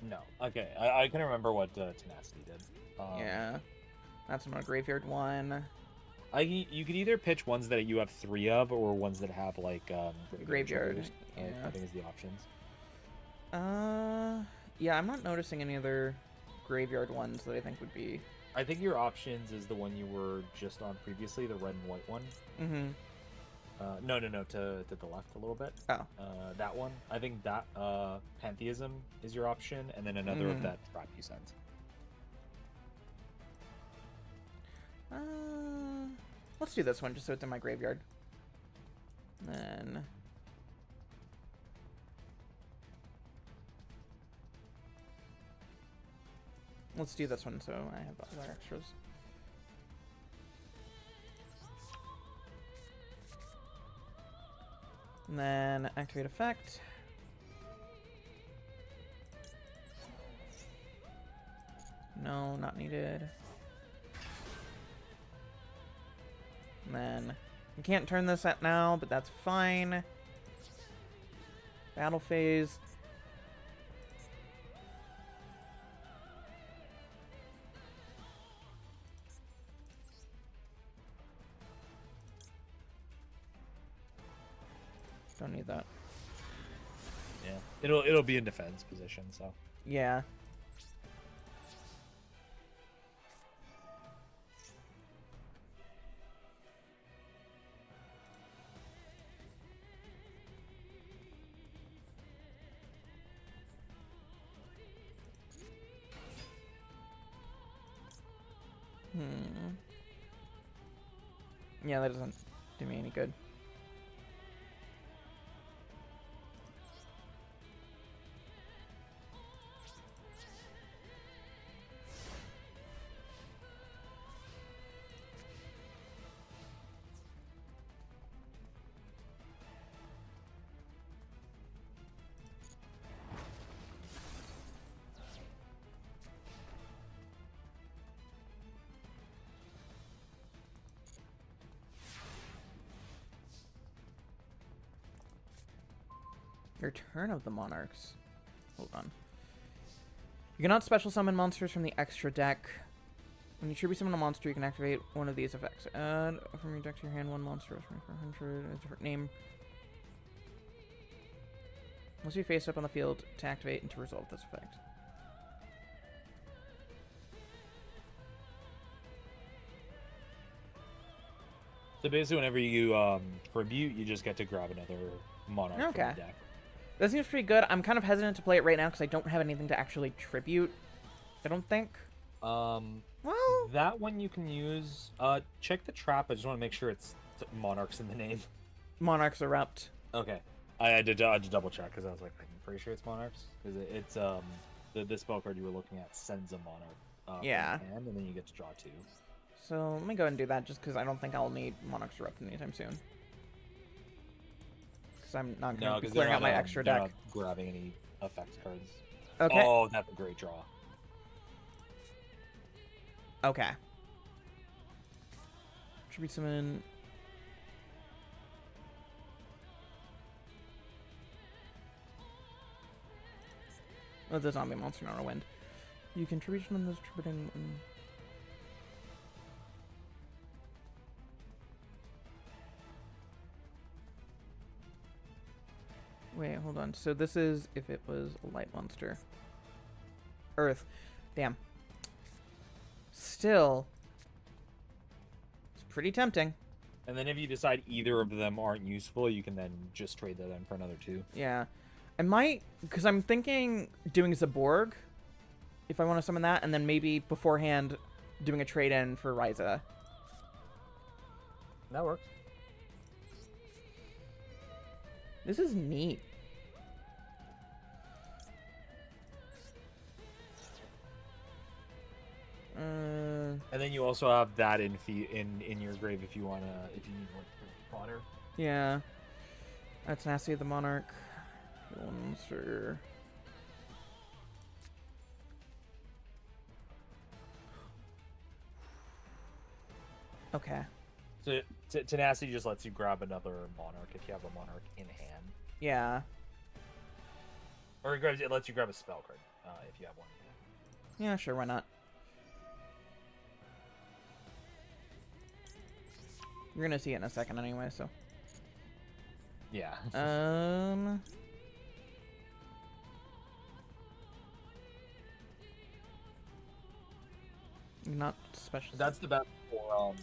No. Okay, I can remember what Tenacity did. Yeah. That's my graveyard one. You can either pitch ones that you have 3 of, or ones that have like Graveyard. triggers, Yeah. I think is the options. Yeah, I'm not noticing any other graveyard ones that I think would be... I think your options is the one you were just on previously, the red and white one. Mm-hmm. No, to the left a little bit. Oh. That one. I think that Pantheism is your option, and then another of that trap you sent. Let's do this one just so it's in my graveyard. Then... Let's do this one so I have other extras. And then activate effect. No, not needed. And then you can't turn this at now, but that's fine. Battle phase. Don't need that. Yeah, it'll be in defense position, so. Yeah. Yeah, that doesn't do me any good. Return of the Monarchs. Hold on. You cannot special summon monsters from the extra deck. When you tribute summon a monster, you can activate one of these effects. Add from your deck to your hand one monster from 400, a different name. Once you face up on the field to activate and to resolve this effect. So basically, whenever you tribute, you just get to grab another monarch from the deck. That seems pretty good. I'm kind of hesitant to play it right now because I don't have anything to actually tribute. I don't think. Well, that one you can use. Check the trap. I just want to make sure it's Monarchs in the name. Monarchs erupt. Okay. I had to double check because I was like, I'm pretty sure it's Monarchs because it's the spell card you were looking at sends a monarch. Yeah. From hand, and then you get to draw 2. So let me go ahead and do that just because I don't think I'll need Monarchs erupt anytime soon. Because I'm not going to be clearing out my extra deck. Not grabbing any effects cards. Okay. Oh, that's a great draw. Okay. Tribute summon. Oh, the zombie monster, not a wind. You can tribute summon those tributing. Wait, hold on. So this is if it was a light monster. Earth. Damn. Still, it's pretty tempting. And then if you decide either of them aren't useful, you can then just trade them in for another 2. Yeah. I might, because I'm thinking doing Zaborg, if I want to summon that, and then maybe beforehand doing a trade-in for Ryza. That works. This is neat. And then you also have that in your grave if you need like fodder. Yeah. That's nasty. The Monarch. Monster. Okay. So Tenacity just lets you grab another Monarch if you have a Monarch in hand. Yeah. Or it lets you grab a spell card if you have one in hand. Yeah, sure, why not? You're gonna see it in a second anyway, so. Yeah. Not special. That's the best for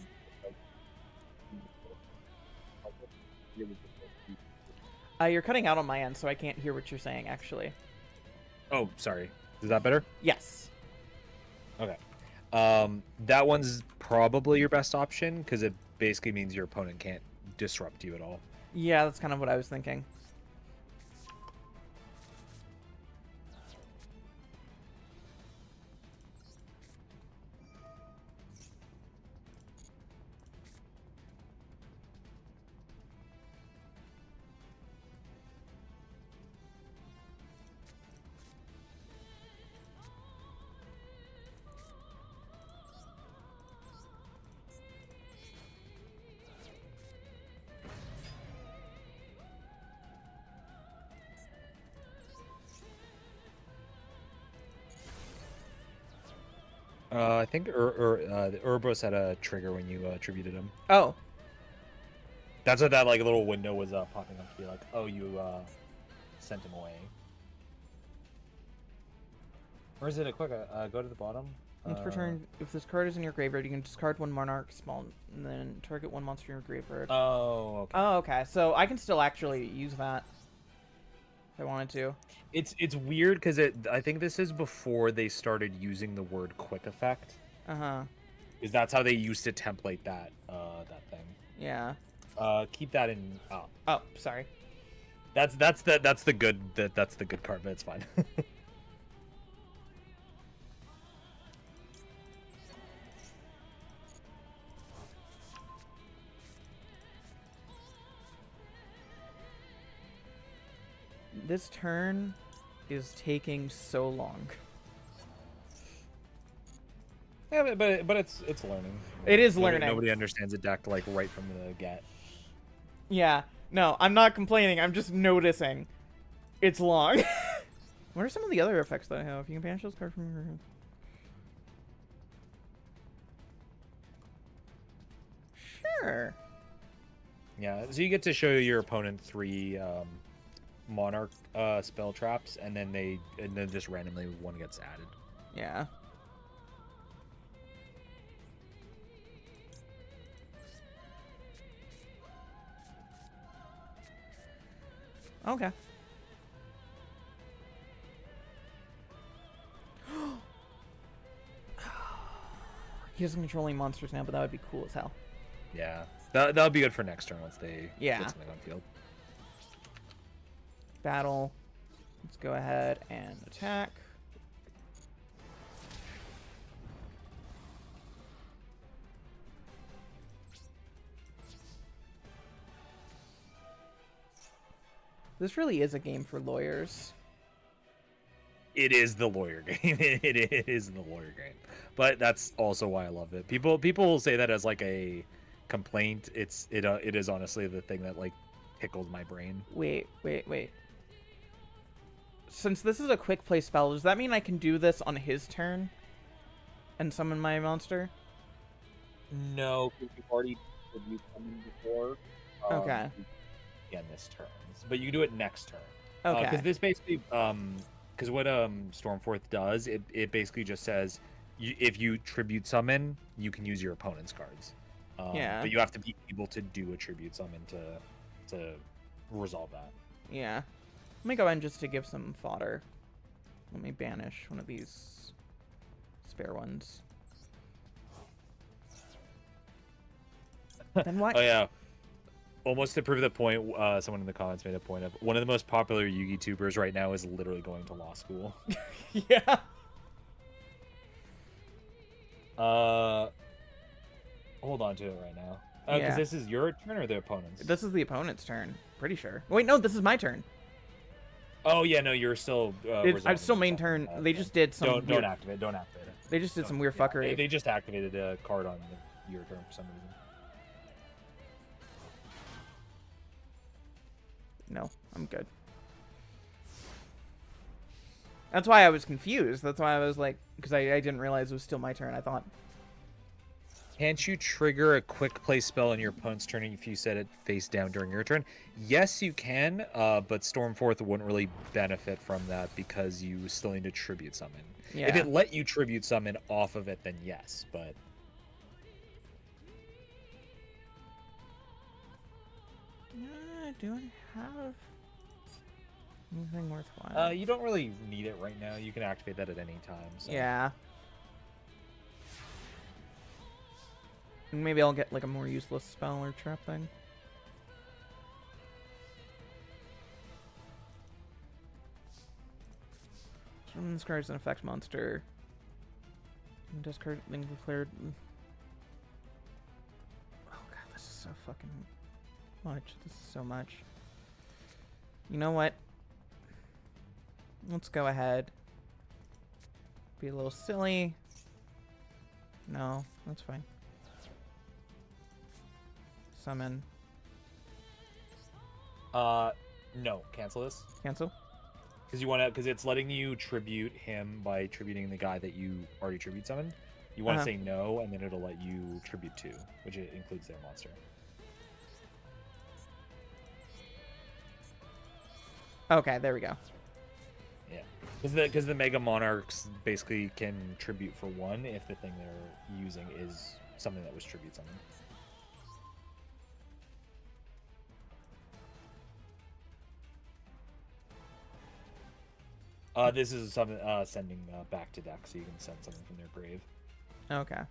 You're cutting out on my end, so I can't hear what you're saying, actually. Oh, sorry. Is that better? Yes. Okay. That one's probably your best option because it basically means your opponent can't disrupt you at all. Yeah, that's kind of what I was thinking. I think the Urbos had a trigger when you attributed him. Oh. That's what that like little window was popping up to be like, oh, you sent him away. Or is it a quick? Go to the bottom. Once per turn, if this card is in your graveyard, you can discard one Monarch small, and then target one monster in your graveyard. Oh, okay. Oh, okay. So I can still actually use that if I wanted to. It's weird because I think this is before they started using the word quick effect. Because that's how they used to template that that thing. Yeah. Keep that in. Oh, sorry. That's the good card, but it's fine. This turn is taking so long. Yeah, but it's learning. It is learning. Nobody understands a deck like right from the get. Yeah. No, I'm not complaining. I'm just noticing it's long. What are some of the other effects that I have? You can banish this card from your hand. Sure. Yeah, so you get to show your opponent 3 Monarch spell traps, and then just randomly one gets added. Yeah. Okay. He doesn't control any monsters now, but that would be cool as hell. Yeah, that'll be good for next turn once they Yeah. get something on field. Battle. Let's go ahead and attack. This really is a game for lawyers. It is the lawyer game. It is the lawyer game, but that's also why I love it. People say that as like a complaint. It is honestly the thing that like tickles my brain. Wait. Since this is a quick play spell, does that mean I can do this on his turn and summon my monster? No, because you've already reviewed something before. Okay. Yeah, this turn, but you can do it next turn. Okay. Because this basically, because what Stormforth does, it basically just says, if you tribute summon, you can use your opponent's cards. Yeah. But you have to be able to do a tribute summon to resolve that. Yeah. Let me go in just to give some fodder. Let me banish one of these spare ones. Then what? Oh yeah. Almost to prove the point, someone in the comments made a point of one of the most popular Yugi tubers right now is literally going to law school. Yeah. Hold on to it right now. Because Yeah. this is your turn or the opponent's? This is the opponent's turn. Pretty sure. Wait, no, this is my turn. Oh yeah, no, you're still. I'm still main turn. They just did some. Don't activate. Don't activate it. They just did some weird Yeah, fuckery. They just activated a card on your turn for some reason. No, I'm good. That's why I was confused. That's why I was like, because I didn't realize it was still my turn. I thought. Can't you trigger a quick play spell on your opponent's turn if you set it face down during your turn? Yes, you can, but Stormforth wouldn't really benefit from that because you still need to tribute summon. Yeah. If it let you tribute summon off of it, then yes, but... Do I have anything worthwhile? You don't really need it right now. You can activate that at any time. So. Yeah. Maybe I'll get like a more useless spell or trap thing. Summon this card as an effect monster. Discard then declared. Oh god, this is so fucking much. This is so much. You know what? Let's go ahead. Be a little silly. No, that's fine. Summon. No, cancel this. Cancel? Because it's letting you tribute him by tributing the guy that you already tribute summoned. You want to say no, and then it'll let you tribute 2, which includes their monster. Okay, there we go. Yeah, because the Mega Monarchs basically can tribute for 1 if the thing they're using is something that was tribute summoned. This is something sending back to deck, so you can send something from their grave. Okay.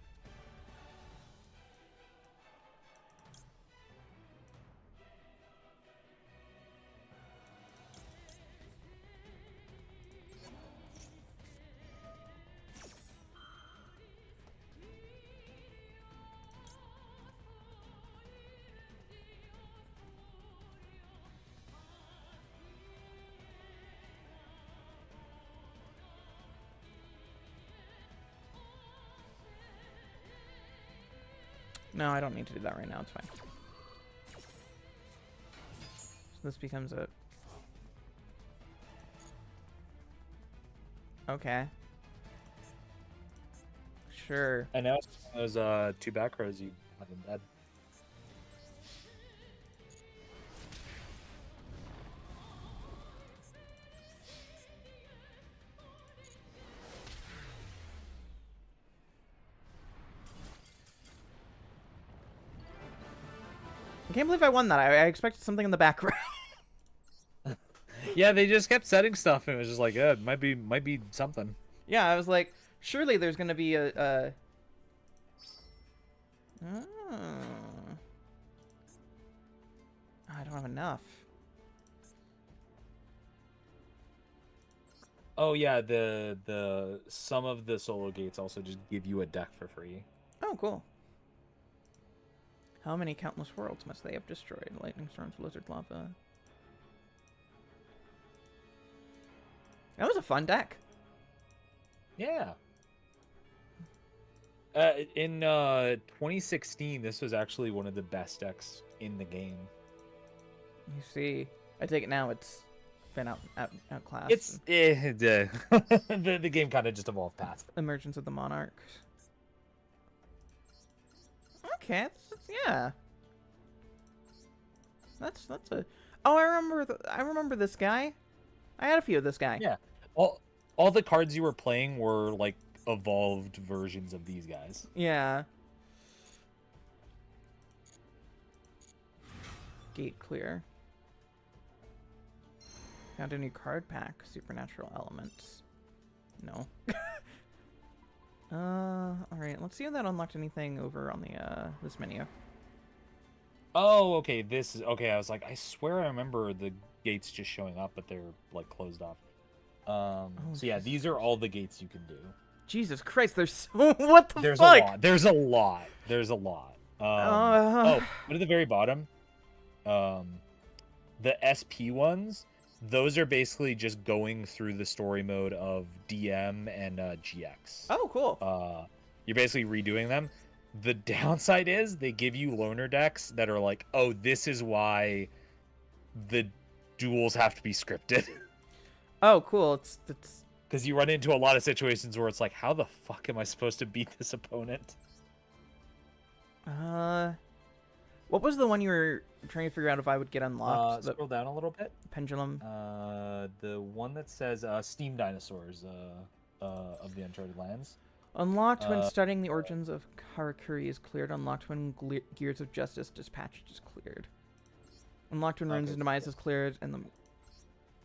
No, I don't need to do that right now. It's fine. So this becomes a... Okay. Sure. And now it's those 2 back rows you have in bed. I can't believe I won that. I expected something in the background. Yeah, they just kept setting stuff, and it was just like, yeah, it might be something. Yeah, I was like, surely there's gonna be a. Oh. I don't have enough. Oh yeah, the some of the solo gates also just give you a deck for free. Oh, cool. How many countless worlds must they have destroyed? Lightning storms, blizzard, lava. That was a fun deck. Yeah. In 2016, this was actually one of the best decks in the game. You see, I take it now it's been outclassed. It's the game kind of just evolved past it. Emergence of the Monarchs. Okay, yeah. That's a. Oh, I remember this guy. I had a few of this guy. Yeah. All the cards you were playing were like evolved versions of these guys. Yeah. Gate clear. Found a new card pack. Supernatural elements. No. Alright. Let's see if that unlocked anything over on the, this menu. Oh, okay. This is okay. I was like, I swear I remember the gates just showing up, but they're like closed off. So yeah, these are all the gates you can do. Jesus Christ, there's so... What the There's fuck? a lot. There's a lot. There's a lot. Oh, but at the very bottom, the SP ones, those are basically just going through the story mode of DM and GX. Oh, cool. You're basically redoing them. The downside is they give you loner decks that are like, oh, this is why the duels have to be scripted. Oh, cool. It's Because you run into a lot of situations where it's like, how the fuck am I supposed to beat this opponent? what was the one you were trying to figure out if I would get unlocked? Scroll down a little bit. Pendulum. The one that says Steam Dinosaurs of the Uncharted Lands. Unlocked when studying the origins of Karakuri is cleared. Unlocked when Gears of Justice Dispatched is cleared. Unlocked when Runes and Demise is cleared, and the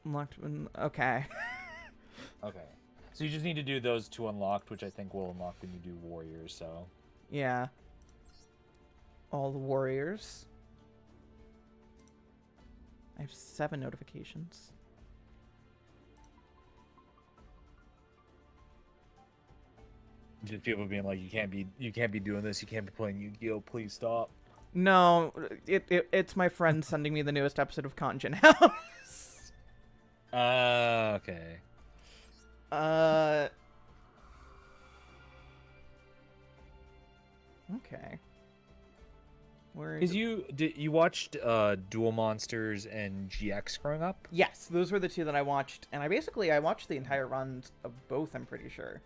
unlocked when... Okay. Okay. So you just need to do those 2 unlocked, which I think will unlock when you do Warriors, so... Yeah. All the warriors. I have 7 notifications. Just people being like, you can't be doing this, you can't be playing Yu-Gi-Oh, please stop. No, it's my friend sending me the newest episode of Conjun House. Okay. Okay. Where is Because you watched Duel Monsters and GX growing up? Yes, those were the 2 that I watched, and I watched the entire runs of both, I'm pretty sure.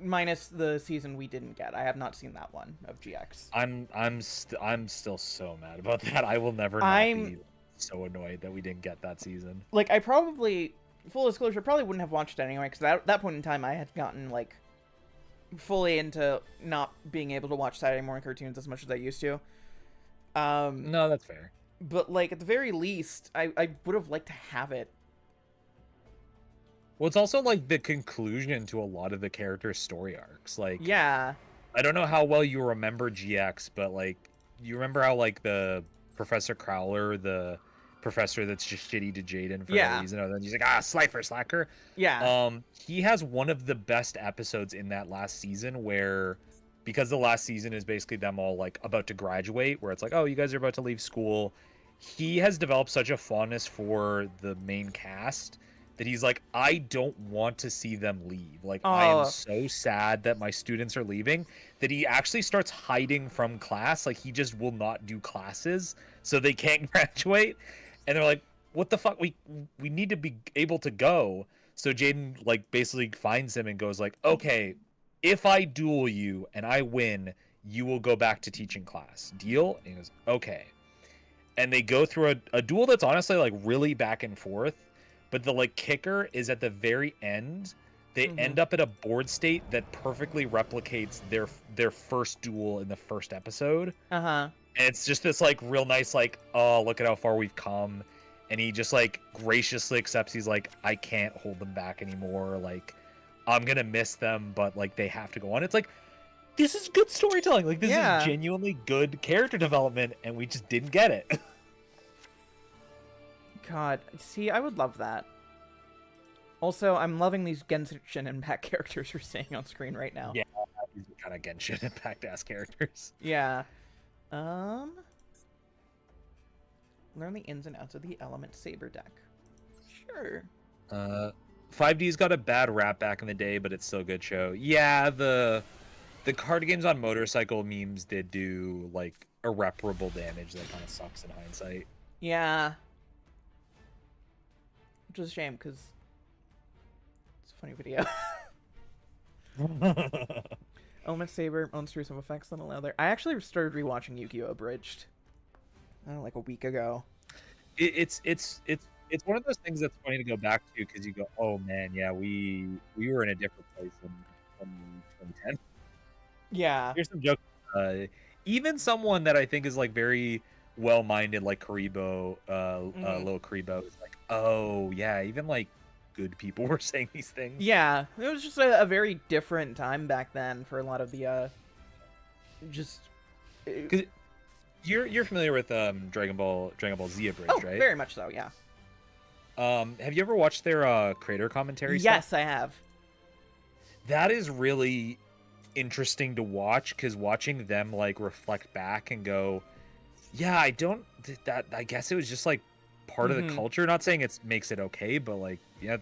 Minus the season we didn't get. I have not seen that one of GX. I'm still so mad about that. I will never not be so annoyed that we didn't get that season. Like, I probably, full disclosure, probably wouldn't have watched it anyway, because at that point in time I had gotten, like, fully into not being able to watch Saturday morning cartoons as much as I used to. No, that's fair. But, like, at the very least, I would have liked to have it. Well, it's also, like, the conclusion to a lot of the characters' story arcs. Like, Yeah. I don't know how well you remember GX, but, like, you remember how, like, the Professor Crowler, the professor that's just shitty to Jaden for no reason, and then he's like, Slifer, slacker. Yeah. He has one of the best episodes in that last season where, because the last season is basically them all, like, about to graduate, where it's like, oh, you guys are about to leave school. He has developed such a fondness for the main cast that he's like, I don't want to see them leave. Like, I am so sad that my students are leaving, that he actually starts hiding from class. Like, he just will not do classes so they can't graduate. And they're like, what the fuck? We need to be able to go. So Jaden like basically finds him and goes like, okay, if I duel you and I win, you will go back to teaching class. Deal? And he goes, okay. And they go through a duel that's honestly like really back and forth, but the like kicker is at the very end they end up at a board state that perfectly replicates their first duel in the first episode. Uh-huh. And it's just this like real nice like, oh, look at how far we've come. And he just like graciously accepts, he's like, I can't hold them back anymore, like I'm gonna miss them, but like they have to go on. It's like, this is good storytelling, like this is genuinely good character development, and we just didn't get it. God, see, I would love that. Also, I'm loving these Genshin Impact characters we're seeing on screen right now. Yeah, these are kind of Genshin Impact ass characters. Yeah. Learn the ins and outs of the Element Saber deck. Sure. 5D's got a bad rap back in the day, but it's still a good show. Yeah, the card games on motorcycle memes did do like irreparable damage that kind of sucks in hindsight. Yeah. Which is a shame, because it's a funny video. Element Saber owns through some effects that allow there. I actually started rewatching Yu-Gi-Oh! Abridged. Like a week ago. It's one of those things that's funny to go back to, because you go, oh man, yeah, we were in a different place in 2010. Yeah. Here's some jokes. Even someone that I think is like very well-minded, like Karibo, Lil Karibo, is like, oh yeah, even like good people were saying these things. Yeah, it was just a very different time back then for a lot of the just. Cause you're familiar with Dragon Ball Z Abridged, right? Very much so, yeah. Have you ever watched their creator commentary Yes, stuff? I have. That is really interesting to watch, because watching them like reflect back and go, yeah, I guess it was just like part of the culture. Not saying it makes it okay, but like, yeah,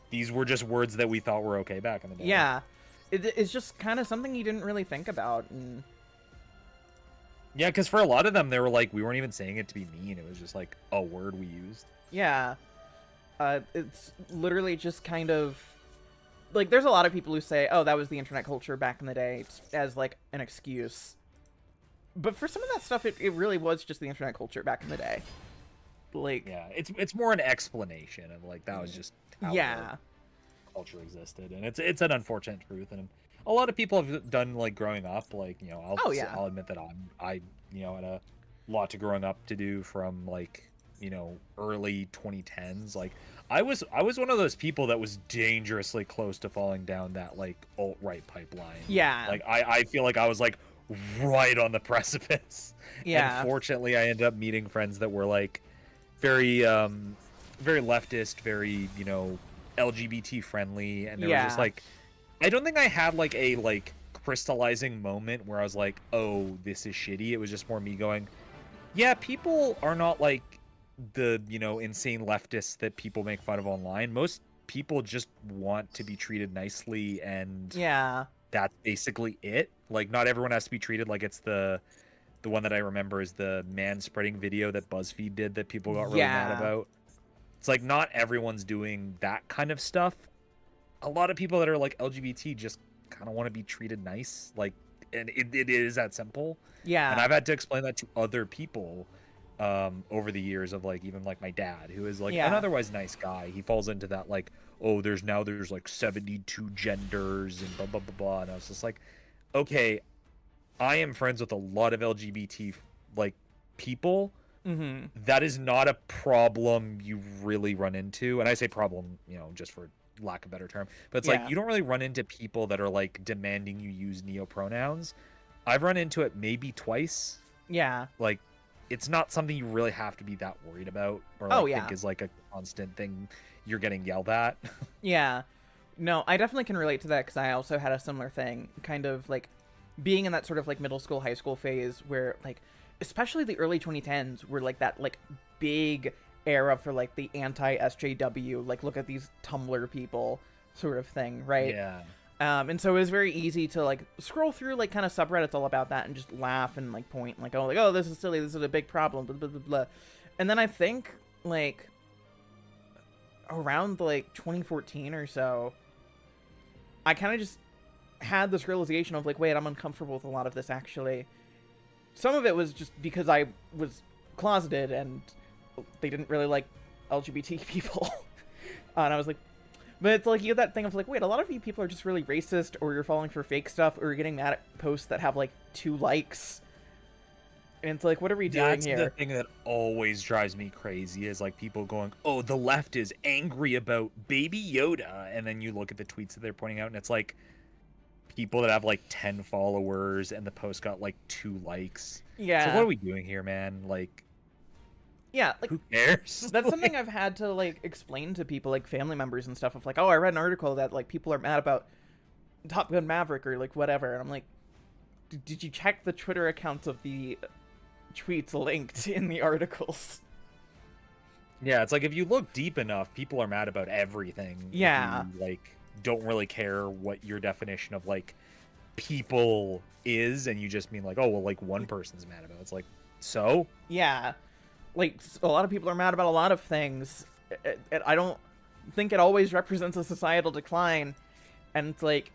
these were just words that we thought were okay back in the day. Yeah, it's just kind of something you didn't really think about. And yeah, because for a lot of them, they were like, we weren't even saying it to be mean. It was just like a word we used. Yeah, it's literally just kind of like, there's a lot of people who say, oh, that was the internet culture back in the day, as like an excuse. But for some of that stuff, it really was just the internet culture back in the day. Like, yeah, it's more an explanation of like, that was just how the culture existed, and it's an unfortunate truth, and a lot of people have done like growing up, like, you know, I'll admit that I you know, had a lot to growing up to do from like, you know, early 2010s. Like I was one of those people that was dangerously close to falling down that like alt-right pipeline. Yeah, like I feel like I was like right on the precipice. Yeah, and fortunately I ended up meeting friends that were like very very leftist, very, you know, LGBT friendly, and they were just like, I don't think I had like a like crystallizing moment where I was like, oh, this is shitty. It was just more me going, yeah, people are not like the, you know, insane leftists that people make fun of online. Most people just want to be treated nicely, and that's basically it. Like, not everyone has to be treated like it's the one that I remember is the man spreading video that BuzzFeed did that people got really mad about. It's like, not everyone's doing that kind of stuff. A lot of people that are like LGBT just kind of want to be treated nice, like, and it is that simple. Yeah. And I've had to explain that to other people over the years, of like, even like my dad, who is like an otherwise nice guy. He falls into that like, oh, there's like 72 genders and blah blah blah blah. And I was just like, okay, I am friends with a lot of LGBT like people. That is not a problem you really run into, and I say problem, you know, just for lack of a better term, but it's like, you don't really run into people that are like demanding you use neo-pronouns. I've run into it maybe twice. Like, it's not something you really have to be that worried about, or like think is like a constant thing you're getting yelled at. No, I definitely can relate to that, because I also had a similar thing, kind of like being in that sort of like middle school, high school phase where like, especially the early 2010s were like that like big era for like the anti-SJW, like, look at these Tumblr people sort of thing, right? And so it was very easy to like scroll through like kind of subreddits all about that and just laugh and like point like, oh, this is silly, this is a big problem, blah blah blah blah. And then I think like around like 2014 or so, I kind of just had this realization of like, wait, I'm uncomfortable with a lot of this actually. Some of it was just because I was closeted and they didn't really like LGBT people. And I was like, but it's like you get that thing of like, wait, a lot of you people are just really racist, or you're falling for fake stuff, or you're getting mad at posts that have like 2 likes. And it's like, what are we doing That's the here? thing that always drives me crazy is like people going, "Oh, the left is angry about Baby Yoda," and then you look at the tweets that they're pointing out, and it's like people that have like 10 followers, and the post got like 2 likes. So what Yeah. are we doing here, man? Like, Yeah, like who cares? that's something I've had to like explain to people, like family members and stuff, of like, oh, I read an article that like people are mad about Top Gun Maverick or like whatever. And I'm like, did you check the Twitter accounts of the tweets linked in the articles? Yeah, it's like if you look deep enough, people are mad about everything. Yeah. If you, like, don't really care what your definition of like people is, and you just mean like, oh well, like one person's mad about it. It's like, so Yeah. Like, a lot of people are mad about a lot of things. I don't think it always represents a societal decline. And it's like,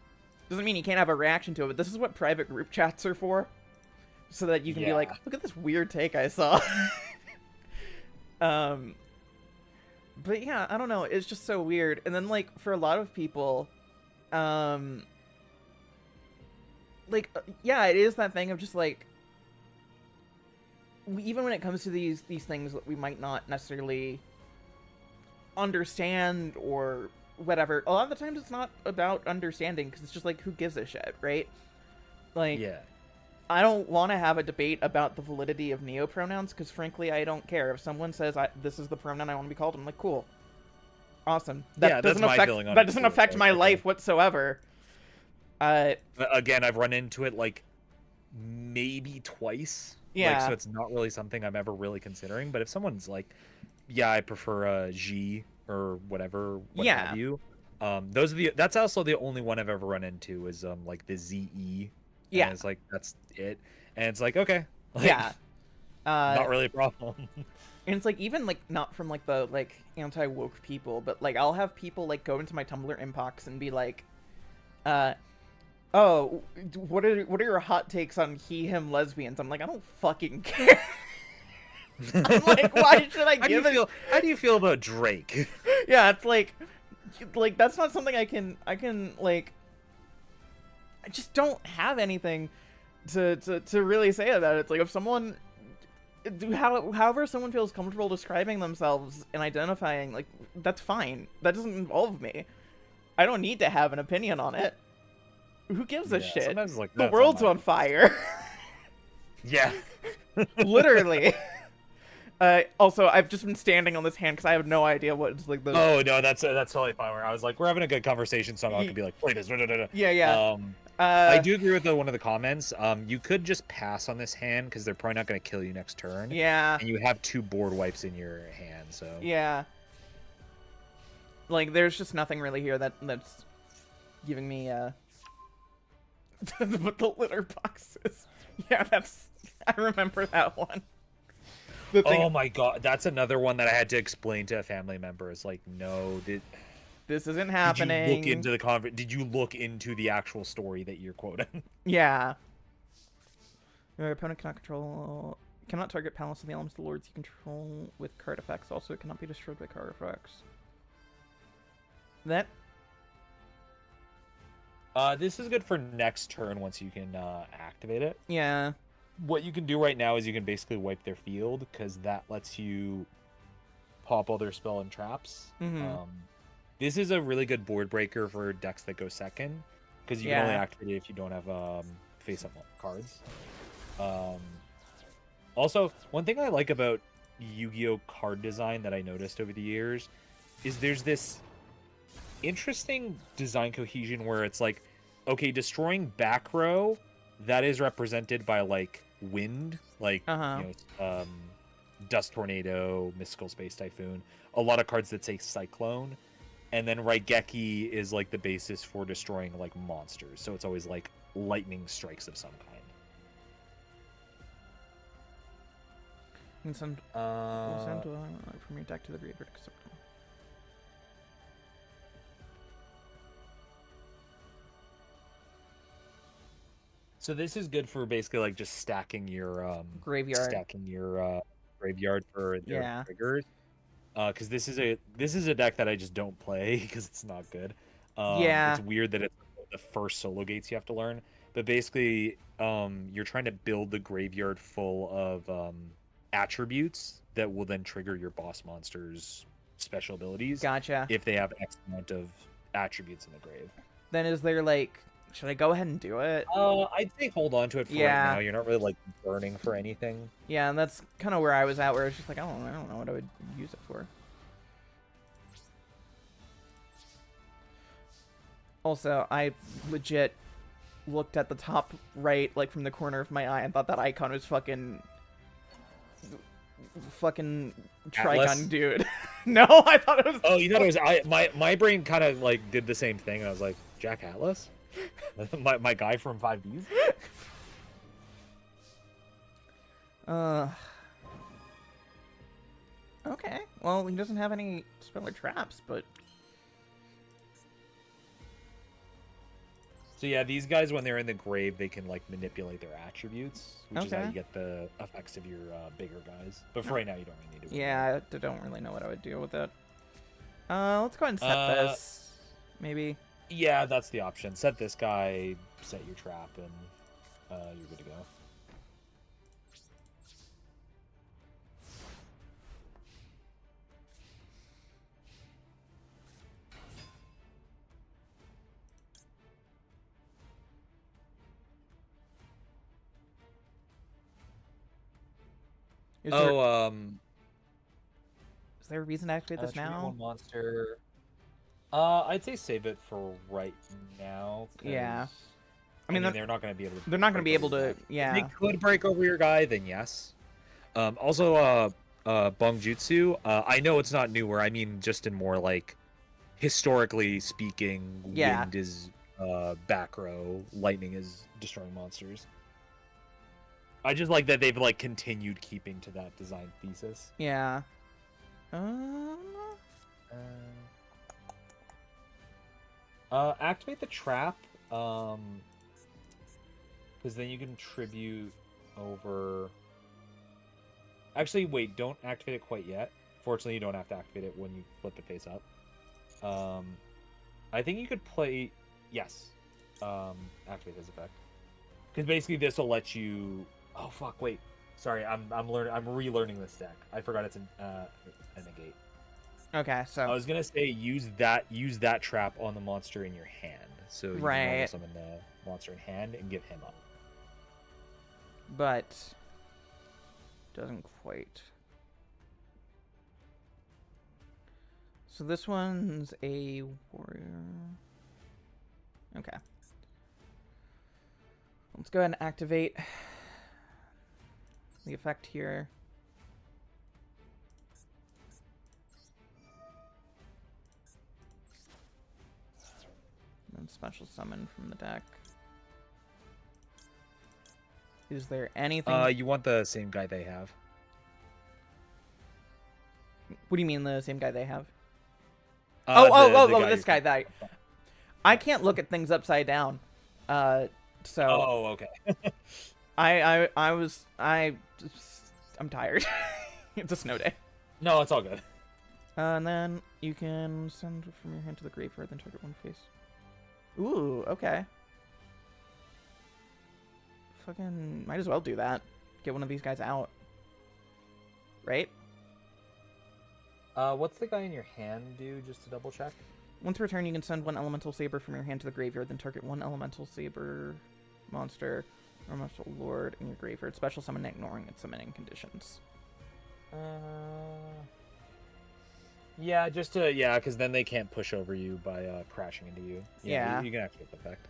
doesn't mean you can't have a reaction to it, but this is what private group chats are for. So that you can be like, Yeah. look at this weird take I saw. But yeah, I don't know. It's just so weird. And then, like, for a lot of people, yeah, it is that thing of just, like, even when it comes to these things that we might not necessarily understand or whatever, a lot of the times it's not about understanding, because it's just like, who gives a shit, right? Like, yeah. I don't want to have a debate about the validity of neopronouns, because frankly, I don't care. If someone says, this is the pronoun I want to be called, I'm like, cool. Awesome. Yeah, that's my feeling on that it doesn't too. affect my life whatsoever. Again, I've run into it like maybe twice. Yeah. Like, so it's not really something I'm ever really considering. But if someone's like, yeah, I prefer a G or whatever, what Yeah. have you. That's also the only one I've ever run into is like the ZE. Yeah. And it's like that's it. And it's like, okay. Like, Yeah. not really a problem. And it's like, even like not from like the like anti-woke people, but like I'll have people like go into my Tumblr inbox and be like, oh, what are your hot takes on he him lesbians? I'm like, I don't fucking care. I'm like, why should I give it? How do you feel about Drake? Yeah, it's like that's not something I can like. I just don't have anything to really say about it. It's like, if someone, however someone feels comfortable describing themselves and identifying, like, that's fine. That doesn't involve me. I don't need to have an opinion on it. Who gives a shit? Sometimes like The world's on fire. Yeah. Literally. Also, I've just been standing on this hand because I have no idea what it's like. Oh no, that's totally fine. I was like, we're having a good conversation, so I'm not gonna be like, play this. Yeah, yeah. I do agree with one of the comments. You could just pass on this hand because they're probably not gonna kill you next turn. Yeah. And you have 2 board wipes in your hand, so. Yeah. Like, there's just nothing really here that's giving me the litter boxes. Yeah, I remember that one. Oh my god, that's another one that I had to explain to a family member. It's like, no, this isn't happening. Did you look into the actual story that you're quoting? Yeah. Your opponent cannot target Palace of the Elements of the Lords you control with card effects. Also, it cannot be destroyed by card effects. That. This is good for next turn once you can activate it. Yeah. What you can do right now is you can basically wipe their field, because that lets you pop all their spell and traps. Mm-hmm. This is a really good board breaker for decks that go second, because you can only activate it if you don't have face-up cards. Also, one thing I like about Yu-Gi-Oh! Card design that I noticed over the years is there's this interesting design cohesion where it's like, okay, destroying back row, that is represented by like wind, like Dust Tornado, Mystical Space Typhoon, a lot of cards that say Cyclone, and then Raigeki is like the basis for destroying like monsters, so it's always like lightning strikes of some kind. Send from your deck to the graveyard. So this is good for basically like just Graveyard. stacking your graveyard for their Yeah. triggers. Because this is a deck that I just don't play because it's not good. It's Yeah. weird that it's the first solo gates you have to learn, but basically, you're trying to build the graveyard full of attributes that will then trigger your boss monsters' special abilities Gotcha. if they have X amount of attributes in the grave. Then is there like, should I go ahead and do it? I'd say hold on to it for right Yeah. now. You're not really like burning for anything. Yeah, and that's kind of where I was at, where it's just like, I don't know what I would use it for. Also, I legit looked at the top right, like from the corner of my eye, and thought that icon was fucking Atlas? Trigon dude. No, I thought it was. Oh, you thought it was my brain kind of like did the same thing, and I was like, Jack Atlas, my guy from 5Ds. Okay. Well, he doesn't have any speller traps, but So yeah, these guys when they're in the grave, they can like manipulate their attributes, which is how Okay. you get the effects of your bigger guys. But for right now, you don't really need to. yeah, I don't really know what I would do with it. Let's go ahead and set this. Maybe. Yeah, that's the option. Set this guy, set your trap, and you're good to go. Is there a reason to activate this tribute now? one monster. I'd say save it for right now. Yeah. I mean, they're not going to be able to. They're not going to be break able over to. that. Yeah. If they could break over your guy, then yes. Also, Bong Jutsu. I know it's not newer. I mean, just in more like historically speaking, Yeah. wind is back row, lightning is destroying monsters. I just like that they've like continued keeping to that design thesis. Yeah. Activate the trap, because then you can tribute over. Actually, wait, don't activate it quite yet. Fortunately, you don't have to activate it when you flip it face up. I think you could play. Yes, activate this effect, because basically this will let you. Oh fuck! Wait, sorry, I'm learning. I'm relearning this deck. I forgot it's a negate. Okay, so. I was gonna say use that trap on the monster in your hand, so you can normal summon the monster in hand and give him up. But. Doesn't quite. So this one's a warrior. Okay. Let's go ahead and activate the effect here. And then special summon from the deck. Is there anything? You want the same guy they have. What do you mean the same guy they have? This guy that I can't look at things upside down. So. Oh, okay. I'm tired. It's a snow day. No, it's all good. And then you can send from your hand to the graveyard, then target one face. Ooh, okay. Fucking might as well do that. Get one of these guys out. Right? What's the guy in your hand do, just to double check? Once per turn, you can send one elemental saber from your hand to the graveyard, then target one elemental saber monster or elemental lord in your graveyard. Special summon ignoring its summoning conditions. Yeah, just to, yeah, because then they can't push over you by crashing into you. Yeah. You can activate the effect.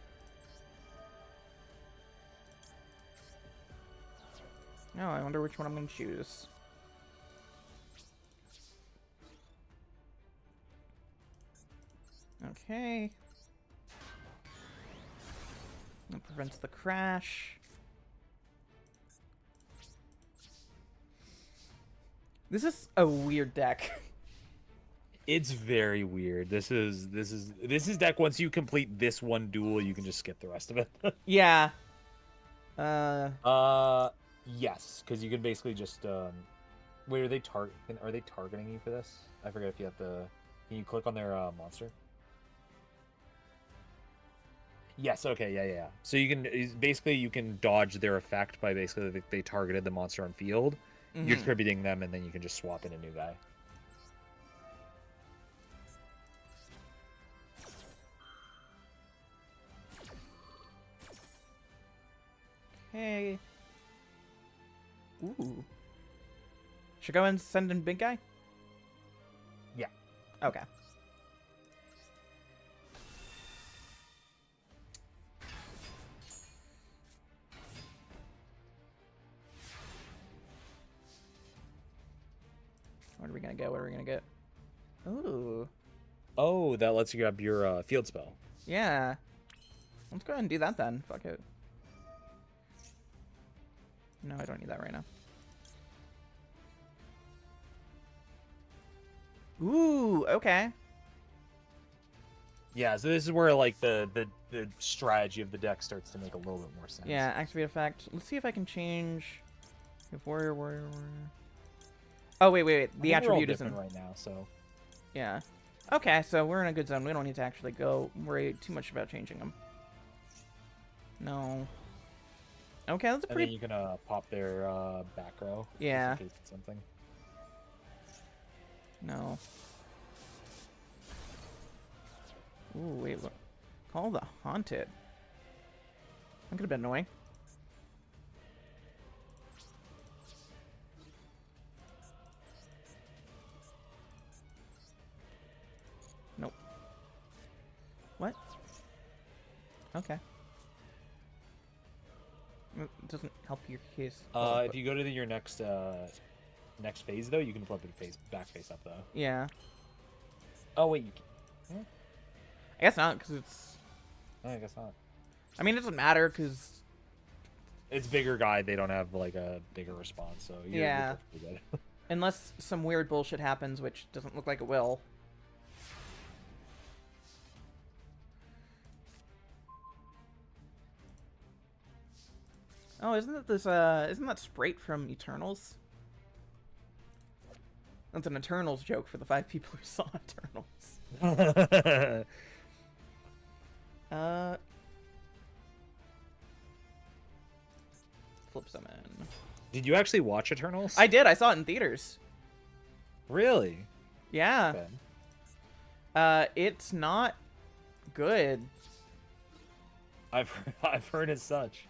Oh, I wonder which one I'm going to choose. Okay. That prevents the crash. This is a weird deck. It's very weird. This is deck. Once you complete this one duel, you can just skip the rest of it. Yeah. Yes, because you can basically just wait. Are they targeting you for this? I forget if you have to. Can you click on their monster? Yes. Okay. Yeah. Yeah. Yeah. So you can basically you can dodge their effect by basically they targeted the monster on field. You're Mm-hmm. attributing them, and then you can just swap in a new guy. Hey. Ooh. Should I go and send in big guy? Yeah. Okay. What are we gonna get? What are we gonna get? Ooh. Oh, that lets you grab your field spell. Yeah. Let's go ahead and do that then. Fuck it. No, I don't need that right now. Ooh, okay. Yeah. So this is where like the strategy of the deck starts to make a little bit more sense. Yeah, activate effect. Let's see if I can change. If warrior. Oh, wait. I The think we're all attribute isn't. different right now, so. Yeah. Okay, so we're in a good zone. We don't need to actually go worry too much about changing them. No. Okay, that's a And then pretty... you can pop their back row. Yeah. Just in case it's something. No. Ooh, wait, look. Call the Haunted. That could have been annoying. Nope. What? Okay. It doesn't help your case. If you go to your next next phase though, you can flip it back face up though. Yeah. Oh wait, you can. I guess not, because it's... No, I guess not. I mean, it doesn't matter, because... It's bigger guy. They don't have like a bigger response, so Yeah. you're perfectly good. Unless some weird bullshit happens, which doesn't look like it will. Oh, isn't that Sprite from Eternals? That's an Eternals joke for the 5 people who saw Eternals. Flip summon. Did you actually watch Eternals? I did. I saw it in theaters. Really? Yeah. Okay. It's not good. I've heard as such.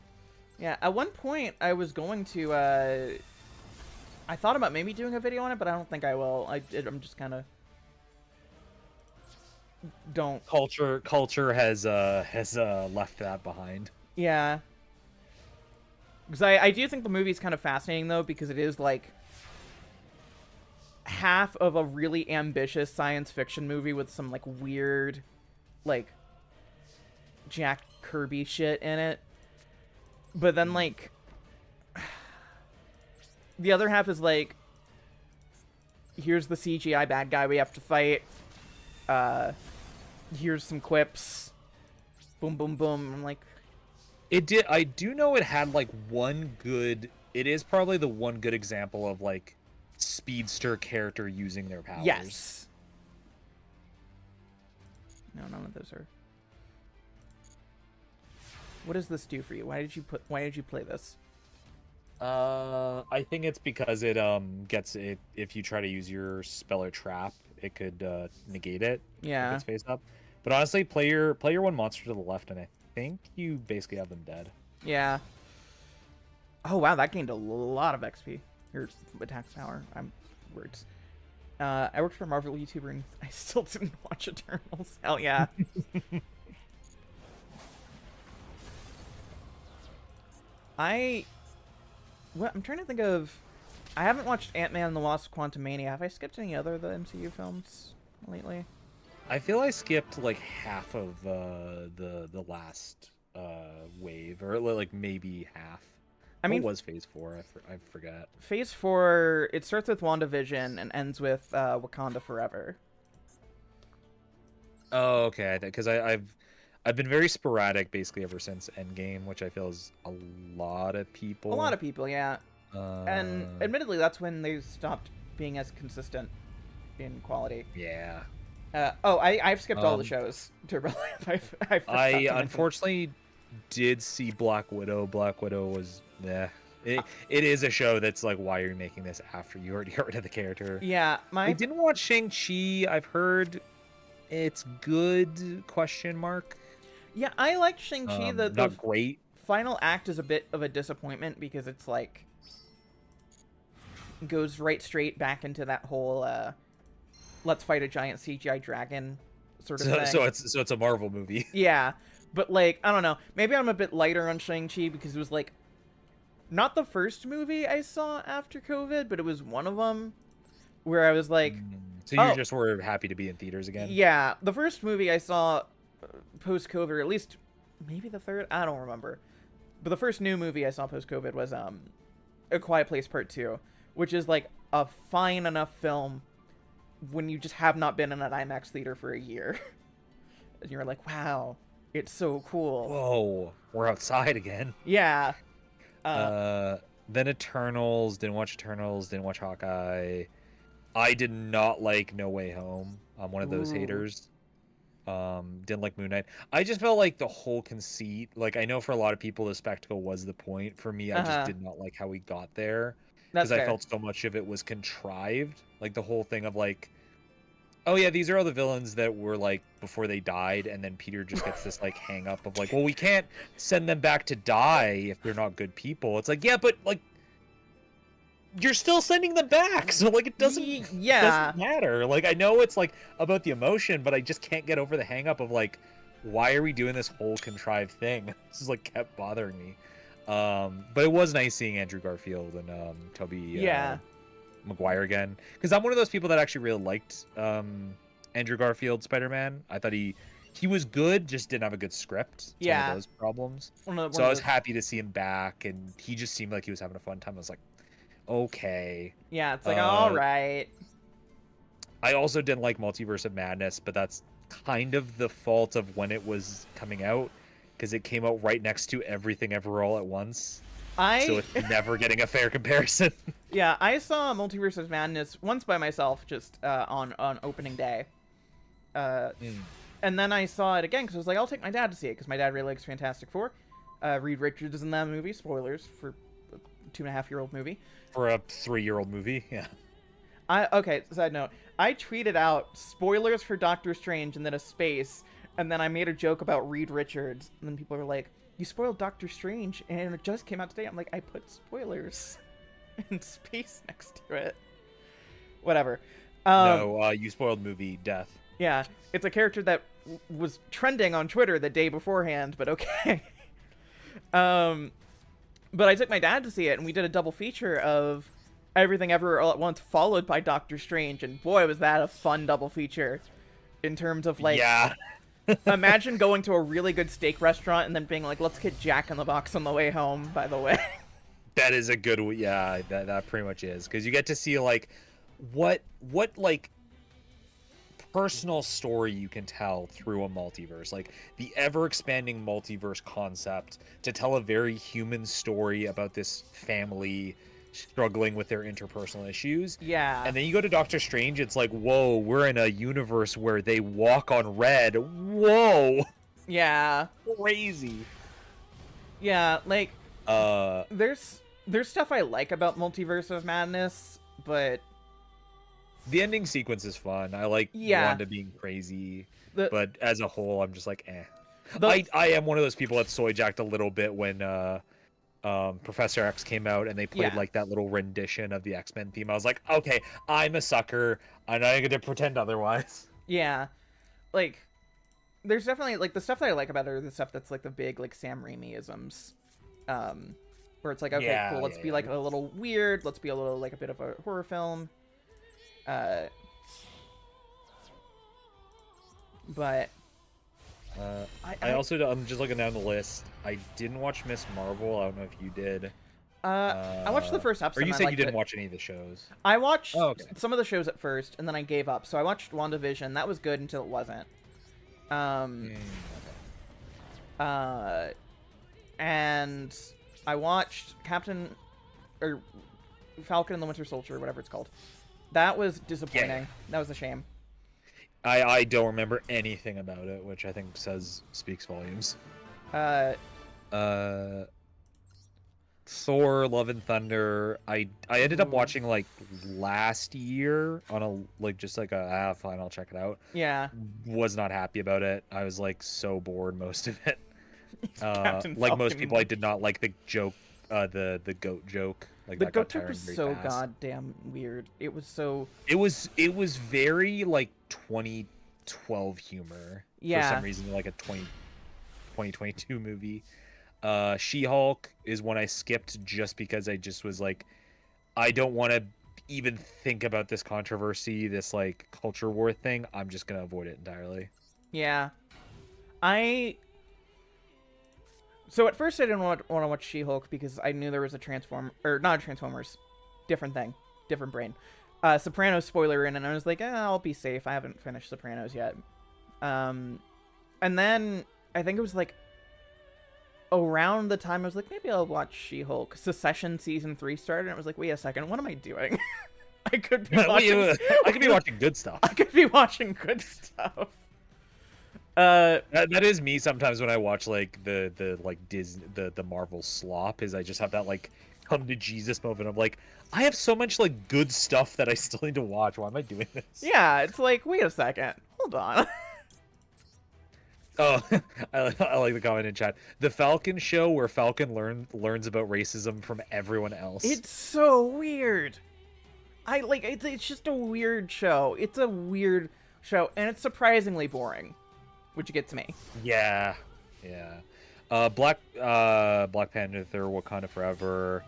Yeah. At one point, I was going to. I thought about maybe doing a video on it, but I don't think I will. I'm just kind of. Don't. Culture has left that behind. Yeah. Because I do think the movie's kind of fascinating, though, because it is, like, half of a really ambitious science fiction movie with some, like, weird, like, Jack Kirby shit in it. But then, like, the other half is, like, here's the CGI bad guy we have to fight. Here's some quips. Boom, boom, boom. I'm like... It did. I do know it had like one good. It is probably the one good example of like speedster character using their powers. Yes. No, none of those are. What does this do for you? Why did you play this? I think it's because it gets it if you try to use your spell or trap, it could negate it. Yeah. If it's face up. But honestly, play your one monster to the left, and I think you basically have them dead. Yeah. Oh wow, that gained a lot of XP. Your attack power. I'm words. I worked for a Marvel YouTuber and I still didn't watch Eternals. Hell yeah. I'm trying to think of. I haven't watched Ant-Man and the Wasp: Quantumania. Have I skipped any other of the MCU films lately? I feel I skipped like half of the last wave, or like maybe half. I mean, what was Phase 4? I forgot. Phase 4. It starts with WandaVision and ends with Wakanda Forever. Oh, okay. Because I've been very sporadic basically ever since Endgame, which I feel is a lot of A lot people. of people, yeah. And Uh, admittedly, that's when they stopped being as consistent in quality. yeah. I've skipped all the Um, shows. Turbo I forgot I to mention. unfortunately did see Black Widow. Black Widow was it is a show that's like, why are you making this after you already got rid of the character? Yeah, I didn't watch Shang-Chi. I've heard it's good, question mark. yeah, I like Shang-Chi. The Not great. final act is a bit of a disappointment because it's like goes right straight back into that whole let's fight a giant CGI dragon sort of So, thing. so it's a Marvel movie. Yeah, but like I don't know. Maybe I'm a bit lighter on Shang-Chi because it was like not the first movie I saw after COVID, but it was one of them where I was like, So you oh, just were happy to be in theaters again? yeah, the first movie I saw post-COVID, or at least maybe the third, I don't remember. But the first new movie I saw post-COVID was A Quiet Place Part 2, which is like a fine enough film when you just have not been in an IMAX theater for a year. And you're like, wow, it's so cool. Whoa, we're outside again. Yeah. Uh, then Eternals, didn't watch Eternals, didn't watch Hawkeye. I did not like No Way Home. I'm one of those Ooh, haters. Didn't like Moon Knight. I just felt like the whole conceit, like I know for a lot of people the spectacle was the point. For me, I just uh-huh. did not like how we got there because That's I fair. felt so much of it was contrived. Like the whole thing of like, oh yeah, these are all the villains that were like before they died, and then Peter just gets this like hang up of like, well, we can't send them back to die if they're not good people. It's like, yeah, but like you're still sending them back, so like it Yeah. doesn't matter. Like I know it's like about the emotion, but I just can't get over the hang up of like, why are we doing this whole contrived thing? This is like kept bothering me. But it was nice seeing Andrew Garfield and Toby Yeah. Maguire again, because I'm one of those people that actually really liked Andrew Garfield Spider-Man. I thought he was good, just didn't have a good script. It's one of Yeah. those problems. One So I of was those. happy to see him back, and he just seemed like he was having a fun time. I was like, okay. Yeah, it's like, all Uh, right. I also didn't like Multiverse of Madness, but that's kind of the fault of when it was coming out, because it came out right next to Everything Ever All at Once. So I it's never getting a fair comparison. Yeah, I saw Multiverse of Madness once by myself, just on opening day, Mm. and then I saw it again because I was like, I'll take my dad to see it because my dad really likes Fantastic Four. Reed Richards is in that movie. Spoilers for a 2.5-year-old movie. For a 3-year-old movie, yeah. Okay, side note, I tweeted out spoilers for Doctor Strange and then a space, and then I made a joke about Reed Richards, and then people were like, "You spoiled Doctor Strange, and it just came out today." I'm like, I put spoilers in space next to it. Whatever. No, you spoiled movie Death. Yeah, it's a character that was trending on Twitter the day beforehand, but okay. um, but I took my dad to see it, and we did a double feature of Everything Ever All at Once, followed by Doctor Strange, and boy, was that a fun double feature. In terms of like, Yeah. imagine going to a really good steak restaurant and then being like, "Let's get Jack in the Box on the way home." By the way. That is a good, yeah, that pretty much is, because you get to see like what like personal story you can tell through a multiverse, like the ever expanding multiverse concept, to tell a very human story about this family struggling with their interpersonal issues. Yeah. And then you go to Doctor Strange, it's like, whoa, we're in a universe where they walk on red. Whoa. Yeah. Crazy. Yeah. Like, uh there's stuff I like about Multiverse of Madness, but the ending sequence is fun. I like yeah, Wanda being crazy, the but as a whole, I'm just like, eh. the I am one of those people that soy jacked a little bit when Professor X came out and they played yeah. like that little rendition of the X-Men theme. I was like, okay, I'm a sucker. I'm not going to pretend otherwise. Yeah. Like, there's definitely like the stuff that I like about it are the stuff that's like the big like Sam Raimi-isms. Where it's like, okay, Yeah, cool, let's yeah, be yeah. like a little weird, let's be a little like a bit of a horror film. Uh but I also, I'm just looking down the list. I didn't watch Miss Marvel. I don't know if you did. I watched the first episode. Or you and I said you liked didn't it. watch any of the shows. I watched Oh, okay. some of the shows at first, and then I gave up. So I watched WandaVision. That was good until it wasn't. Okay. Uh, and I watched Captain or Falcon and the Winter Soldier, whatever it's called. That was disappointing. Yeah. That was a shame. I don't remember anything about it, which I think speaks volumes. Uh, Uh, Thor: Love and Thunder. I ended up ooh, watching like last year on a like just like a fine, I'll check it out. yeah, Was not happy about it. I was like so bored most of it. Captain Like most Falcon. people, I did not like the joke, the goat joke. Like The that got goat joke tiring was very so fast. goddamn weird. It was so. It was very like 2012 humor for Yeah. some reason, like a 2022 movie. She-Hulk is one I skipped just because I just was like, I don't want to even think about this controversy, this like culture war thing. I'm just gonna avoid it entirely. Yeah. So at first I didn't want to watch She-Hulk because I knew there was a not a Transformers, different thing, different brain. Sopranos spoiler in, and I was like, I'll be safe. I haven't finished Sopranos yet. And then I think it was like around the time I was like, maybe I'll watch She-Hulk. Secession season 3 started, and I was like, wait a second, what am I doing? I could be watching. I could be watching good stuff. I could be watching good stuff. That is me sometimes when I watch like the like Disney the Marvel slop. Is I just have that like come to Jesus moment. I'm like, I have so much like good stuff that I still need to watch. Why am I doing this? yeah, it's like, wait a second, hold on. Oh, I like the comment in chat. The Falcon show where Falcon learns about racism from everyone else. It's so weird. It's just a weird show. It's a weird show, and it's surprisingly boring, which gets me. Yeah. Black Panther, Wakanda Forever.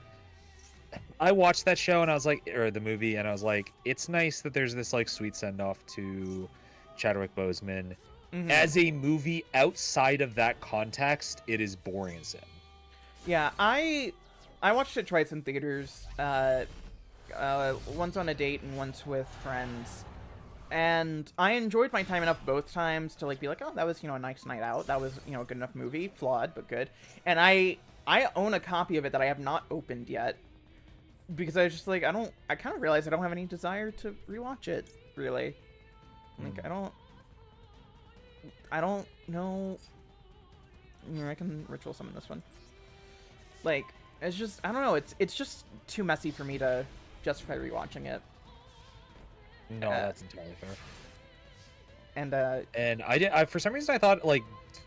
I watched that show and I was like, or the movie, and I was like, it's nice that there's this like sweet send off to Chadwick Boseman. Mhm. As a movie outside of that context, it is boring as sin. Yeah, I watched it twice in theaters. Once on a date and once with friends. And I enjoyed my time enough both times to like be like, oh, that was, a nice night out. That was, a good enough movie. Flawed, but good. And I own a copy of it that I have not opened yet. Because I was just like, I kind of realized I don't have any desire to rewatch it, really. Like, I don't know. I can ritual summon this one. Like, it's just, I don't know, it's just too messy for me to justify rewatching it. No, that's entirely fair. And I for some reason I thought like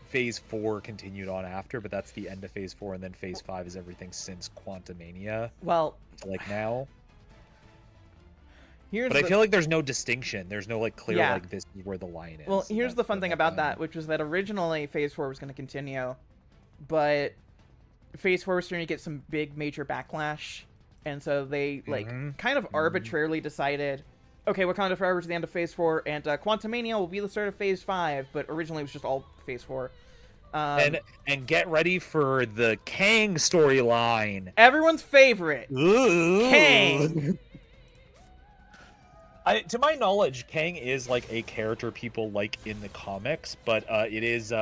Phase 4 continued on after, but that's the end of Phase 4, and then Phase 5 is everything since Quantumania. well, To, like now. But I feel like there's no distinction. There's no like clear Yeah. like this is where the line is. Well, here's the fun what thing about that, which was that originally Phase 4 was going to continue, but Phase 4 was starting to get some big major backlash, and so they like kind of arbitrarily decided, okay, Wakanda Forever is the end of Phase 4, and Quantumania will be the start of Phase 5, but originally it was just all Phase 4. And get ready for the Kang storyline. Everyone's favorite, Ooh. Kang. To my knowledge, Kang is like a character people like in the comics, but it is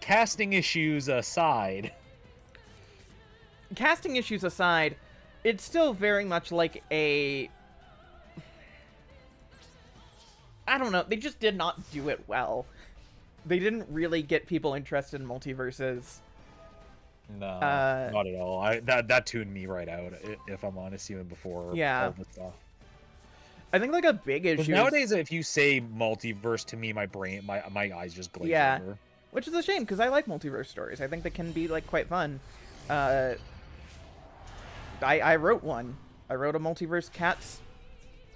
casting issues aside. Casting issues aside, it's still very much like a... I don't know, they just did not do it well. They didn't really get people interested in multiverses. No, not at all. That tuned me right out, if I'm honest, even before all the stuff. I think like a big issue nowadays, if you say multiverse to me, my eyes just glaze over. Which is a shame, because I like multiverse stories. I think they can be like quite fun. I wrote one. I wrote a multiverse Cats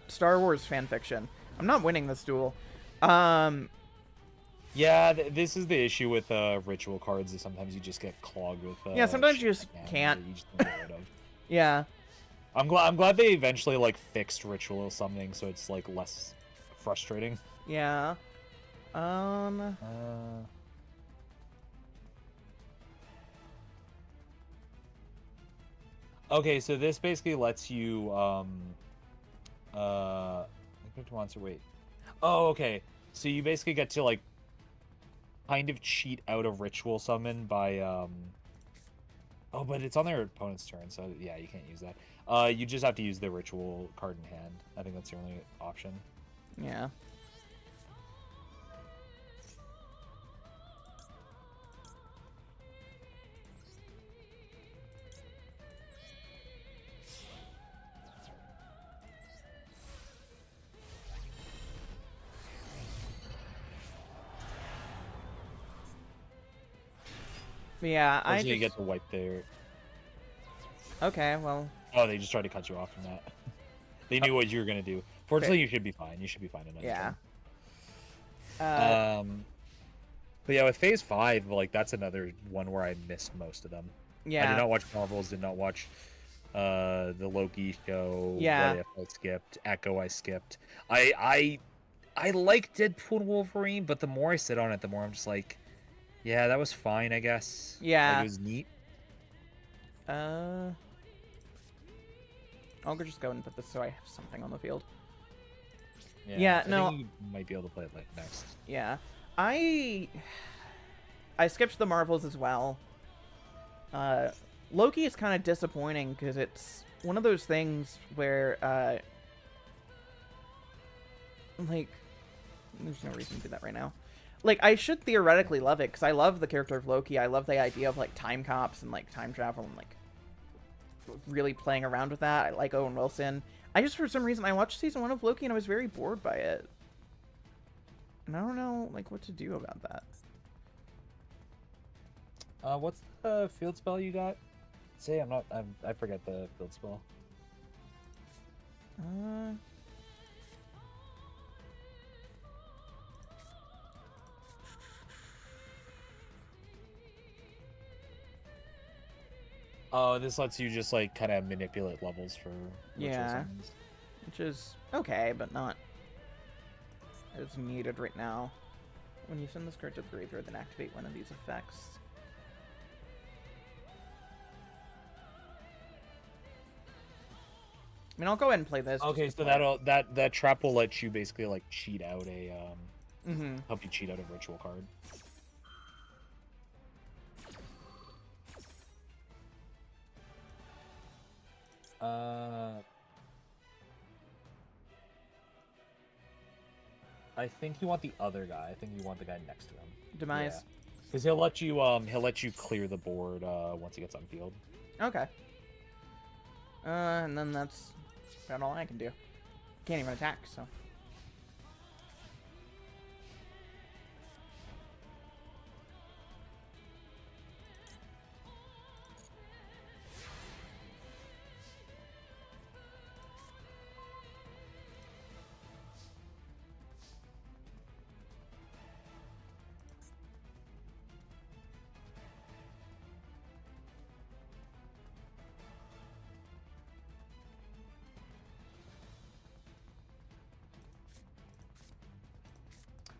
Star Wars fanfiction. I'm not winning this duel. Yeah, this is the issue with ritual cards. Is sometimes you just get clogged with. Yeah, sometimes you just can't. You just don't get rid of. Yeah. I'm glad they eventually like fixed ritual or something, so it's like less frustrating. Yeah. Okay, so this basically lets you monster wait. Oh, okay. So you basically get to like kind of cheat out a ritual summon by Oh, but it's on their opponent's turn, so yeah, you can't use that. You just have to use the ritual card in hand. I think that's the only option. Yeah. But yeah, I Fortunately, you just... get to wipe their... Okay, well... Oh, they just tried to cut you off from that. They knew what you were going to do. Fortunately, you should be fine. You should be fine another Yeah. turn. But yeah, with Phase 5, like, that's another one where I missed most of them. Yeah. I did not watch Marvels, did not watch the Loki show. Yeah. What If I skipped. Echo I skipped. I like Deadpool and Wolverine, but the more I sit on it, the more I'm just like, yeah, that was fine, I guess. Yeah. Like, it was neat. I'll just go and put this so I have something on the field. Yeah, no. I think you might be able to play it like next. Yeah. I skipped the Marvels as well. Loki is kind of disappointing because it's one of those things where, like, there's no reason to do that right now. Like, I should theoretically love it because I love the character of Loki. I love the idea of, like, time cops and, like, time travel and, like, really playing around with that. I like Owen Wilson. I just, for some reason, I watched season 1 of Loki and I was very bored by it. And I don't know, like, what to do about that. What's the field spell you got? Say I forget the field spell. Oh, this lets you just, like, kind of manipulate levels for Yeah. summons. Which is okay, but not as needed right now. When you send this card to the graveyard, then activate one of these effects. I mean, I'll go ahead and play this. Okay, so that trap will let you basically, like, cheat out a help you cheat out a ritual card. I think you want the other guy. I think you want the guy next to him. Demise. Because he'll let you clear the board once he gets on field. Okay. And then that's about all I can do. Can't even attack, so.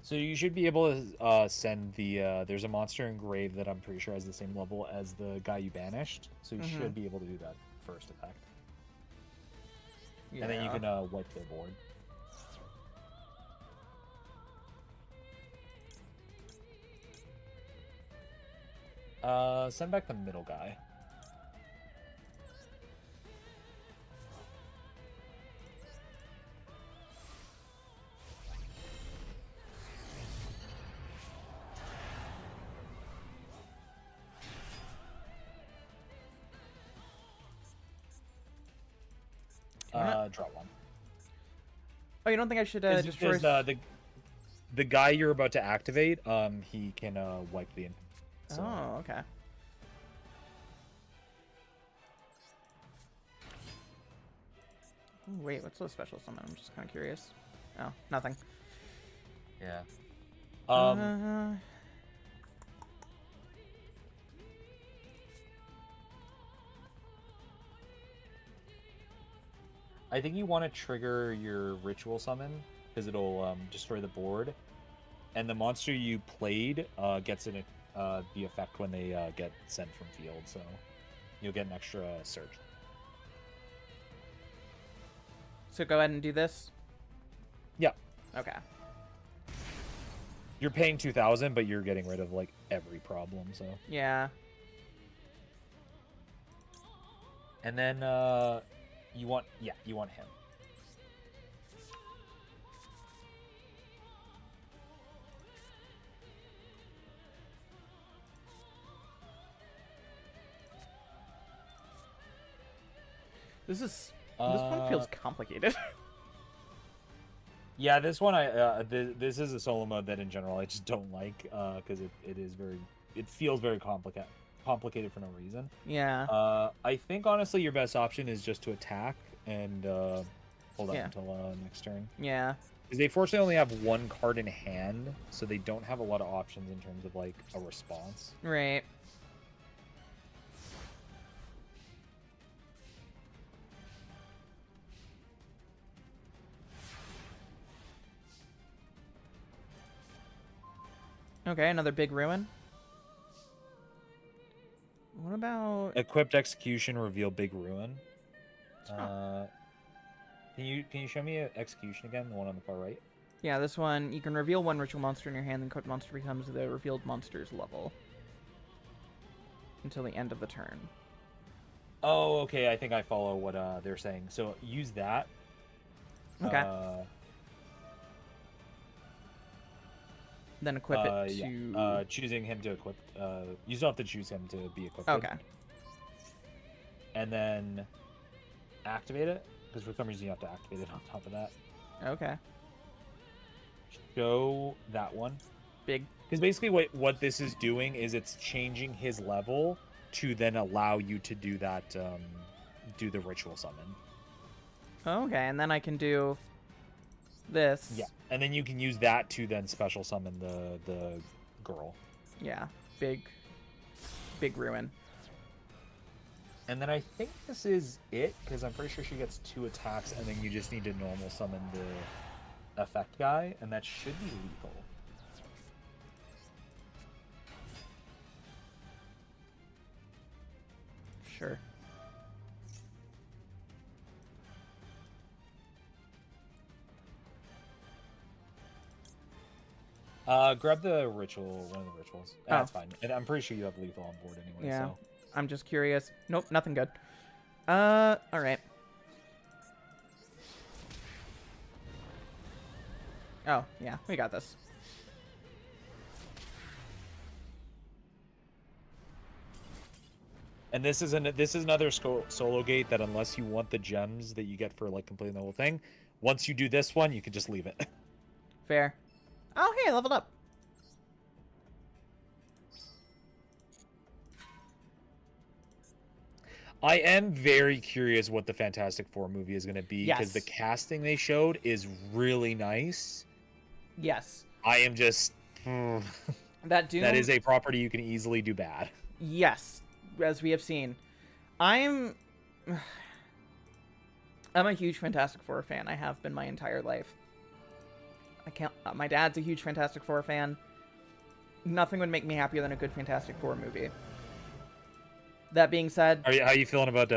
So you should be able to send the there's a monster in grave that I'm pretty sure has the same level as the guy you banished. So you should be able to do that first attack. Yeah. And then you can wipe their board. Send back the middle guy. Draw one. Oh, you don't think I should destroy... The guy you're about to activate, he can wipe the... So. Oh, okay. Ooh, wait, what's the special summon? I'm just kind of curious. Oh, nothing. Yeah. I think you want to trigger your ritual summon because it'll destroy the board, and the monster you played gets the effect when they get sent from field, so you'll get an extra surge. So go ahead and do this? Yeah. Okay. You're paying 2,000, but you're getting rid of like every problem. So. Yeah. And then you want him. This one feels complicated. Yeah, this one this is a solo mode that in general I just don't like because it feels very complicated for no reason. Yeah. I think honestly your best option is just to attack and hold up until next turn. Yeah. Because they fortunately only have one card in hand, so they don't have a lot of options in terms of like a response. Right. Okay, another big ruin. What about Equipped execution, reveal big ruin. Oh. Can you show me execution again? The one on the far right. Yeah, this one you can reveal one ritual monster in your hand, then equipped monster becomes the revealed monster's level until the end of the turn. Oh, okay. I think I follow what they're saying. So use that. Okay. Then equip it to. Yeah. Choosing him to equip. You still have to choose him to be equipped. Okay. And then activate it, because for some reason you have to activate it on top of that. Okay. Show that one. Big. Because basically what this is doing is it's changing his level to then allow you to do that, do the ritual summon. Okay, and then I can do this. Yeah, and then you can use that to then special summon the girl. Yeah, big ruin. And then I think this is it, because I'm pretty sure she gets 2 attacks, and then you just need to normal summon the effect guy, and that should be lethal. Sure. Grab the ritual, one of the rituals. That's fine. And I'm pretty sure you have lethal on board anyway. Yeah. So. I'm just curious. Nope, nothing good. All right. Oh, yeah, we got this. And this is another solo gate that unless you want the gems that you get for like completing the whole thing, once you do this one, you can just leave it. Fair. Oh, hey, I leveled up. I am very curious what the Fantastic Four movie is going to be, because the Yes. casting they showed is really nice. Yes. I am just That Doom. that is a property you can easily do bad. Yes, as we have seen. I'm a huge Fantastic Four fan. I have been my entire life. I can't. My dad's a huge Fantastic Four fan. Nothing would make me happier than a good Fantastic Four movie. That being said, How are you feeling about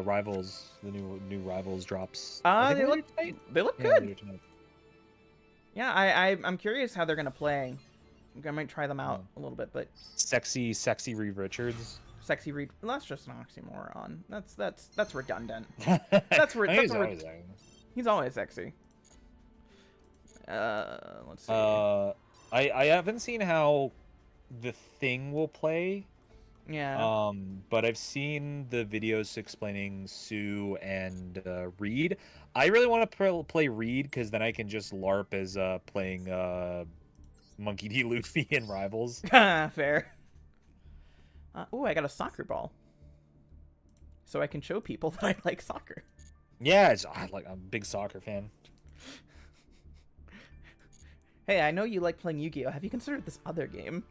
Rivals? The new Rivals drops. they look good. Yeah, I'm curious how they're gonna play. I might try them out a little bit, but Sexy Reed Richards. Sexy Reed. Well, that's just an oxymoron. That's redundant. He's always sexy. Let's see. I haven't seen how the Thing will play. Yeah. But I've seen the videos explaining Sue and Reed. I really want to play Reed, because then I can just LARP as playing Monkey D. Luffy in Rivals. Fair. Ooh, I got a soccer ball. So I can show people that I like soccer. Yeah, I'm a big soccer fan. Hey, I know you like playing Yu-Gi-Oh! Have you considered this other game?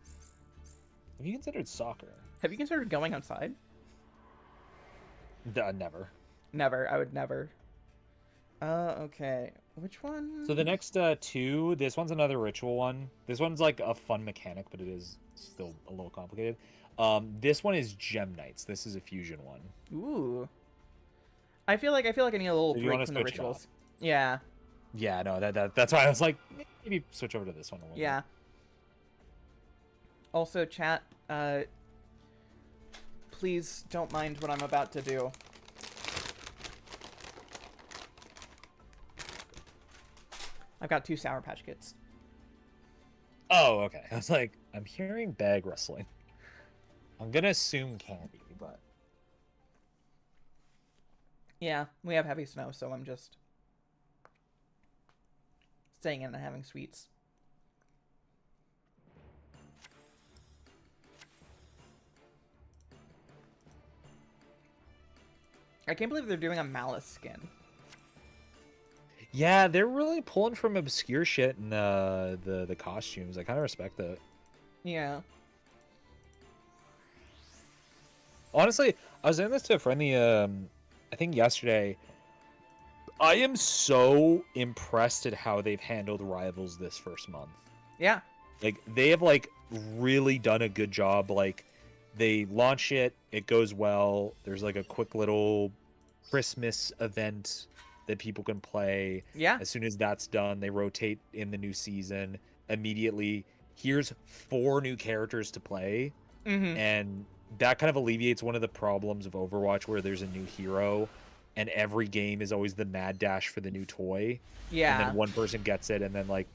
Have you considered soccer? Have you considered going outside? Never. Never. I would never. Okay. Which one? So the next 2, this one's another ritual one. This one's like a fun mechanic, but it is still a little complicated. This one is Gem Knights. This is a fusion one. Ooh. I feel like I need a little break from the rituals. Yeah. Yeah, no, that's why I was like, maybe switch over to this one a little Yeah. Also, chat, please don't mind what I'm about to do. I've got 2 Sour Patch Kids. Oh, okay. I was like, I'm hearing bag rustling. I'm gonna assume candy, but Yeah, we have heavy snow, so I'm just staying in and having sweets. I can't believe they're doing a Malice skin. yeah, they're really pulling from obscure shit in the costumes. I kind of respect that. Yeah. Honestly, I was saying this to a friendly, I think yesterday. I am so impressed at how they've handled Rivals this first month. Yeah. Like they have like really done a good job. Like they launch it, it goes well. There's like a quick little Christmas event that people can play. Yeah. As soon as that's done, they rotate in the new season immediately. Here's 4 new characters to play, Mm-hmm. and that kind of alleviates one of the problems of Overwatch where there's a new hero and every game is always the mad dash for the new toy. And Yeah. then one person gets it and then like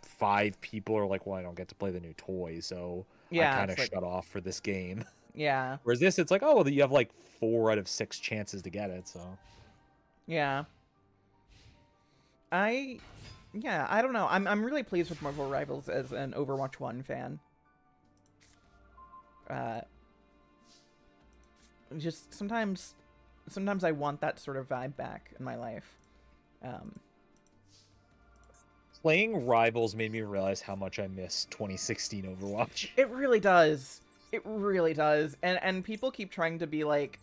5 people are like, well, I don't get to play the new toy, so I Yeah, kind it's of like, shut off for this game. yeah. Whereas this, it's like, oh, well, you have like 4 out of 6 chances to get it, so. Yeah. Yeah, I don't know. I'm really pleased with Marvel Rivals as an Overwatch 1 fan. Just sometimes I want that sort of vibe back in my life. Playing Rivals made me realize how much I miss 2016 Overwatch. It really does. It really does. And people keep trying to be like,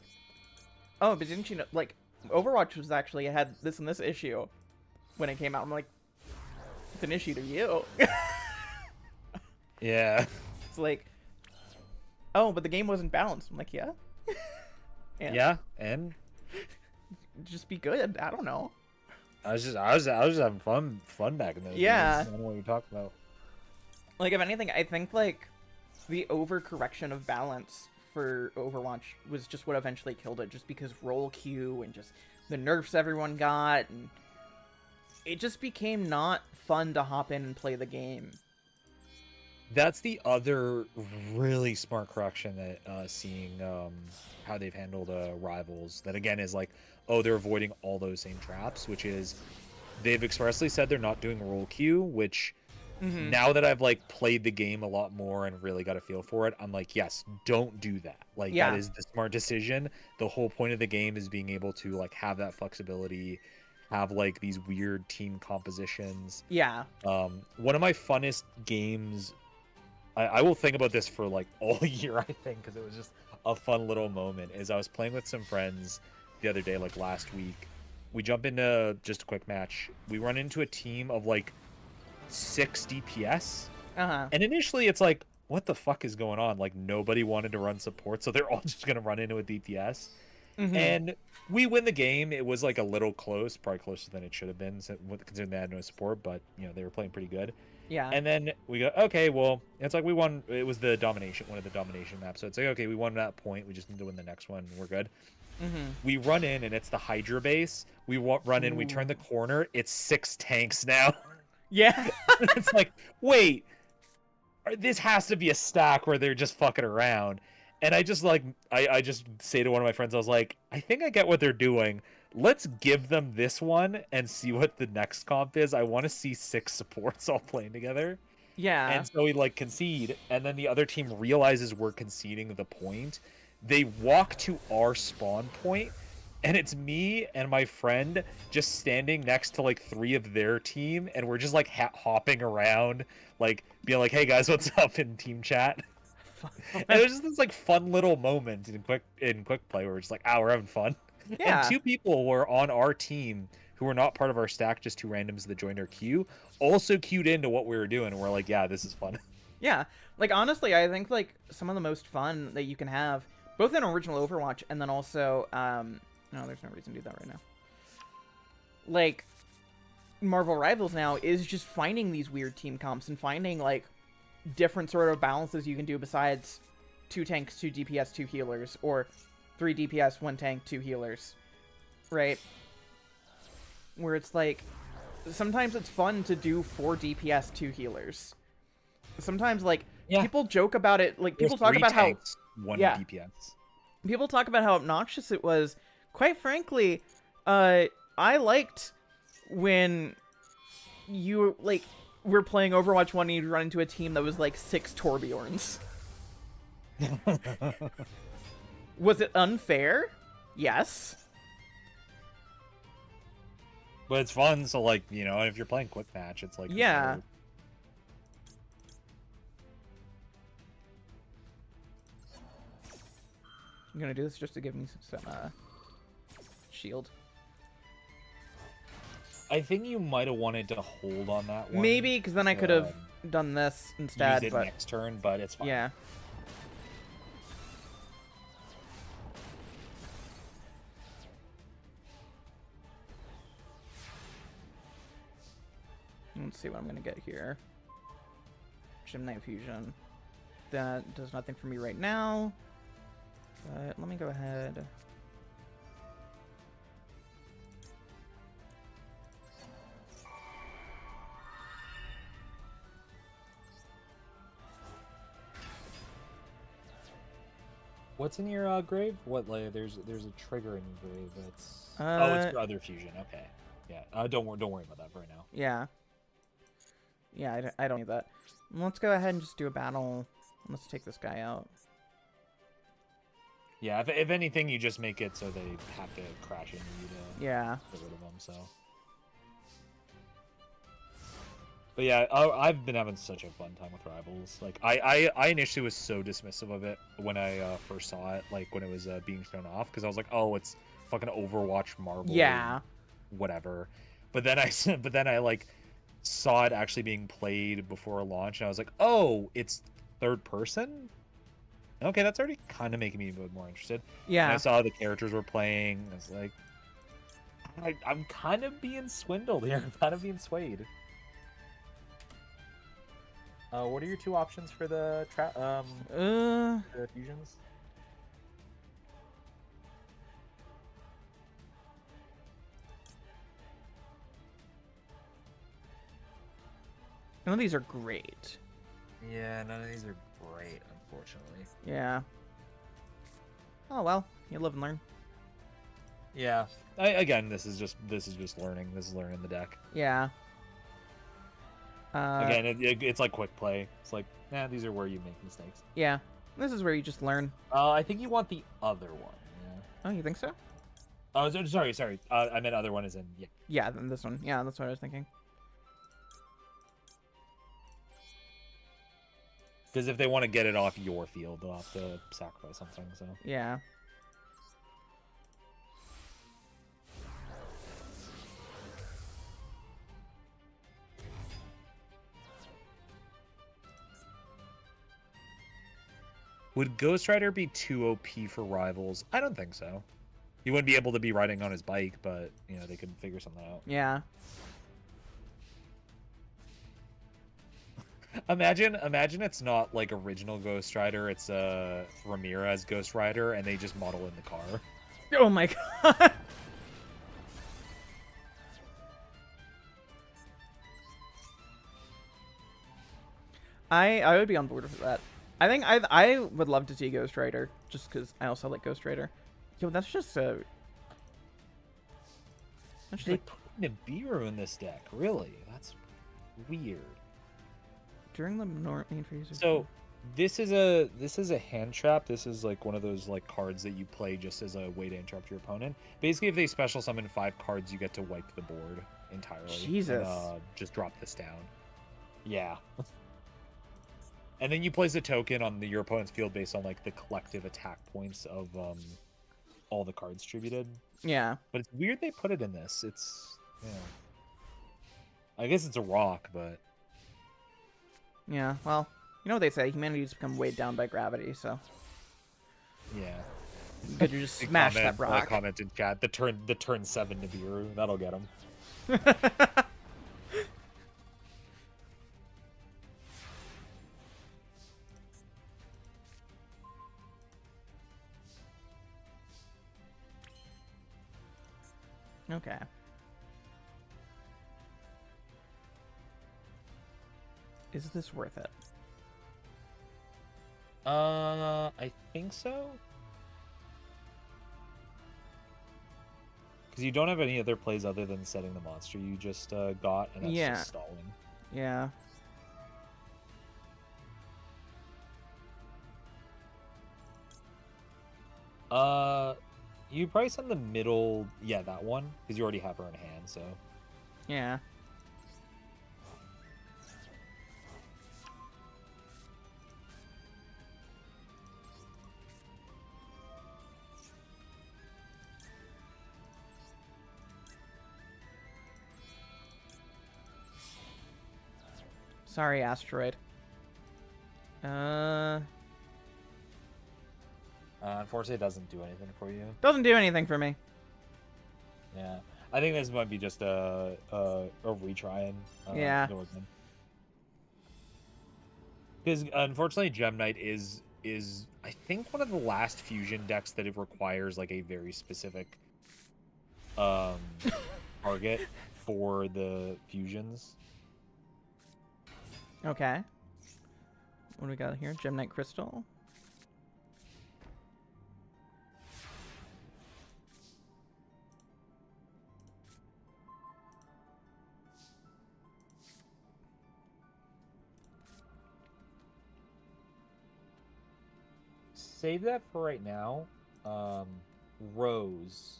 oh, but didn't you know, like, Overwatch was actually, it had this and this issue when it came out. I'm like, it's an issue to you. Yeah. It's like, oh, but the game wasn't balanced. I'm like, yeah. Yeah, and Just be good. I don't know. I was just having fun back in those Yeah. days. I don't know what you're talking about. Like, if anything, I think, like, the overcorrection of balance for Overwatch was just what eventually killed it, just because roll queue and just the nerfs everyone got, and it just became not fun to hop in and play the game. That's the other really smart correction that seeing how they've handled Rivals. That again is like, oh, they're avoiding all those same traps, which is they've expressly said they're not doing roll queue, which now that I've like played the game a lot more and really got a feel for it, I'm like, yes, don't do that. Like Yeah. that is the smart decision. The whole point of the game is being able to like have that flexibility, have like these weird team compositions. Yeah. One of my funnest games, I will think about this for like all year, I think, because it was just a fun little moment, is I was playing with some friends the other day, like last week. We jump into just a quick match. We run into a team of like 6 DPS. Uh-huh. And initially it's like, what the fuck is going on? Like nobody wanted to run support, so they're all just going to run into a DPS. And we win the game. It was like a little close, probably closer than it should have been, considering they had no support, but you know, they were playing pretty good. Yeah. And then we go, okay, well, it's like we won. It was the domination, one of the domination maps. So it's like, okay, we won that point. We just need to win the next one. We're good. We run in, and it's the Hydra base. We run in, we turn the corner. It's 6 tanks now. Yeah. It's like, wait, this has to be a stack where they're just fucking around. And I just like, I just say to one of my friends, I was like, I think I get what they're doing. Let's give them this one and see what the next comp is. I want to see 6 supports all playing together. Yeah. And so we like concede, and then the other team realizes we're conceding the point. They walk to our spawn point, and it's me and my friend just standing next to like 3 of their team, and we're just like hopping around, like being like, "Hey guys, what's up?" in team chat. And it was just this like fun little moment in quick play where we're just like, "Ah, we're having fun." Yeah. And 2 people were on our team who were not part of our stack, just 2 randoms that joined our queue, also queued into what we were doing, and we're like, yeah, this is fun. Yeah. Like, honestly, I think, like, some of the most fun that you can have, both in original Overwatch and then also, no, there's no reason to do that right now. Like, Marvel Rivals now is just finding these weird team comps and finding, like, different sort of balances you can do besides 2 tanks, 2 DPS, 2 healers, or 3 DPS, 1 tank, 2 healers, right? Where it's like, sometimes it's fun to do 4 DPS, 2 healers. Sometimes, like, Yeah. people joke about it, like, people talk 3 about tanks, how... 1 yeah. DPS. People talk about how obnoxious it was. Quite frankly, I liked when you, like, were playing Overwatch 1 and you'd run into a team that was, like, 6 Torbjorns. Was it unfair? Yes. But it's fun, so, like, you know, if you're playing quick match, it's like... Yeah. I'm gonna do this just to give me some shield. I think you might have wanted to hold on that one. Maybe, because then I could have done this instead. Use it but next turn, but it's fine. yeah. Let's see what I'm gonna get here. Gym Night Fusion. That does nothing for me right now. But let me go ahead. What's in your grave? What, like, there's a trigger in your grave that's... oh, it's your other fusion. Okay. Yeah. Don't worry about that for right now. Yeah. Yeah, I don't need that. Let's go ahead and just do a battle. Let's take this guy out. Yeah, if anything, you just make it so they have to crash into you to yeah. get rid of them, so... But yeah, I've been having such a fun time with Rivals. Like, I initially was so dismissive of it when I first saw it, like, when it was being shown off, because I was like, oh, it's fucking Overwatch Marvel. Yeah. Whatever. But then I like, saw it actually being played before launch, and I was like, oh, it's third person? Okay, that's already kind of making me a bit more interested. Yeah. And I saw the characters were playing, I was like, I'm kind of being swindled here. I'm kind of being swayed. What are your 2 options for the fusions? None of these are great. Yeah, none of these are great, unfortunately. Yeah. Oh well, you live and learn. Yeah. Again, this is just learning. This is learning the deck. Yeah. Again, it's like quick play. It's like, these are where you make mistakes. Yeah. This is where you just learn. I think you want the other one. Yeah. Oh, you think so? Oh, sorry. I meant other one is in, yeah. Yeah, then this one. Yeah, that's what I was thinking. Because if they want to get it off your field, they'll have to sacrifice something, so. Yeah. Would Ghost Rider be too OP for Rivals? I don't think so. He wouldn't be able to be riding on his bike, but, you know, they could figure something out. Yeah. Imagine it's not like original Ghost Rider, it's Ramirez Ghost Rider, and they just model in the car. Oh my god. I would be on board with that. I think I would love to see Ghost Rider, just because I also like Ghost Rider. Yo, that's just a... They put Nibiru in this deck, really? That's weird. During the main phase. So, this is a hand trap. This is like one of those like cards that you play just as a way to interrupt your opponent. Basically, if they special summon 5 cards, you get to wipe the board entirely. Jesus. And, just drop this down. Yeah. And then you place a token on your opponent's field based on like the collective attack points of all the cards distributed. Yeah. But it's weird they put it in this. It's, yeah. I guess it's a rock, but... Yeah, well, you know what they say, humanity's become weighed down by gravity, so... Yeah. Good to just smash that rock. Comment in chat, the turn 7 Nibiru, that'll get him. Okay. Is this worth it? I think so. Because you don't have any other plays other than setting the monster you just got, and that's Yeah. just stalling. Yeah. You probably send the middle, yeah, that one, because you already have her in hand, so. Yeah. Sorry, asteroid. Unfortunately, it doesn't do anything for you. Doesn't do anything for me. Yeah, I think this might be just a retry and Yeah. go again. Because unfortunately, Gem Knight is I think one of the last fusion decks that it requires like a very specific target for the fusions. Okay. What do we got here? Gemnite Crystal. Save that for right now. Rose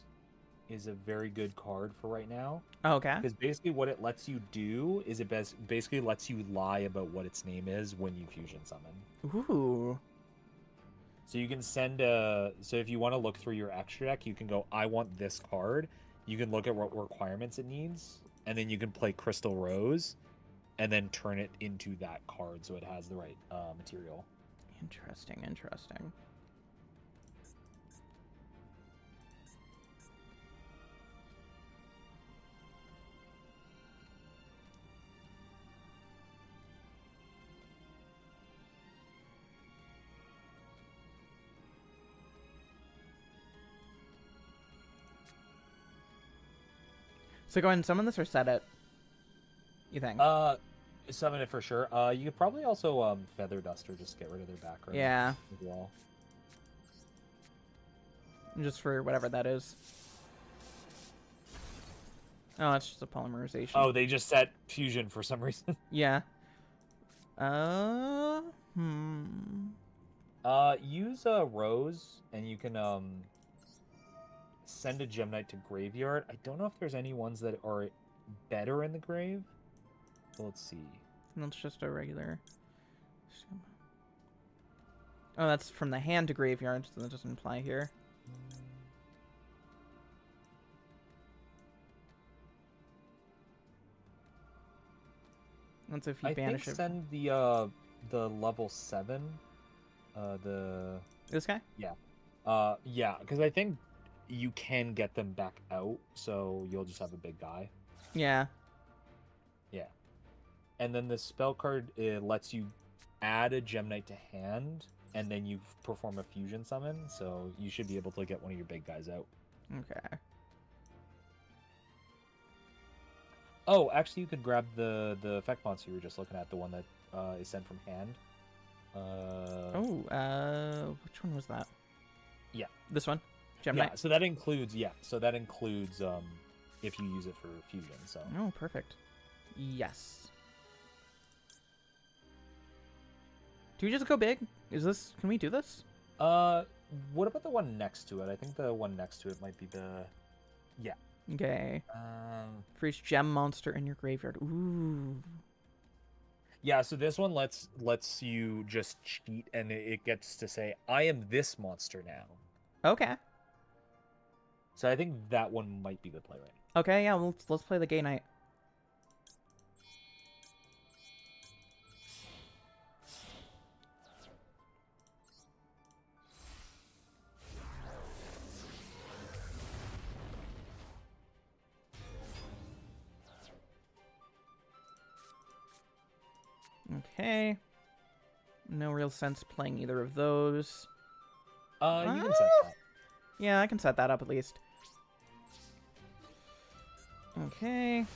is a very good card for right now. Okay. Because basically what it lets you do is it basically lets you lie about what its name is when you fusion summon. Ooh. So you can send a... So if you want to look through your extra deck, you can go, I want this card. You can look at what requirements it needs. And then you can play Crystal Rose. And then turn it into that card so it has the right material. Interesting, interesting. So go ahead and summon this or set it? You think? Summon it for sure. You could probably also Feather Duster, just get rid of their background. Yeah. As well. Just for whatever that is. Oh, it's just a polymerization. Oh, they just set fusion for some reason. Yeah. Use a Rose, and you can send a Gem Knight to graveyard. I don't know if there's any ones that are better in the grave. Let's see. And it's just a regular. Oh, that's from the hand to graveyard, so that doesn't apply here. That's if you banish it. Send the level 7. This guy? Yeah. Yeah, because I think you can get them back out, so you'll just have a big guy. Yeah. Yeah. And then the spell card, it lets you add a Gem Knight to hand, and then you perform a fusion summon, so you should be able to get one of your big guys out. Okay. Oh, actually, you could grab the effect monster you were just looking at, the one that is sent from hand. Which one was that? Yeah. This one? Gem Yeah, Knight? so that includes, if you use it for fusion, so. Oh, perfect. Yes. Do we just go big? Can we do this? What about the one next to it? I think the one next to it might be the... Yeah. Okay. For each gem monster in your graveyard. Ooh. Yeah, so this one lets you just cheat, and it gets to say, I am this monster now. Okay. So I think that one might be the play right now. Okay, yeah, let's play the Gay Knight. Okay. No real sense playing either of those. You can set that. Yeah, I can set that up at least. Okay.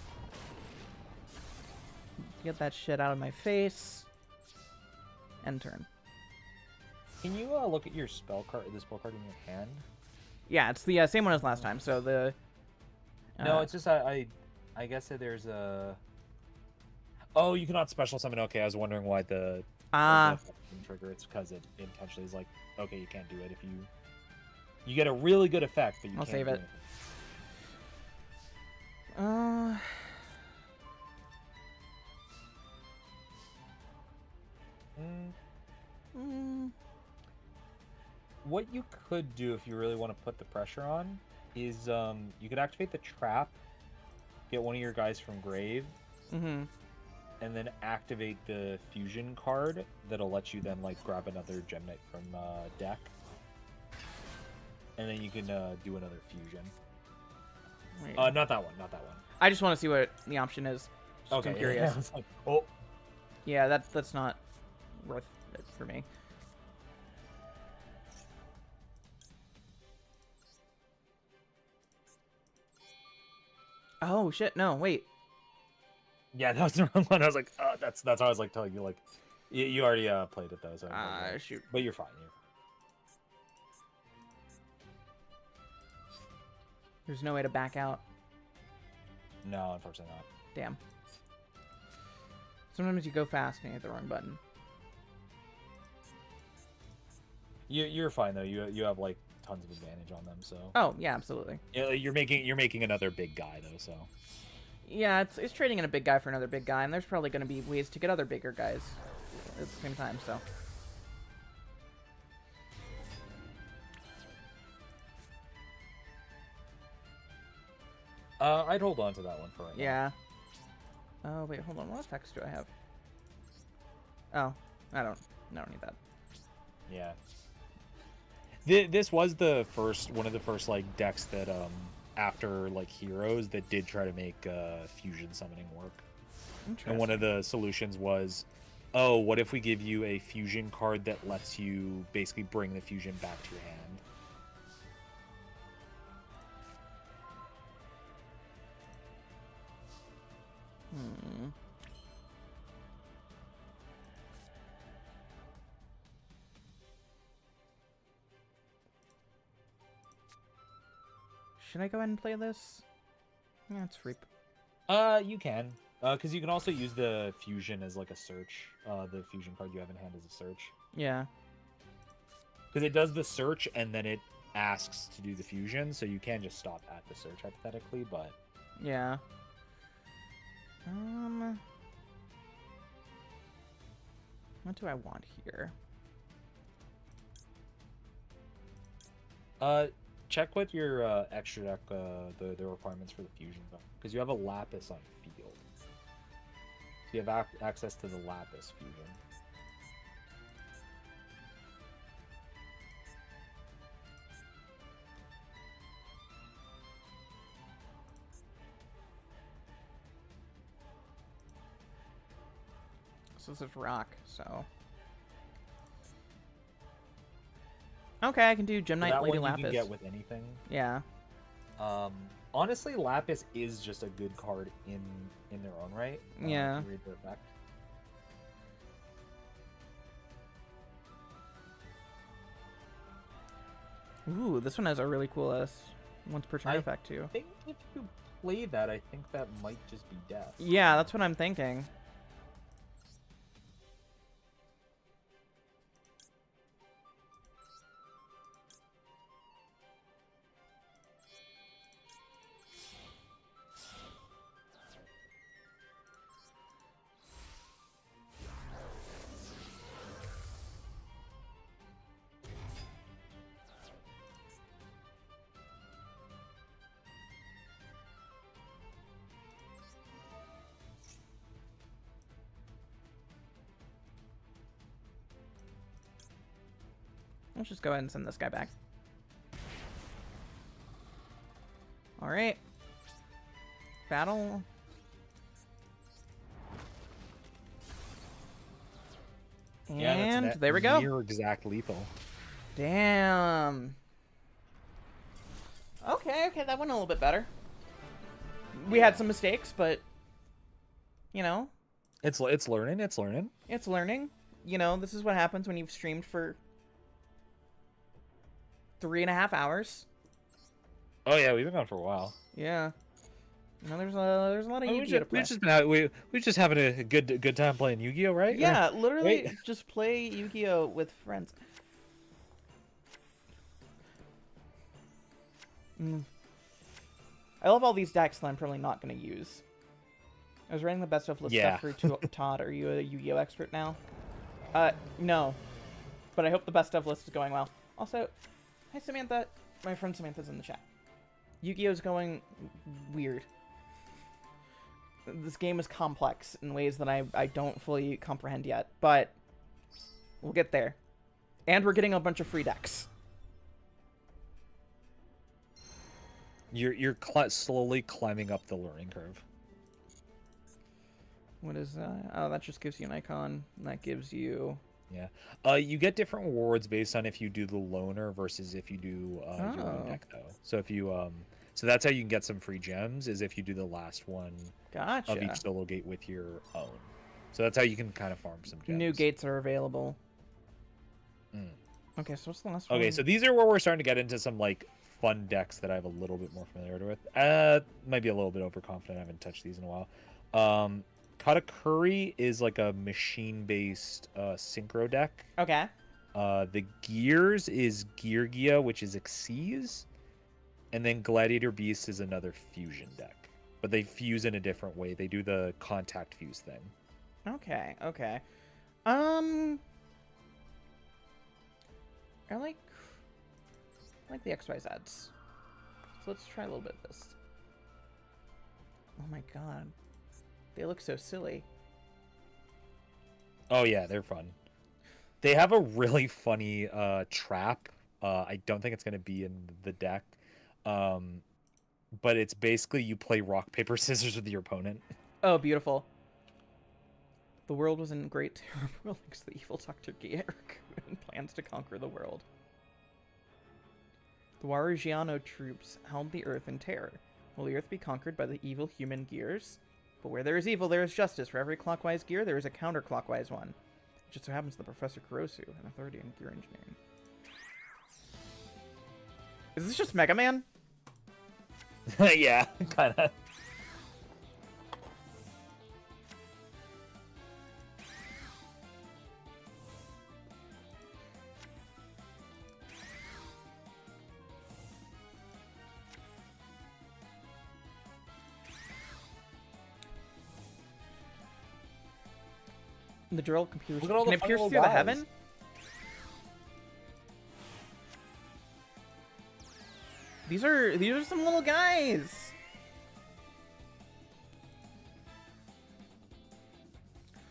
Get that shit out of my face. End turn. Can you look at your spell card, the spell card in your hand? Yeah, it's the same one as last time. So the. No, it's just I guess that there's a. Oh, you cannot special summon. Okay, I was wondering why the trigger. It's because it intentionally is like, okay, you can't do it if you get a really good effect, but you I'll can't save do it. What you could do if you really want to put the pressure on is you could activate the trap, get one of your guys from grave, Mm-hmm. and then activate the fusion card that'll let you then like grab another Gem Knight from deck, and then you can do another fusion. Wait. Not that one. Not that one. I just want to see what the option is. Just Okay. I'm curious. Yeah, like, oh. Yeah, that's not worth it for me. Oh shit! No, wait. Yeah, that was the wrong one. I was like, oh, that's how I was like telling you like, you already played it though. So Shoot. But you're fine. There's no way to back out. No, unfortunately not. Damn. Sometimes you go fast and you hit the wrong button. You're fine though. You have like tons of advantage on them. So. Oh yeah, absolutely. Yeah, you're making another big guy though. So. Yeah, it's trading in a big guy for another big guy, and there's probably going to be ways to get other bigger guys at the same time. So. I'd hold on to that one for right now. Yeah. Oh wait, hold on. What effects do I have? Oh, I don't need that. Yeah. This was one of the first like decks that after like Heroes that did try to make fusion summoning work. And one of the solutions was, oh, what if we give you a fusion card that lets you basically bring the fusion back to your hand? Should I go ahead and play this? Yeah, it's free. You can. Because you can also use the fusion as like a search. The fusion card you have in hand as a search. Yeah. Because it does the search and then it asks to do the fusion, so you can just stop at the search hypothetically, but... Yeah. What do I want here? Check with your extra deck the requirements for the fusion, though. Because you have a Lapis on field. So you have access to the Lapis fusion. So this is rock, so... Okay, I can do Gem Knight, that Lady one Lapis. You can get with anything. Yeah. Honestly, Lapis is just a good card in their own right. Yeah. Read their effect. Ooh, this one has a really cool once per turn effect too. I think if you play that, I think that might just be death. Yeah, that's what I'm thinking. Let's just go ahead and send this guy back. Alright. Battle. And there we go. Near exact lethal. Damn. Okay, that went a little bit better. We had some mistakes, but you know, It's learning. It's learning. it's learning. You know, this is what happens when you've streamed for 3.5 hours. Oh yeah, we've been gone for a while. Yeah. You know, there's a lot of Yu-Gi-Oh to play. We're just having a good time playing Yu-Gi-Oh, right? Yeah, literally Right? just play Yu-Gi-Oh with friends. I love all these decks that I'm probably not going to use. I was writing the best of list Yeah. stuff for Todd. Are you a Yu-Gi-Oh expert now? No. But I hope the best of list is going well. Also, hi Samantha. My friend Samantha's in the chat. Yu-Gi-Oh's going weird. This game is complex in ways that I don't fully comprehend yet, but we'll get there. And we're getting a bunch of free decks. You're slowly climbing up the learning curve. What is that? Oh, that just gives you an icon. That gives you... Yeah. You get different rewards based on if you do the loner versus if you do your own deck, though. So if you so that's how you can get some free gems, is if you do the last one Gotcha. of each solo gate with your own. So that's how you can kind of farm some gems. New gates are available. Okay, so what's the last one? Okay, so these are where we're starting to get into some like fun decks that I have a little bit more familiarity with. Might be a little bit overconfident. I haven't touched these in a while. Katakuri is like a machine-based synchro deck. Okay. The Gears is Geargia, which is Xyz. And then Gladiator Beast is another fusion deck. But they fuse in a different way. They do the contact fuse thing. Okay, okay. I like the XYZs. So let's try a little bit of this. Oh my god. They look so silly. Oh yeah, they're fun. They have a really funny trap. I don't think it's going to be in the deck. But it's basically you play rock, paper, scissors with your opponent. Oh, beautiful. The world was in great terror thanks to the evil Dr. Geargia and plans to conquer the world. The Warugiano troops held the earth in terror. Will the earth be conquered by the evil human gears? But where there is evil, there is justice. For every clockwise gear, there is a counterclockwise one. It just so happens that Professor Kurosu, an authority in gear engineering. Is this just Mega Man? Yeah, kind of. The drill computer. Look at all Can the it fun pierce little through the guys. heaven? These are some little guys.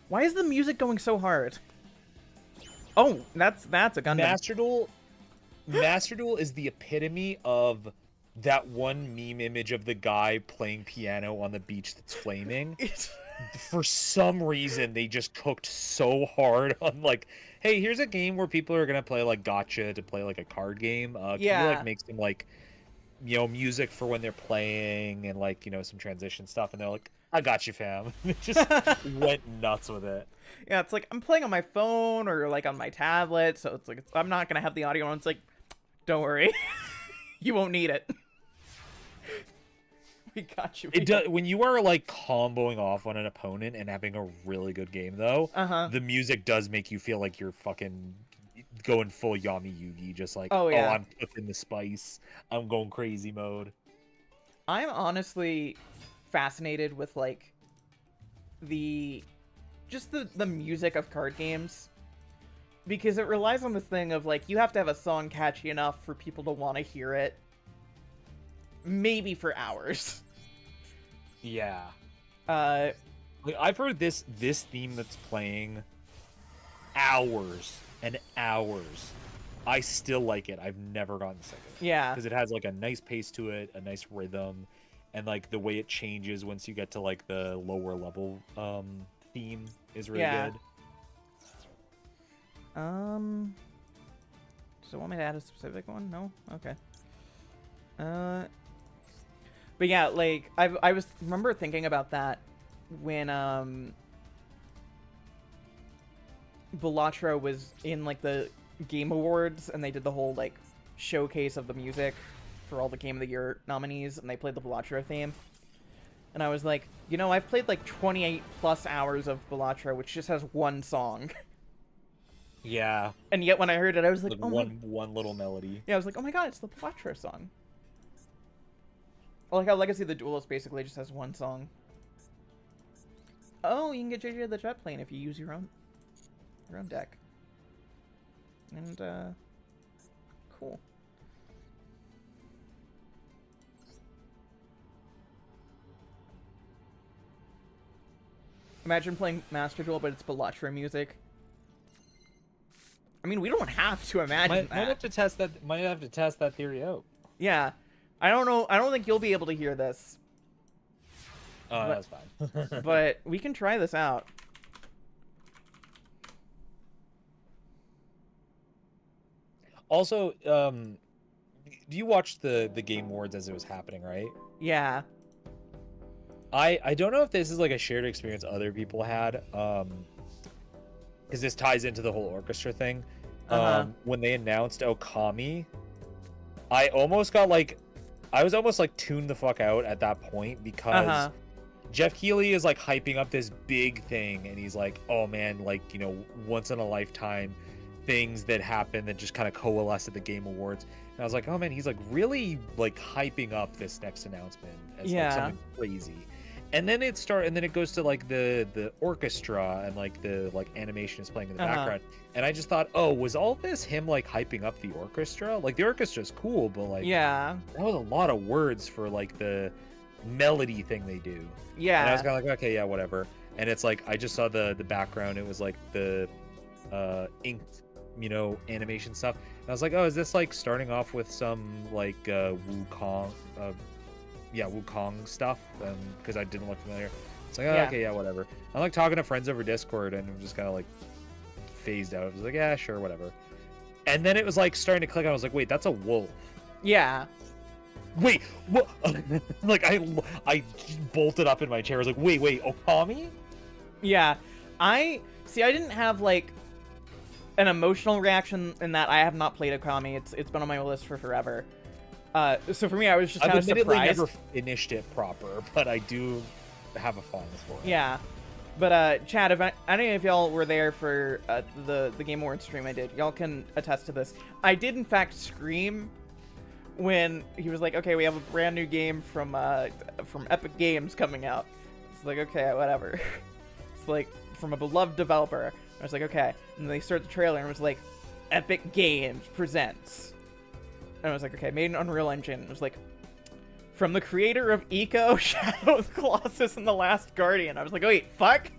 Why is the music going so hard? Oh, that's a Gundam. Master Duel is the epitome of that one meme image of the guy playing piano on the beach that's flaming. For some reason, they just cooked so hard on like, hey, here's a game where people are gonna play like gotcha to play like a card game. Can you like make some like, music for when they're playing and like some transition stuff? And they're like, I got you, fam. It just went nuts with it. Yeah, it's like I'm playing on my phone or like on my tablet, so it's like I'm not gonna have the audio on. It's like, don't worry, you won't need it. We got you. It does when you are like comboing off on an opponent and having a really good game though. The music does make you feel like you're fucking going full Yami Yugi, just like, oh yeah, I'm cooking the spice, I'm going crazy mode. I'm honestly fascinated with like the music of card games, because it relies on this thing of like you have to have a song catchy enough for people to want to hear it, maybe for hours. Yeah. Like I've heard this theme that's playing hours and hours. I still like it. I've never gotten sick of it. Yeah. Because it has like a nice pace to it, a nice rhythm, and like the way it changes once you get to like the lower level theme is really good. Does it want me to add a specific one? No? Okay. But yeah, like I was remember thinking about that when Balatro was in like the Game Awards and they did the whole like showcase of the music for all the Game of the Year nominees and they played the Balatro theme. And I was like, you know, I've played like 28 plus hours of Balatro, which just has one song. Yeah, And yet when I heard it, I was like, like oh my... one little melody. Yeah, I was like, oh my god, it's the Balatro song. I like how Legacy of the Duelist basically just has one song. Oh, you can get Geargia the jet plane if you use your own deck. And cool. Imagine playing Master Duel, but it's Balatro music. I mean, we don't have to imagine that. Might have to test that. Might have to test that theory out. Yeah, I don't know. I don't think you'll be able to hear this. Oh, that's fine. But we can try this out. Also, do you watch the Game Awards as it was happening, right? Yeah. I don't know if this is like a shared experience other people had, because this ties into the whole orchestra thing. When they announced Okami, I almost got like, I was almost like tuned the fuck out at that point because Jeff Keighley is like hyping up this big thing, and he's like, oh man, like, you know, once in a lifetime things that happen that just kind of coalesce at the Game Awards. And I was like, oh man, he's like really like hyping up this next announcement as like something crazy. And then it goes to like the orchestra and like the like animation is playing in the background. And I just thought, oh, was all this him like hyping up the orchestra? Like the orchestra's cool, but like that was a lot of words for like the melody thing they do. Yeah. And I was kind of like, okay, yeah, whatever. And it's like I just saw the background. It was like the inked, you know, animation stuff. And I was like, oh, is this like starting off with some like Wukong stuff? Because I didn't look familiar. It's like, oh, okay, yeah, whatever. I'm like talking to friends over Discord, and I'm just kind of like phased out. I was like, yeah, sure, whatever. And then it was like starting to click. I was like, wait, that's a wolf. Yeah. Wait, what? Like I bolted up in my chair. I was like, wait, Okami? Yeah. I didn't have like an emotional reaction in that I have not played Okami. It's been on my list for forever. So for me, I was just kind of surprised. I've never finished it proper, but I do have a fondness for it. Yeah. But Chad, if any of y'all were there for the Game Awards stream I did, y'all can attest to this. I did in fact scream when he was like, "Okay, we have a brand new game from Epic Games coming out." It's like, okay, whatever. It's like from a beloved developer. I was like, okay. And they start the trailer and it was like, Epic Games presents. And I was like, okay, made in Unreal Engine. It was like, from the creator of Eco, Shadow of the Colossus, and The Last Guardian. I was like, oh, wait, fuck?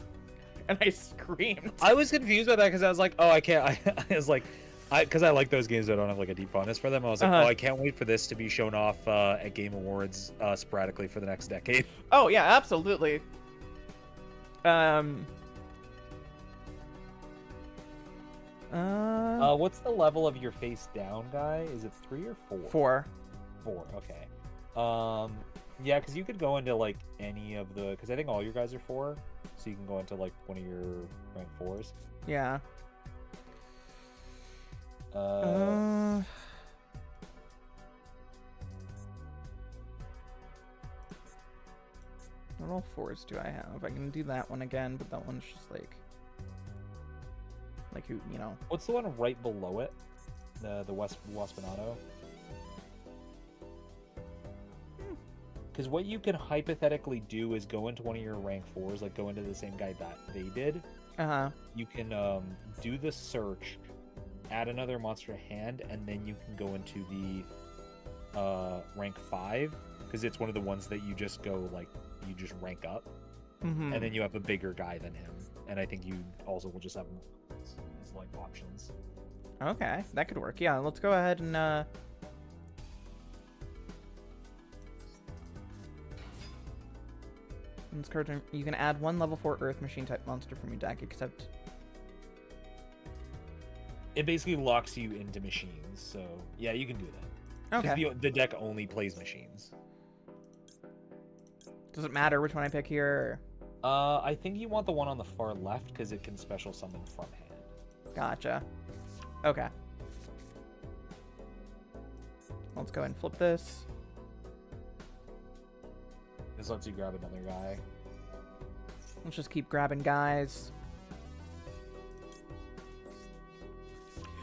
And I screamed. I was confused by that because I was like, oh, I can't. I was like, because I like those games, but I don't have like a deep fondness for them. I was like, oh, I can't wait for this to be shown off at Game Awards sporadically for the next decade. Oh, yeah, absolutely. What's the level of your face down guy? Is it 3 or 4? 4, okay. Yeah, because you could go into like any of the, because I think all your guys are 4, so you can go into like one of your rank 4s. Yeah. What all 4s do I have? I can do that one again, but that one's just like who, you know. What's the one right below it? The Waspinato? Because what you can hypothetically do is go into one of your rank 4s, like go into the same guy that they did. You can do the search, add another monster hand, and then you can go into the rank 5, because it's one of the ones that you just go, like, you just rank up. And then you have a bigger guy than him. And I think you also will just have as like options. Okay, that could work. Yeah, let's go ahead and in this card, you can add one level 4 Earth Machine type monster from your deck, except it basically locks you into machines. So yeah, you can do that. Okay. Because the deck only plays machines. Does it matter which one I pick here? I think you want the one on the far left because it can special summon from hand. Or... Gotcha. Okay. Let's go ahead and flip this. This lets you grab another guy. Let's just keep grabbing guys.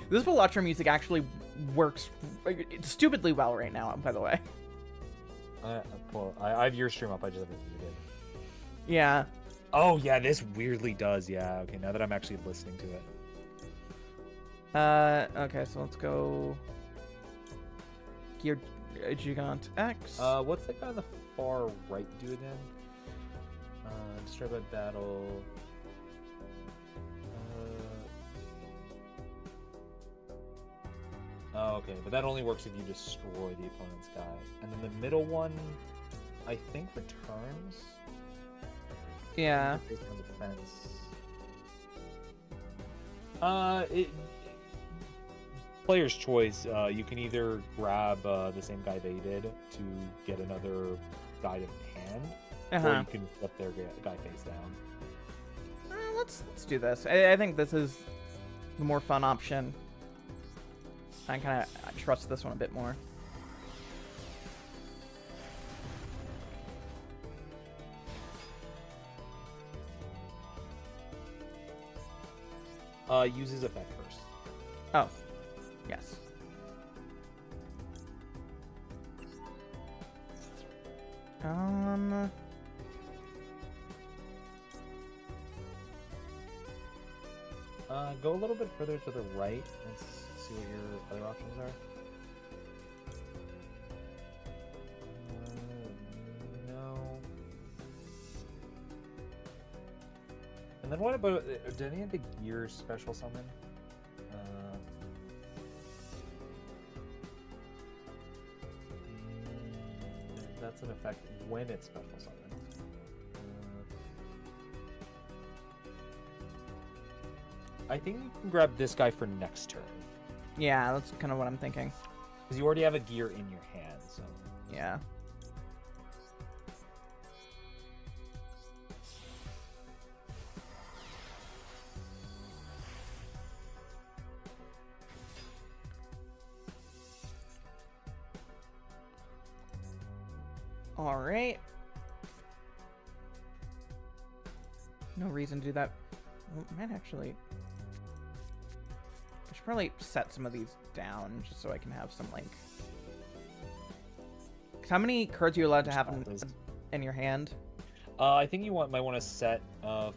This Electro music actually works stupidly well right now, by the way. I have your stream up. I just haven't muted it. Yeah. Oh, yeah, this weirdly does. Yeah, okay, now that I'm actually listening to it. Okay, so let's go... Gigant X. What's that guy on the far right do again? Destroy by battle. Oh, okay, but that only works if you destroy the opponent's guy. And then the middle one, I think, returns. Yeah. Based on defense. Player's choice. You can either grab the same guy they did to get another guy to hand, or you can flip their guy face down. Let's do this. I think this is the more fun option. I kind of trust this one a bit more. Use his effect first. Oh, yes. Go a little bit further to the right and see what your other options are. No. And then what about... Did any of the gears special summon? That's an effect when it's special summoned. I think you can grab this guy for next turn. Yeah, that's kind of what I'm thinking. Because you already have a gear in your hand, so... Yeah. All right. No reason to do that. Well, might actually... I should probably set some of these down just so I can have some, like... Cause how many cards are you allowed to have in your hand? I think you might want to set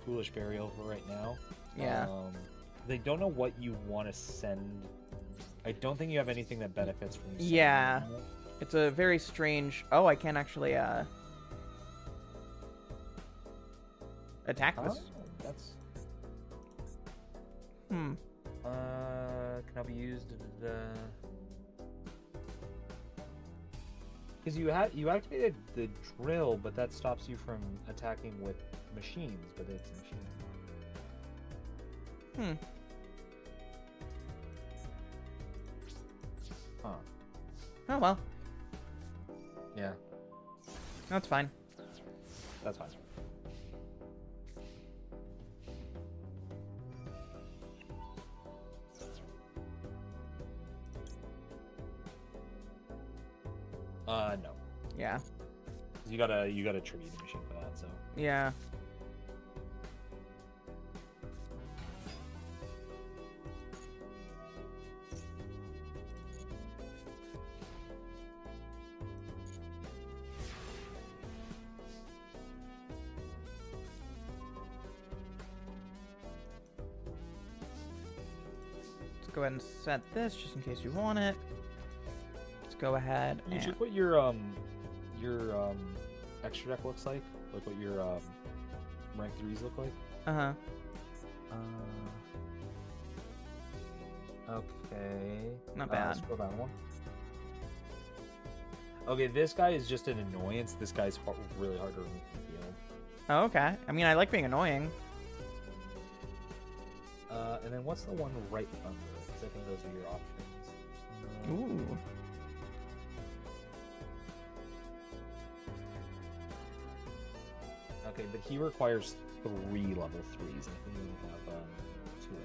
Foolish Burial for right now. Yeah. They don't know what you want to send. I don't think you have anything that benefits from sending. Yeah. It's a very strange... Oh, I can't actually, attack this. That's... Can I be used? Because you activated the drill, but that stops you from attacking with machines. But it's a machine. Huh. Oh well. Yeah. That's fine. That's fine. No. Yeah. You gotta tribute the machine for that, so. Yeah. Let's go ahead and set this just in case you want it. Let's go ahead You and... should put your extra deck looks like what your rank 3s look like. Uh-huh. Okay. Not bad. Scroll down one. Okay, this guy is just an annoyance. This guy's really hard to remove from the field. Oh, okay. I mean, I like being annoying. And then what's the one right under it? 'Cause I think those are your options. Okay, but he requires 3 level 3s, and I think we only have 2 in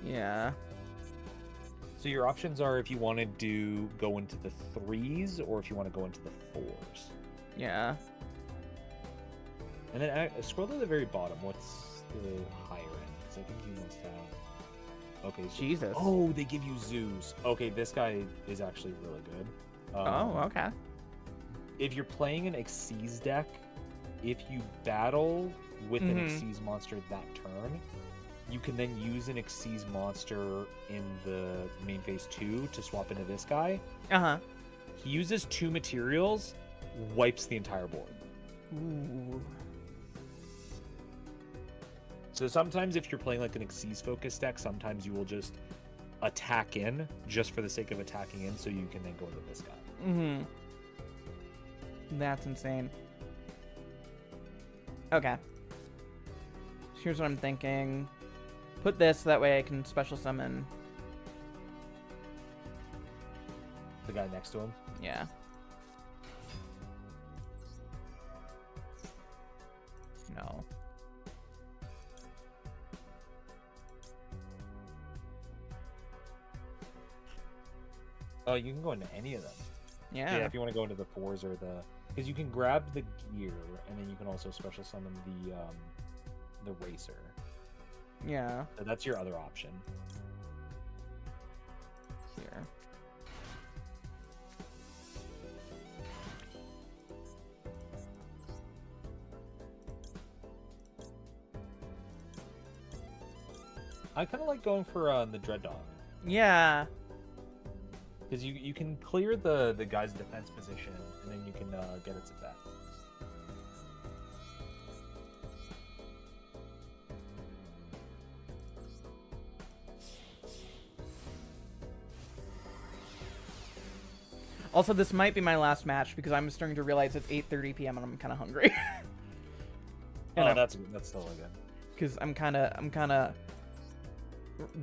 hand. Yeah. So your options are if you want to go into the 3s or if you want to go into the 4s. Yeah. And then scroll to the very bottom. What's the higher end? Because I think you must have. Okay. So... Jesus. Oh, they give you Zeus. Okay, this guy is actually really good. Oh, okay. If you're playing an Xyz deck, if you battle with an Xyz monster that turn, you can then use an Xyz monster in the main phase 2 to swap into this guy. Uh-huh. He uses 2 materials, wipes the entire board. Ooh. So sometimes if you're playing like an Xyz focus deck, sometimes you will just attack in just for the sake of attacking in so you can then go into this guy. Mm-hmm. That's insane. Okay. Here's what I'm thinking. Put this, that way I can special summon. The guy next to him? Yeah. No. Oh, you can go into any of them. Yeah. Yeah, if you want to go into the 4s or the... Because you can grab the gear, and then you can also special summon the racer. Yeah. So that's your other option. Here. I kind of like going for the Dread Dog. Yeah. Because you can clear the guy's defense position, and then you can get its effect. Also, this might be my last match because I'm starting to realize it's 8:30 p.m. and I'm kind of hungry. Oh, that's still really good. Because I'm kind of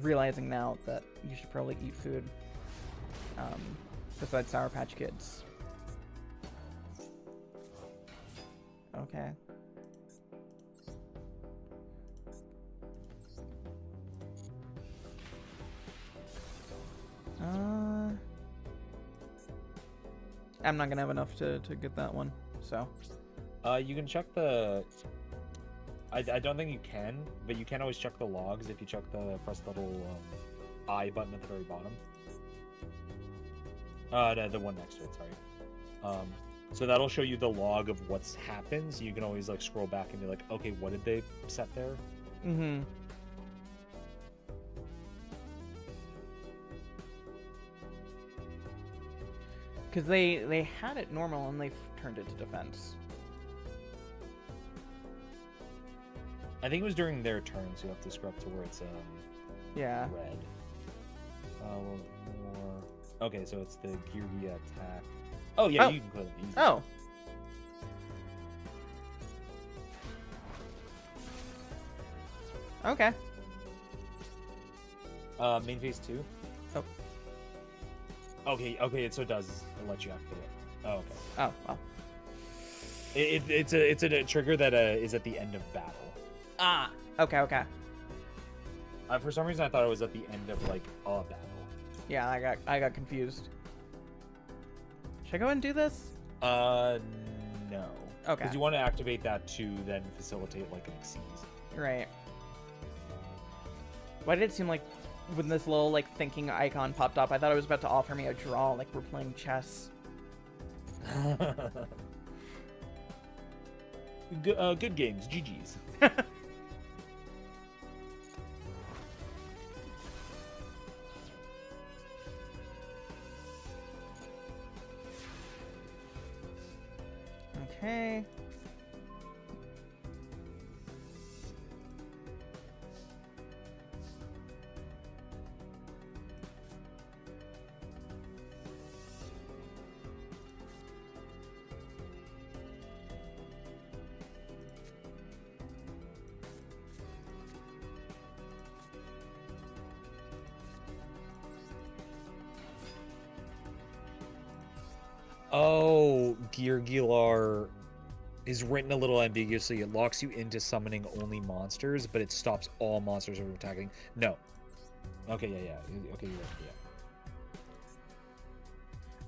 realizing now that you should probably eat food. Besides Sour Patch Kids. Okay. I'm not gonna have enough to get that one, so. You can check the... I don't think you can, but you can always check the logs if you press the little I button at the very bottom. No, the one next to it, sorry. So that'll show you the log of what's happened, so you can always like scroll back and be like, okay, what did they set there? Mm-hmm. Because they had it normal and they've turned it to defense. I think it was during their turn, so you have to scrub to where it's Yeah. red. More... Okay, so it's the Geargia attack. Oh yeah, you can clear them easy. Oh. Okay. Main phase 2. Oh. Okay, so it does let you activate it. Oh, okay. Oh, well. It's a trigger that is at the end of battle. Ah. Okay. For some reason, I thought it was at the end of like a battle. Yeah, I got confused. Should I go ahead and do this? No. Okay. Because you want to activate that to then facilitate like an Xyz. Right. Why did it seem like when this little like thinking icon popped up, I thought it was about to offer me a draw, like we're playing chess. Good games, GG's. Okay. Oh, Geargia. is written a little ambiguously. It locks you into summoning only monsters, but it stops all monsters from attacking. No. Okay, yeah. Okay, you're right. Yeah.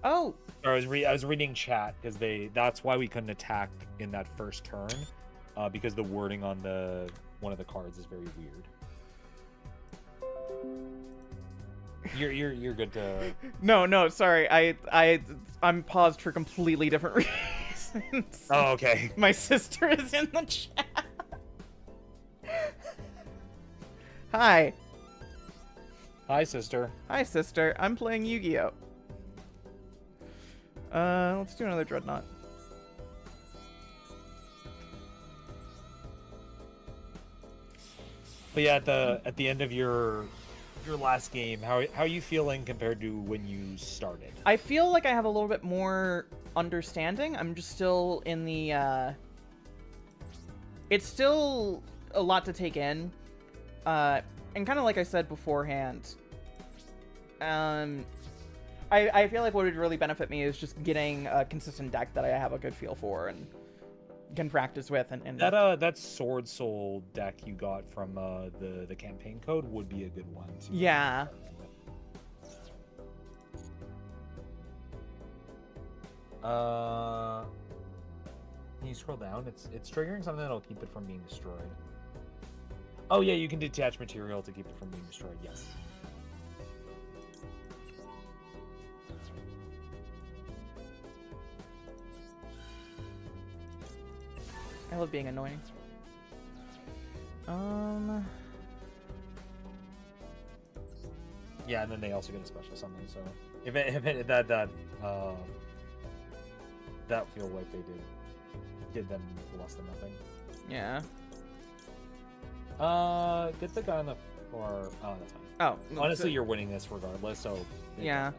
Oh, I was reading chat because that's why we couldn't attack in that first turn, because the wording on one of the cards is very weird. You're good to. no, sorry. I'm paused for completely different reasons. Oh, okay. My sister is in the chat. Hi. Hi, sister. Hi, sister. I'm playing Yu-Gi-Oh. Let's do another Dreadnought. But yeah, at the end of your last game, how are you feeling compared to when you started? I feel like I have a little bit more understanding. I'm just still in the, it's still a lot to take in. And kind of like I said beforehand, I feel like what would really benefit me is just getting a consistent deck that I have a good feel for and can practice with. And that Sword Soul deck you got from the campaign code would be a good one too. Yeah. Can you scroll down? It's triggering something that'll keep it from being destroyed. Oh yeah, you can detach material to keep it from being destroyed. Yes. I love being annoying. Yeah, and then they also get a special summon. So if it that field wipe they did them less than nothing. Yeah. Get the guy on the floor. Oh, that's fine. Oh. Honestly, you're winning this regardless. So yeah.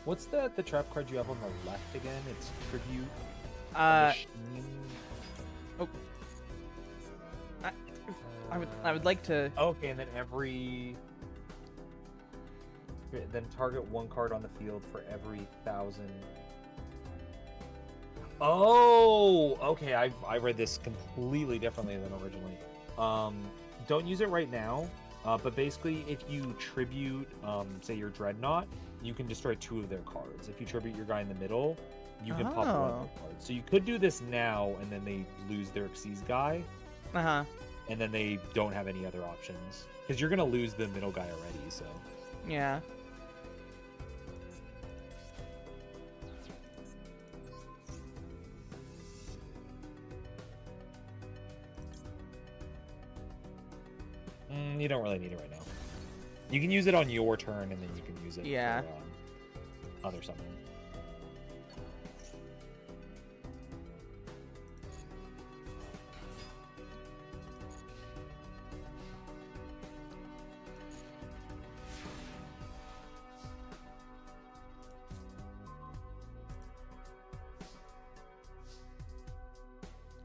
What's the trap card you have on the left again? It's tribute. Oh. I would like to. Okay, and then then target one card on the field for every 1,000. Oh, okay. I read this completely differently than originally. Don't use it right now. But basically, if you tribute, say your Dreadnought, you can destroy 2 of their cards. If you tribute your guy in the middle, you can pop 1 of their cards. So you could do this now, and then they lose their Xyz guy. And then they don't have any other options. Because you're going to lose the middle guy already, so. Yeah. You don't really need it right now. You can use it on your turn, and then you can use it for other something.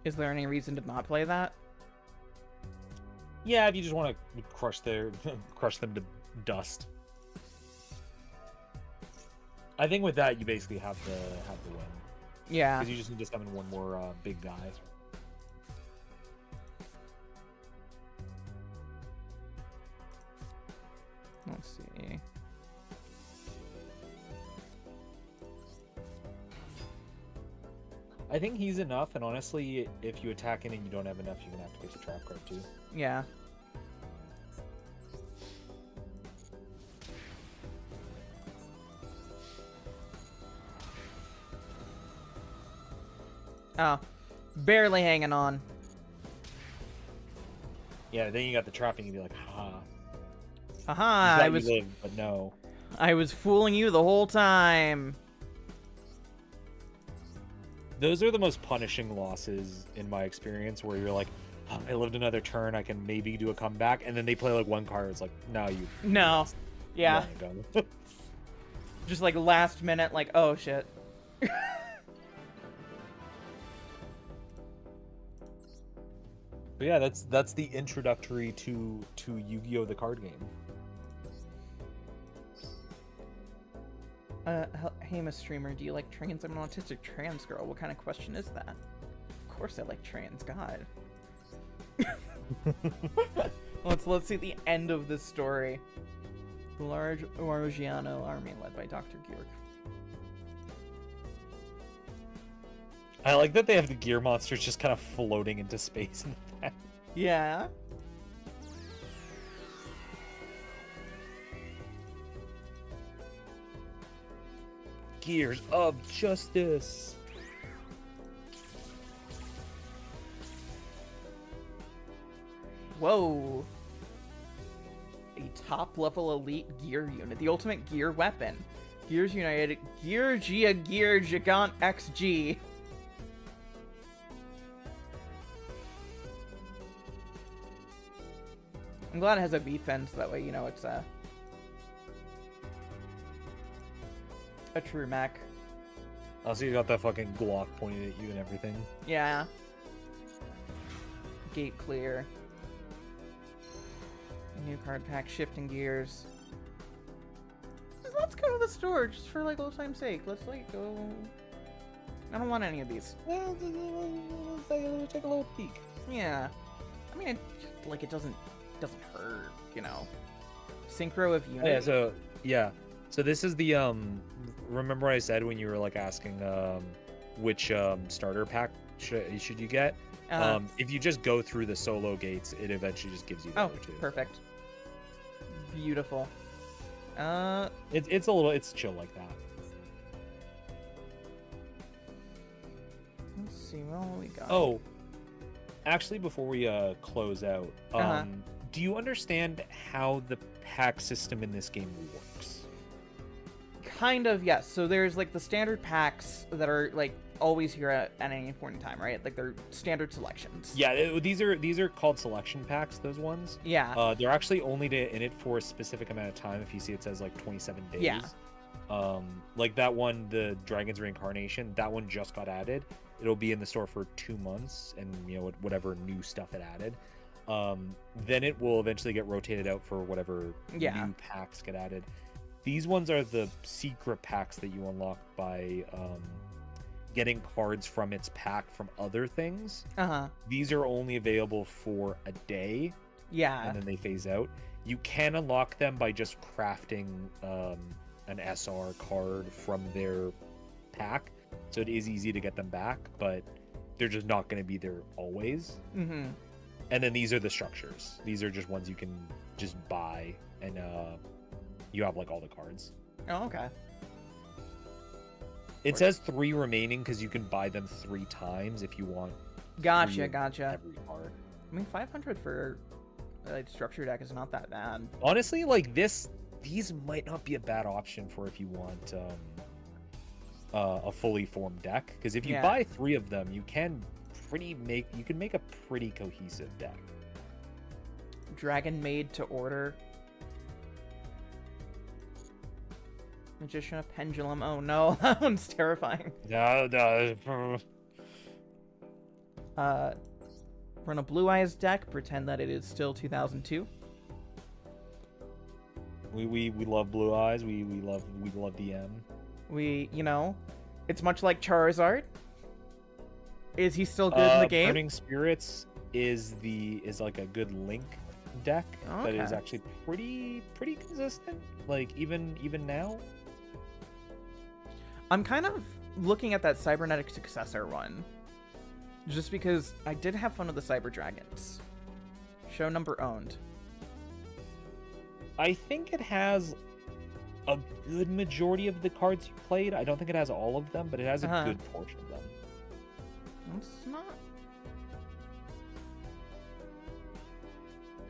Is there any reason to not play that? Yeah, if you just want to crush them to dust. I think with that you basically have the win. Yeah. Because you just need to summon one more big guy. Let's see. I think he's enough, and honestly, if you attack in and you don't have enough, you're gonna have to get the trap card too. Yeah. Oh, barely hanging on. Yeah, then you got the trap, and you'd be like, ha. Aha! I was. Live, but no. I was fooling you the whole time. Those are the most punishing losses in my experience, where you're like, oh, I lived another turn, I can maybe do a comeback, and then they play like one card. It's like, no, you. No. Yeah. Just like last minute, like, oh shit. But yeah, that's the introductory to Yu-Gi-Oh! The card game. Hey, Miss Streamer, do you like trans? I'm an autistic trans girl. What kind of question is that? Of course I like trans. God. Let's see the end of this story. The large Orogiano army led by Dr. Georg. I like that they have the gear monsters just kind of floating into space in the back. Yeah. Gears of Justice. Whoa. A top-level elite gear unit. The ultimate gear weapon. Gears United. Geargia Gear Gigant XG. I'm glad it has a V-fin, so that way, you know, it's a true mech. Oh, so you got that fucking Glock pointed at you and everything. Yeah. Gate clear. New card pack, shifting gears. Let's go to the store, just for, like, old time's sake. Let's, like, go... I don't want any of these. Well, let's take a little peek. Yeah. I mean, it doesn't hurt, you know. Synchro of unit. Yeah, so this is the remember what I said when you were like asking which starter pack should you get? If you just go through the solo gates, it eventually just gives you the other two. Perfect. Beautiful. It's chill like that. Let's see what we got. Oh, actually, before we close out, do you understand how the pack system in this game works? Kind of, yes. So there's like the standard packs that are like always here at any point in time, right? Like they're standard selections. Yeah, these are called selection packs. Those ones. Yeah. They're actually only in it for a specific amount of time. If you see, it says like 27 days. Yeah. Like that one, the Dragon's Reincarnation. That one just got added. It'll be in the store for 2 months, and you know whatever new stuff it added. Then it will eventually get rotated out for whatever new packs get added. These ones are the secret packs that you unlock by getting cards from its pack from other things. These are only available for a day. Yeah. And then they phase out. You can unlock them by just crafting an SR card from their pack. So it is easy to get them back, but they're just not going to be there always. Mm-hmm. And then these are the structures. These are just ones you can just buy, and you have like all the cards. Oh, okay. It says 3 remaining because you can buy them 3 times if you want. Gotcha. Every card. I mean, 500 for like structure deck is not that bad. Honestly, like these might not be a bad option for if you want a fully formed deck. Because if you buy 3 of them, you can make a pretty cohesive deck. Dragon made to order. Magician of Pendulum. Oh no, that one's terrifying. No. Run a Blue Eyes deck. Pretend that it is still 2002. We love Blue Eyes. We love DM. You know, it's much like Charizard. Is he still good in the game? Burning Spirits is like a good Link deck that is actually pretty consistent. Like even now. I'm kind of looking at that Cybernetic Successor one, just because I did have fun with the Cyber Dragons. Show number owned. I think it has a good majority of the cards you played. I don't think it has all of them, but it has a good portion of them. It's not.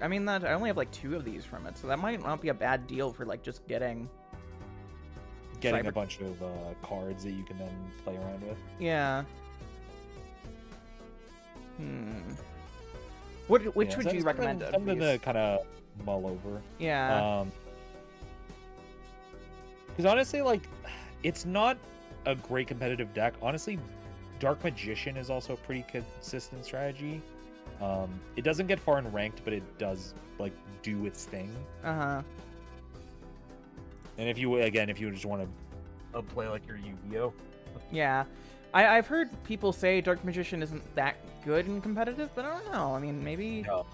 I mean, I only have like 2 of these from it, so that might not be a bad deal for like just getting a bunch of cards that you can then play around with. Yeah. Which would you recommend? Something to kind of mull over. Yeah. Because honestly, like, it's not a great competitive deck. Honestly, Dark Magician is also a pretty consistent strategy. It doesn't get far in ranked, but it does like do its thing. Uh-huh. And if you just want to play like your Yu-Gi-Oh. Yeah. I've heard people say Dark Magician isn't that good in competitive, but I don't know. I mean, maybe... No.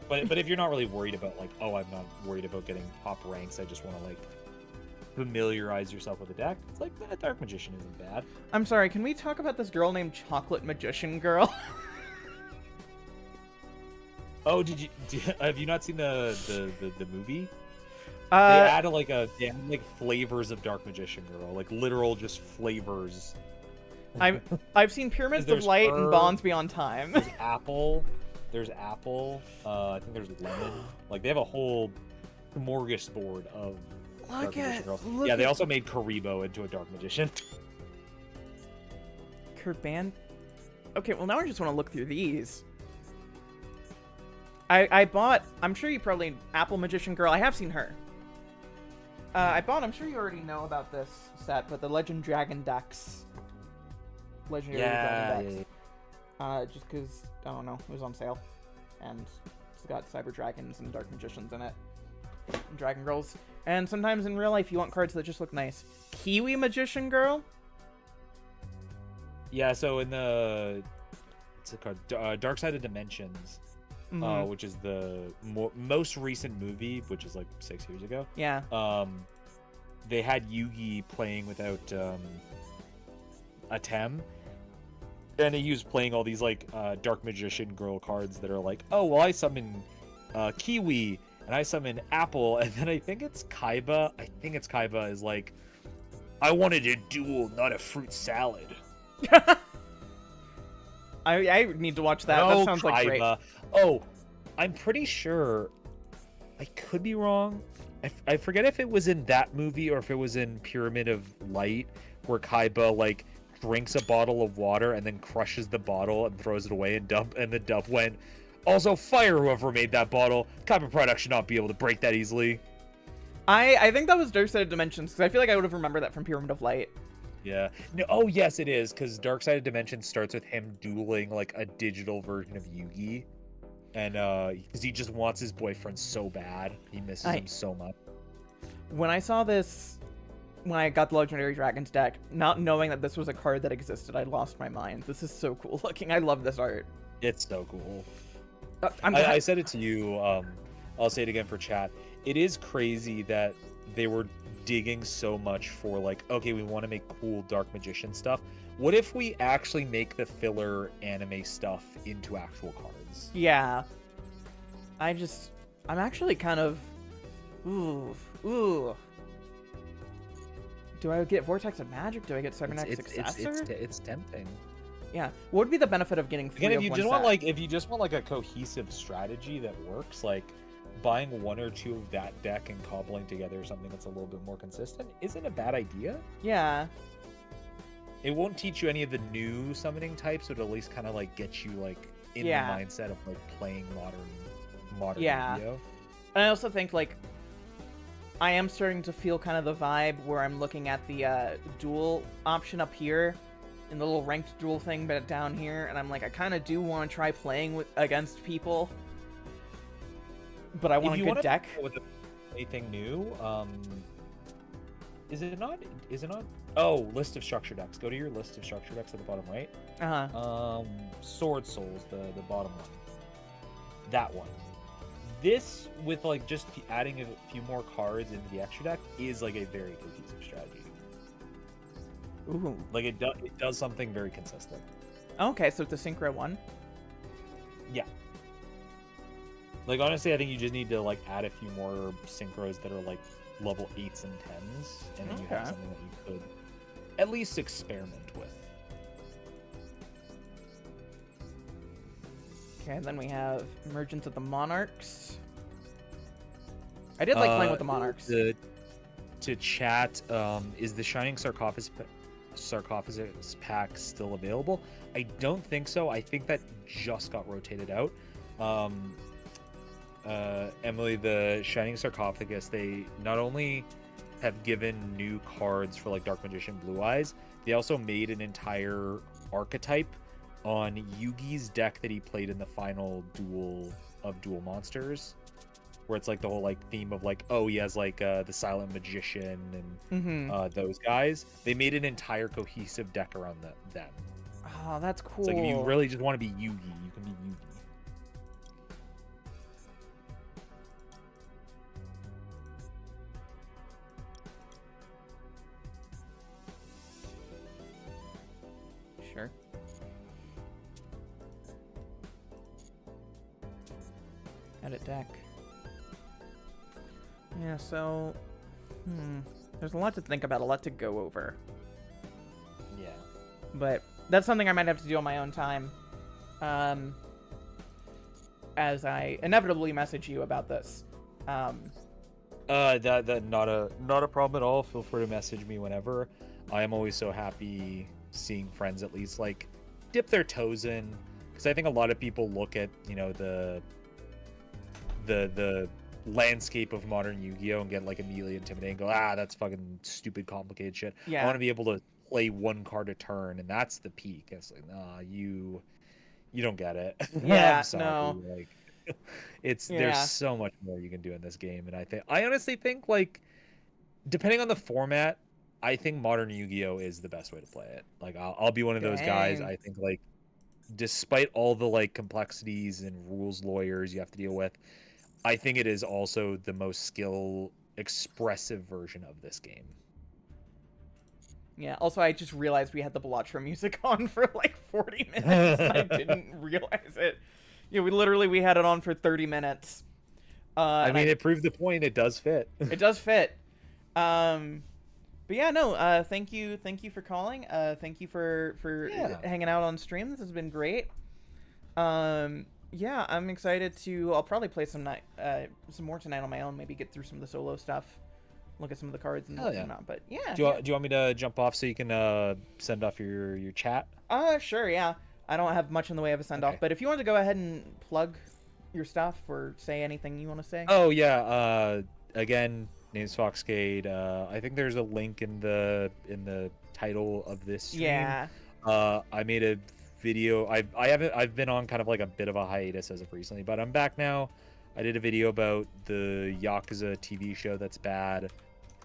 But if you're not really worried about, like, oh, I'm not worried about getting top ranks, I just want to, like, familiarize yourself with the deck, it's like, Dark Magician isn't bad. I'm sorry, can we talk about this girl named Chocolate Magician Girl? Oh, have you not seen the movie? They Uh, add flavors of Dark Magician Girl, like literal just flavors. I've seen Pyramids of There's Light and her, Bonds Beyond Time. There's apple. I think there's lemon. Like they have a whole smorgasbord of Dark Magician Girl. Yeah, they also made Karibo into a Dark Magician. Kurban. Okay, well now I just want to look through these. I bought. I'm sure you probably Apple Magician Girl. I have seen her. I bought. I'm sure you already know about this set, but the Legend Dragon decks. Legendary Dragon decks. Yeah. Just because I don't know, it was on sale, and it's got Cyber Dragons and Dark Magicians in it, and Dragon Girls. And sometimes in real life, you want cards that just look nice. Kiwi Magician Girl. Yeah. So in the what's it called? Dark Side of Dimensions. Which is the most recent movie, which is like 6 years ago. Yeah. They had Yugi playing without a Tem, and he was playing all these like Dark Magician Girl cards that are like, oh well, I summon Kiwi and I summon Apple, and then I think it's Kaiba. Is like, I wanted a duel, not a fruit salad. I need to watch that. No, that sounds like great. Oh, I'm pretty sure. I could be wrong. I forget if it was in that movie or if it was in Pyramid of Light, where Kaiba like drinks a bottle of water and then crushes the bottle and throws it away, and the dub went, also fire whoever made that bottle. Kaiba product should not be able to break that easily. I think that was Dark Side of Dimensions, because I feel like I would have remembered that from Pyramid of Light. Yeah. No, oh, yes, it is, because Dark Side of Dimensions starts with him dueling, like, a digital version of Yugi. And, because he just wants his boyfriend so bad. He misses him so much. When I saw this, when I got the Legendary Dragons deck, not knowing that this was a card that existed, I lost my mind. This is so cool looking. I love this art. It's so cool. I said it to you, I'll say it again for chat. It is crazy that they were digging so much for like, okay, we want to make cool Dark Magician stuff. What if we actually make the filler anime stuff into actual cards? Yeah. I'm actually kind of, ooh. Do I get Vortex of Magic? Do I get Cybernetic Successor? It's tempting. Yeah. What would be the benefit of getting 3 Again, of if one you just want like a cohesive strategy that works, like buying 1 or 2 of that deck and cobbling together something that's a little bit more consistent isn't a bad idea. Yeah. It won't teach you any of the new summoning types, but at least kind of like get you like in the mindset of like playing modern Yu-Gi-Oh. And I also think like I am starting to feel kind of the vibe where I'm looking at the duel option up here in the little ranked duel thing, but down here, and I'm like, I kind of do want to try playing against people, but I want a good deck. With anything new, is it not? Oh, list of structure decks. Go to your list of structure decks at the bottom right. Sword Souls, the bottom one. That one. This, with like just adding a few more cards into the extra deck, is like a very cohesive strategy. Ooh. Like it does something very consistent. Okay, so it's a synchro one. Yeah. Like honestly, I think you just need to like add a few more synchros that are like level 8s and 10s, and then you have something that you could at least experiment with. Okay, then we have Emergence of the Monarchs. I did like playing with the Monarchs. To chat, is the Shining Sarcophagus pack still available? I don't think so. I think that just got rotated out. Emily, the Shining Sarcophagus, they not only have given new cards for like Dark Magician Blue Eyes. They also made an entire archetype on Yugi's deck that he played in the final duel of Duel Monsters, where it's like the whole like theme of like, oh, he has like the Silent Magician and those guys. They made an entire cohesive deck around them. Oh, that's cool. It's like if you really just want to be Yugi, you can be Yugi. Sure. Edit deck. Yeah, so... There's a lot to think about, a lot to go over. Yeah. But that's something I might have to do on my own time. As I inevitably message you about this. That not a problem at all. Feel free to message me whenever. I am always so happy seeing friends at least like dip their toes in, because I think a lot of people look at, you know, the landscape of modern Yu-Gi-Oh and get like immediately intimidated and go, that's fucking stupid complicated shit. Yeah. I want to be able to play one card a turn, and that's the peak. It's like, nah, you don't get it. Yeah, I'm sorry. no. Like, there's so much more you can do in this game, and I honestly think, like, depending on the format, I think modern Yu-Gi-Oh is the best way to play it. Like, I'll be one of those guys. I think, like, despite all the like complexities and rules lawyers you have to deal with, I think it is also the most skill expressive version of this game. Yeah, also I just realized we had the Bellatra music on for like 40 minutes. And I didn't realize it. Yeah, we had it on for 30 minutes. I mean, it proved the point. It does fit. It does fit. But yeah, no, thank you for calling. Thank you for hanging out on stream. This has been great. Yeah, I'm excited to. I'll probably play some more tonight on my own. Maybe get through some of the solo stuff, look at some of the cards and whatnot. But yeah. Do you want me to jump off so you can send off your chat? Sure. Yeah, I don't have much in the way of a send off, but if you want to go ahead and plug your stuff or say anything you want to say. Oh yeah. Again, name's Foxcade. I think there's a link in the title of this stream. Yeah. I made a video. I've been on kind of like a bit of a hiatus as of recently, but I'm back now. I did a video about the Yakuza TV show that's bad,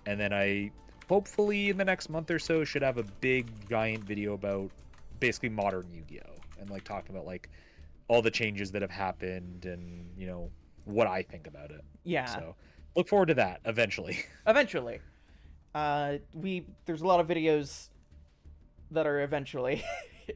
and then I hopefully in the next month or so should have a big giant video about basically modern Yu-Gi-Oh and like talking about like all the changes that have happened and, you know, what I think about it. Yeah. So look forward to that eventually. Eventually. There's a lot of videos that are eventually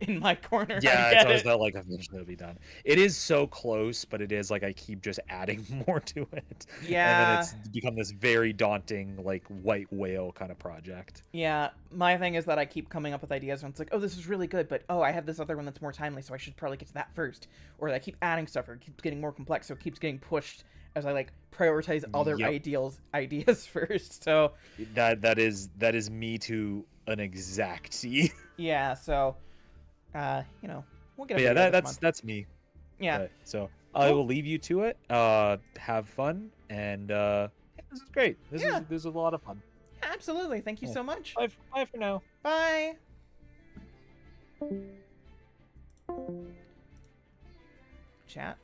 in my corner. Yeah, it's always that like eventually it'll be done. It is so close, but it is like I keep just adding more to it. Yeah. And then it's become this very daunting like white whale kind of project. Yeah, my thing is that I keep coming up with ideas and it's like, oh, this is really good, but oh, I have this other one that's more timely, so I should probably get to that first. Or I keep adding stuff, or it keeps getting more complex, so it keeps getting pushed as I like prioritize other ideas first. So that is me to an exact T. Yeah, so you know, we'll get. But yeah, that's me. Yeah. But, so I will leave you to it. Have fun, and this is great. This is a lot of fun. Yeah, absolutely. Thank you so much. Bye for now. Bye. Chat.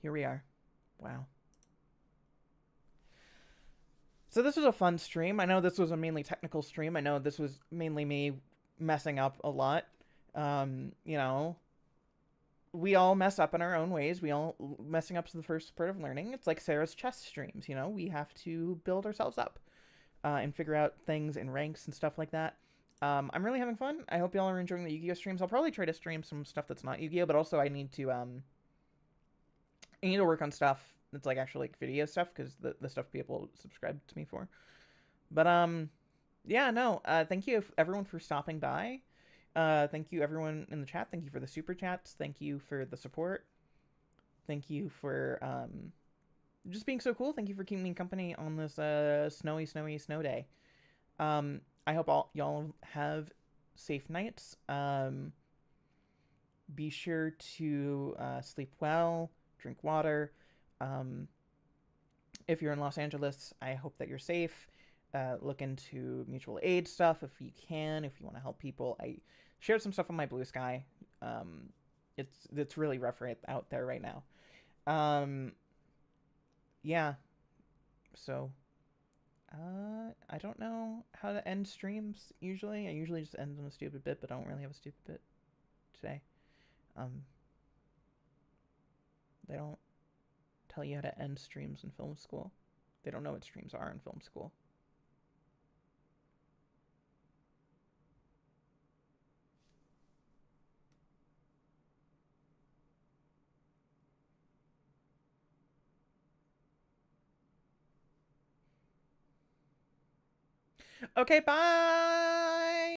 Here we are. Wow. So this was a fun stream. I know this was a mainly technical stream. I know this was mainly me messing up a lot. You know, we all mess up in our own ways. Messing up is the first part of learning. It's like Sarah's chess streams, you know? We have to build ourselves up and figure out things and ranks and stuff like that. I'm really having fun. I hope y'all are enjoying the Yu-Gi-Oh streams. I'll probably try to stream some stuff that's not Yu-Gi-Oh, but also I need to work on stuff that's like actually like video stuff, because the stuff people subscribe to me for. But yeah, no, thank you everyone for stopping by. Thank you everyone in the chat. Thank you for the super chats. Thank you for the support. Thank you for just being so cool. Thank you for keeping me company on this snowy snow day. I hope y'all have safe nights. Be sure to sleep well, drink water. Um, if you're in Los Angeles, I hope that you're safe. Look into mutual aid stuff if you can, if you want to help people. I shared some stuff on my Blue Sky. Um, it's really rough right out there right now. Um, yeah. So I don't know how to end streams usually. I usually just end on a stupid bit, but I don't really have a stupid bit today. Um, they don't tell you how to end streams in film school. They don't know what streams are in film school. Okay, bye.